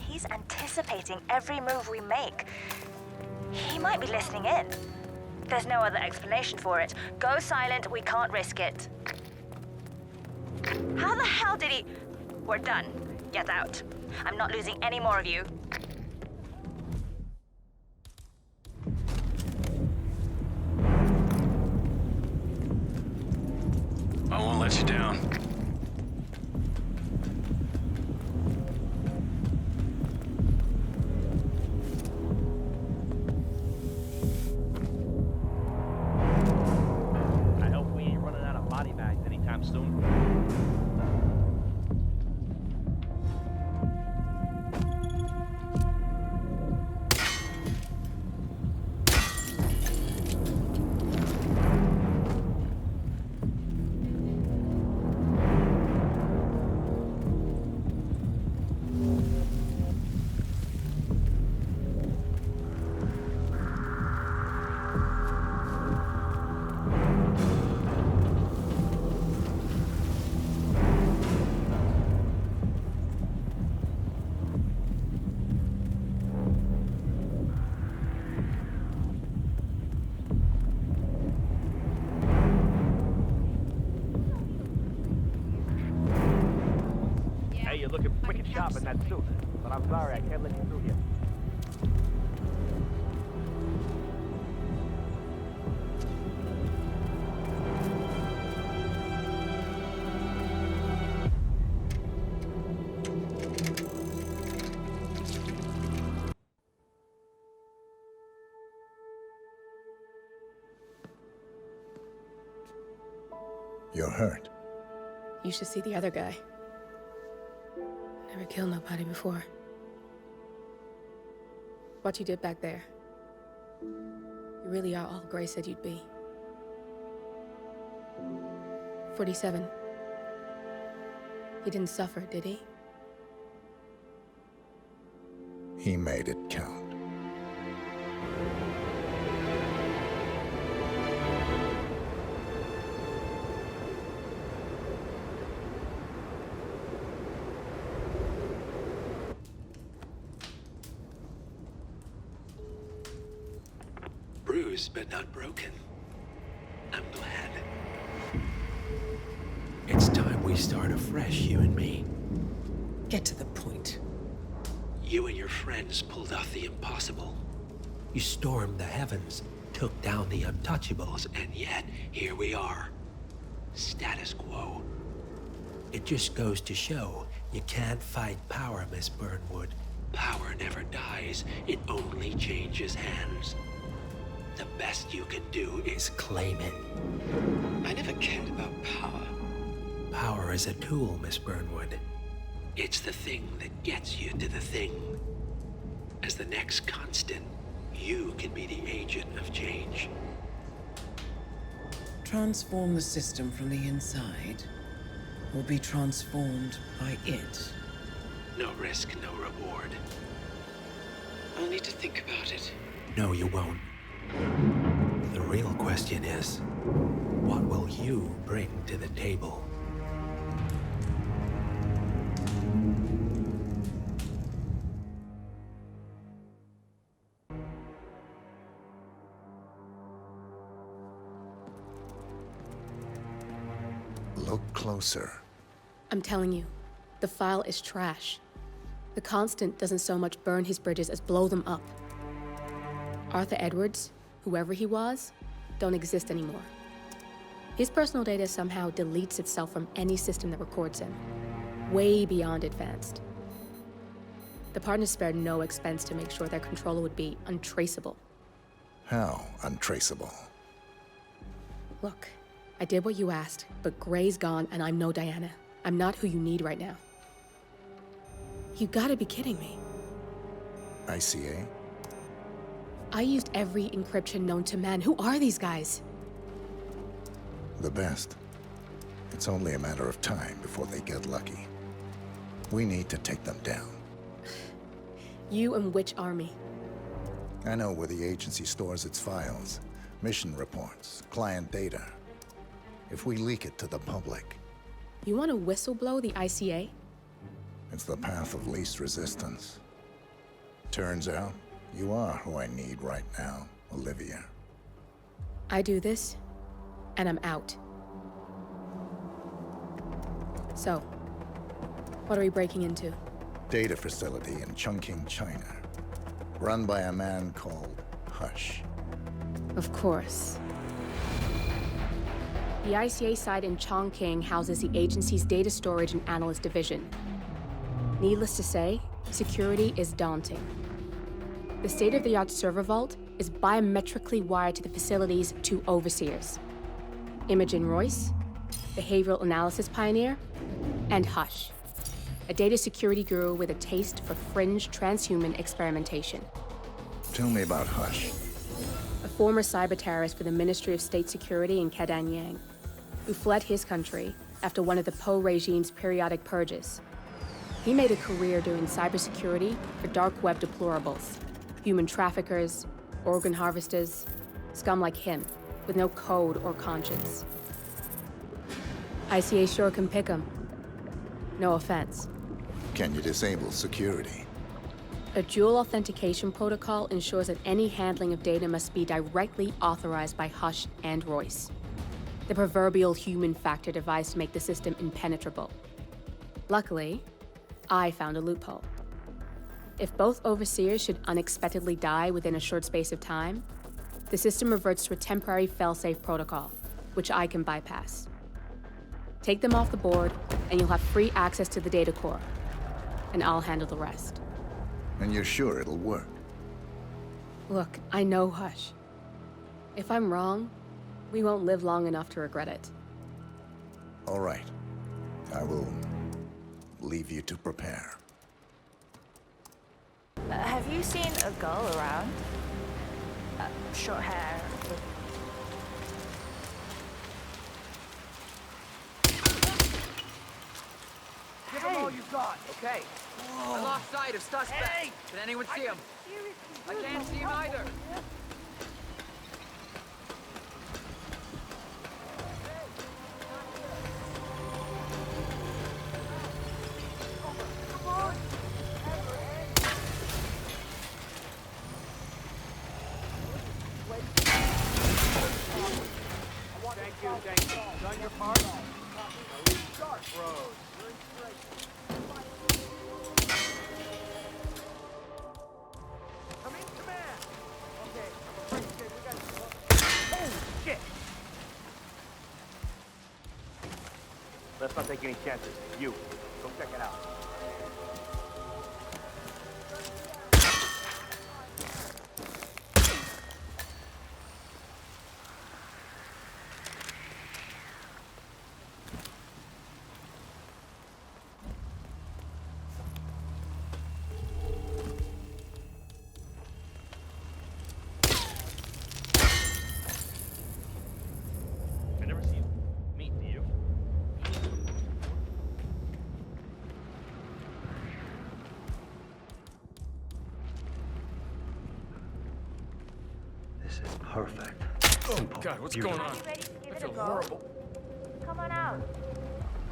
He's anticipating every move we make. He might be listening in. There's no other explanation for it. Go silent, we can't risk it. How the hell did he... We're done. Get out. I'm not losing any more of you. I won't let you down. I hope we ain't running out of body bags anytime soon. Hey, you're looking wicked sharp in that suit, but I'm sorry, I can't let you through here. You're hurt. You should see the other guy. Never killed nobody before. What you did back there. You really are all Gray said you'd be. 47. He didn't suffer, did he? He made it count. Bruised but not broken. I'm glad. It's time we start afresh, you and me. Get to the point. You and your friends pulled off the impossible. You stormed the heavens, took down the untouchables, And yet, here we are. Status quo. it just goes to show you can't fight power, Miss Burnwood. Power never dies, it only changes hands. The best you can do is Claim it. I never cared about power. Power is a tool, Miss Burnwood. It's the thing that gets you to the thing. As the next constant, you can be the agent of change. Transform the system from the inside, or be transformed by it. No risk, no reward. I'll need to think about it. No, you won't. The real question is, what will you bring to the table? Look closer. I'm telling you, the file is trash. The Constant doesn't so much burn his bridges as blow them up. Arthur Edwards, whoever he was, don't exist anymore. His personal data somehow deletes itself from any system that records him. Way beyond advanced. The partners spared no expense to make sure their controller would be untraceable. How untraceable? Look, I did what you asked, but Gray's gone and I'm no Diana. I'm not who you need right now. You gotta be kidding me. ICA? I used every encryption known to man. Who are these guys? The best. It's only a matter of time before they get lucky. We need to take them down. You and which army? I know where the agency stores its files, mission reports, client data. If we leak it to the public... You want to whistleblow the ICA? It's the path of least resistance. Turns out, you are who I need right now, Olivia. I do this, and I'm out. So, what are we breaking into? Data facility in Chongqing, China. Run by a man called Hush. Of course. The ICA site in Chongqing houses the agency's data storage and analyst division. Needless to say, security is daunting. The state-of-the-art server vault is biometrically wired to the facility's 2 overseers. Imogen Royce, behavioral analysis pioneer, and Hush, a data security guru with a taste for fringe transhuman experimentation. Tell me about Hush. A former cyber terrorist for the Ministry of State Security in Kadanyang, who fled his country after one of the Po regime's periodic purges. He made a career doing cybersecurity for dark web deplorables, human traffickers, organ harvesters, scum like him, with no code or conscience. ICA sure can pick 'em. No offense. Can you disable security? A dual authentication protocol ensures that any handling of data must be directly authorized by Hush and Royce. The proverbial human factor device to make the system impenetrable. Luckily, I found a loophole. If both overseers should unexpectedly die within a short space of time, the system reverts to a temporary fail-safe protocol, which I can bypass. Take them off the board, and you'll have free access to the data core. And I'll handle the rest. And you're sure it'll work? Look, I know Hush. If I'm wrong, we won't live long enough to regret it. All right. I will leave you to prepare. Have you seen a girl around? Short hair. Give him all you got, okay? I lost sight of suspect. Hey! Did anyone see him? I can't see him either. Thank you. Done your part? Bros. Come in, command. Okay. We got. Oh shit! Let's not take any chances. You, go check it out. Perfect. Oh, God, what's going on? I feel horrible. Come on out.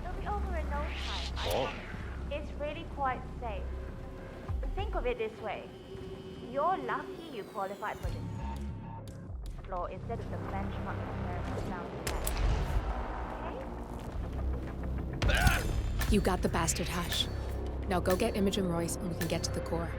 It'll be over in no time. Oh. It's really quite safe. Think of it this way. You're lucky you qualified for this floor instead of the benchmark experiment down there. Okay? You got the bastard, Hush. Now go get Imogen Royce and we can get to the core.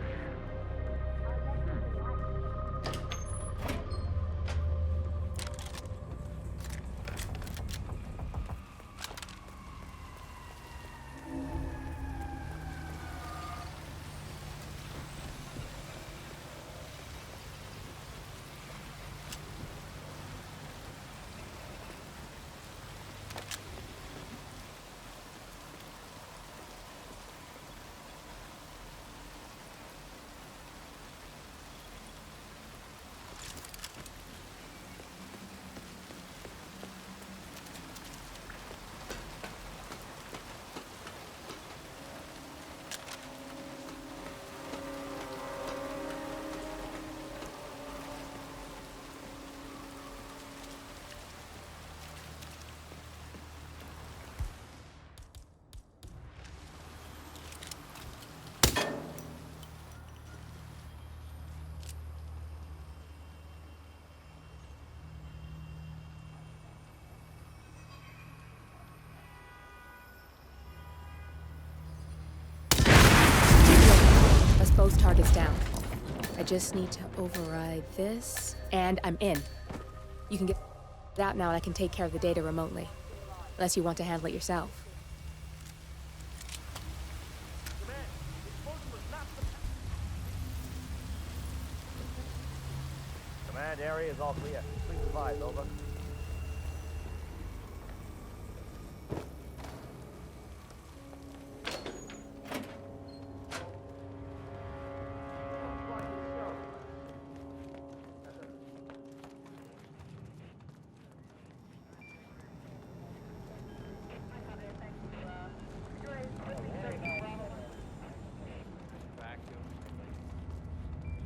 It's down. I just need to override this, and I'm in. You can get out now, and I can take care of the data remotely. Unless you want to handle it yourself. Command area is all clear. Please advise, over.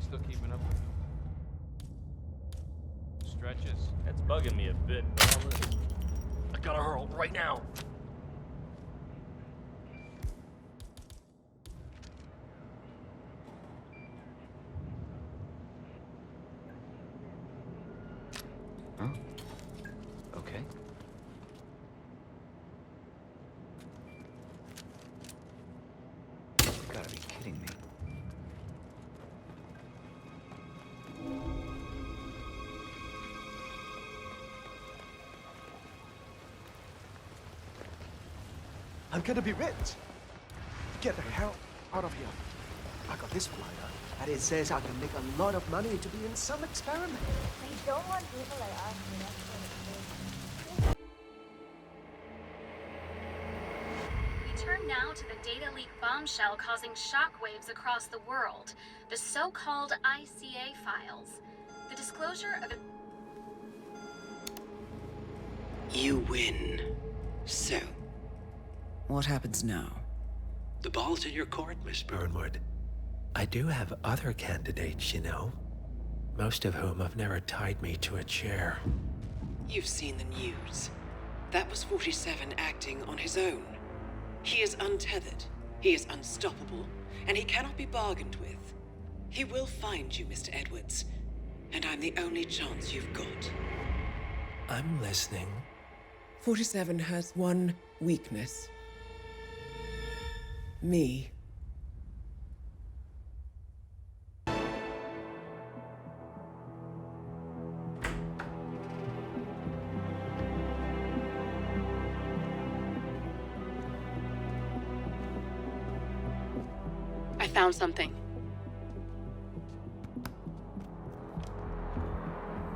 Still keeping up with you. Stretches. That's bugging me a bit, but I gotta hurl right now. Oh. Okay. You gotta be kidding me. I'm gonna be rich. Get the hell out of here. I got this flyer, and it says I can make a lot of money to be in some experiment. We don't want people like us to mess with it. We turn now to the data leak bombshell causing shockwaves across the world. The so-called ICA files. The disclosure of You win. So, What happens now? the ball's in your court, Miss Burnwood. I do have other candidates, you know. Most of whom have never tied me to a chair. You've seen the news. That was 47 acting on his own. He is untethered, he is unstoppable, and he cannot be bargained with. He will find you, Mr. Edwards, and I'm the only chance you've got. I'm listening. 47 has one weakness. Me. I found something.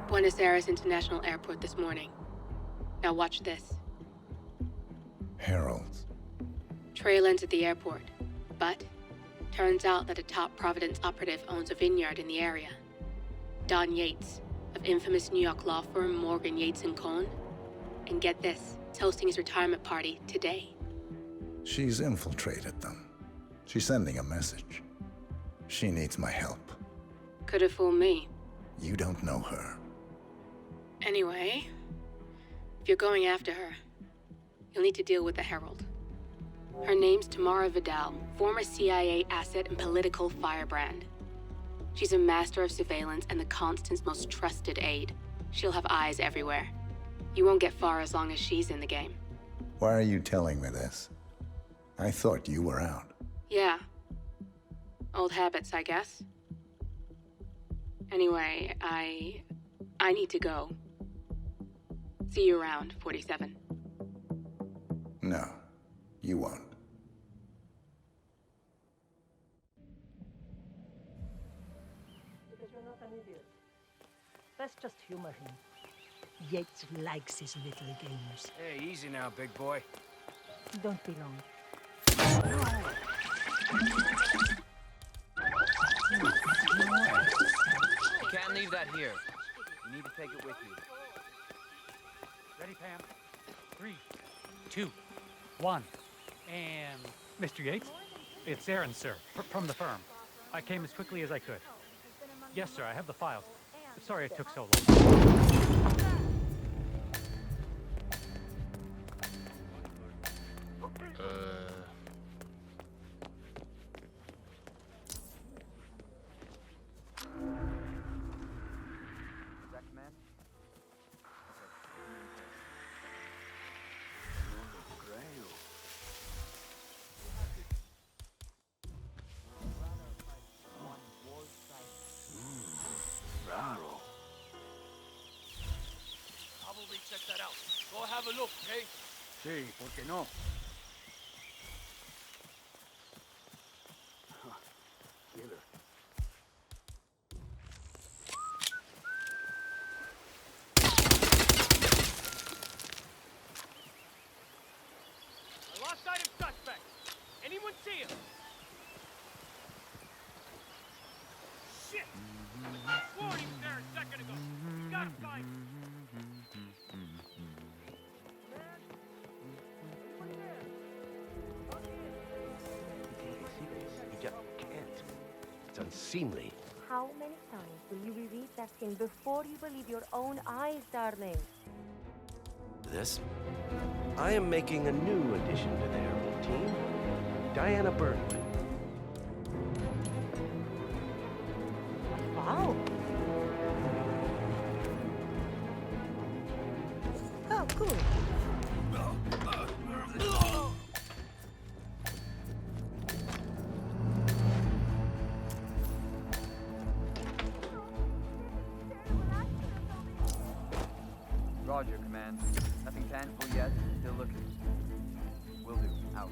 Buenos Aires International Airport this morning. Now watch this. Heralds. Trail ends at the airport, but turns out that a top Providence operative owns a vineyard in the area. Don Yates, of infamous New York law firm Morgan, Yates & Cohn. And get this, is hosting his retirement party today. She's infiltrated them. She's sending a message. She needs my help. Could have fooled me. You don't know her. Anyway, if you're going after her, you'll need to deal with the Herald. Her name's Tamara Vidal, former CIA asset and political firebrand. She's a master of surveillance and the Constant's most trusted aide. She'll have eyes everywhere. You won't get far as long as she's in the game. Why are you telling me this? I thought you were out. Yeah. Old habits, I guess. Anyway, I need to go. See you around, 47. No, you won't. Because you're not an idiot. Let's just humor him. Yates likes his little games. Hey, easy now, big boy. Don't be long. You can't leave that here. You need to take it with you. Ready, Pam? 3, 2, 1. And Mr. Yates? It's Aaron, sir, from the firm. I came as quickly as I could. Yes, sir, I have the files. Sorry it took so long. out. Go have a look, okay? Sí, ¿por qué no? Killer. I lost sight of suspect. Anyone see him? Shit! I swore he was there a second ago. Gotta find him. You just can't. It's unseemly. How many times will you reread that thing before you believe your own eyes, darling? This? I am making a new addition to their team. Diana Burnwood. Wow. Oh, cool. Roger, Command. Nothing tangible yet. Still looking. Will do. Out.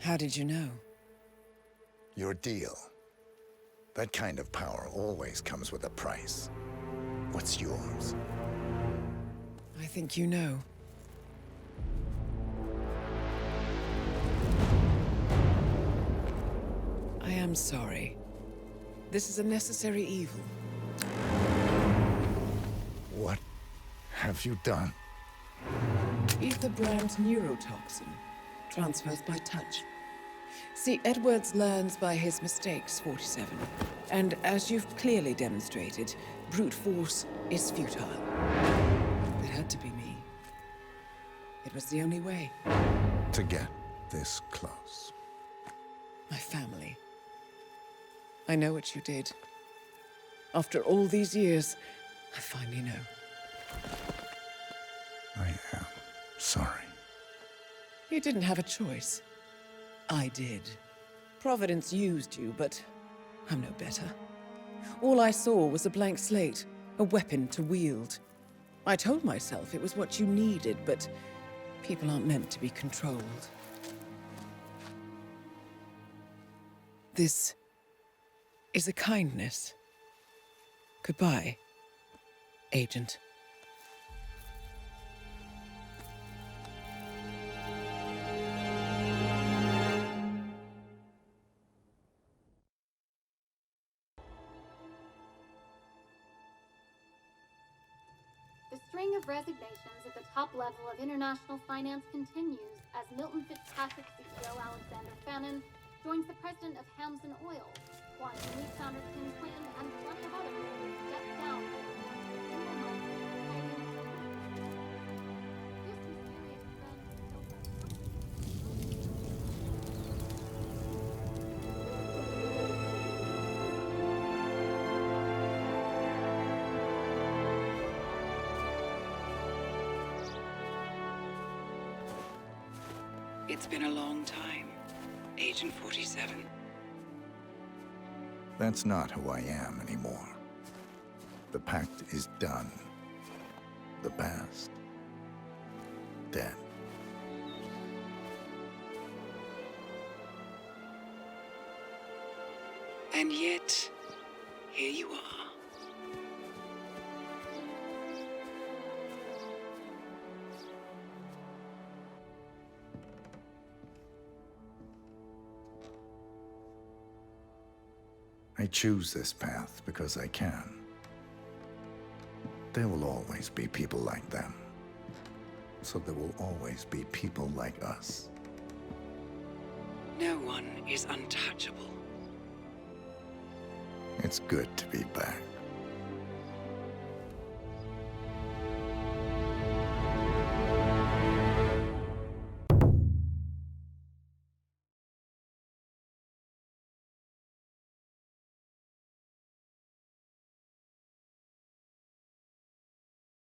How did you know? Your deal. That kind of power always comes with a price. What's yours? I think you know. I am sorry. This is a necessary evil. What have you done? Ether brand neurotoxin transfers by touch. See, Edwards learns by his mistakes, 47. And as you've clearly demonstrated, brute force is futile. It had to be me. It was the only way. To get this close. My family. I know what you did. After all these years, I finally know. I am sorry. You didn't have a choice. I did. Providence used you, but I'm no better. All I saw was a blank slate, a weapon to wield. I told myself it was what you needed, but people aren't meant to be controlled. This is a kindness. Goodbye, Agent. The string of resignations at the top level of international finance continues as Milton Fitzpatrick CEO Alexander Fannin joins the president of Hamson Oil, Quantum Leap founder Tim Clinton, and a bunch of others step down. It's been a long time, Agent 47. That's not who I am anymore. The pact is done. The past, dead. And yet, here you are. I choose this path because I can. There will always be people like them. so there will always be people like us. No one is untouchable. It's good to be back.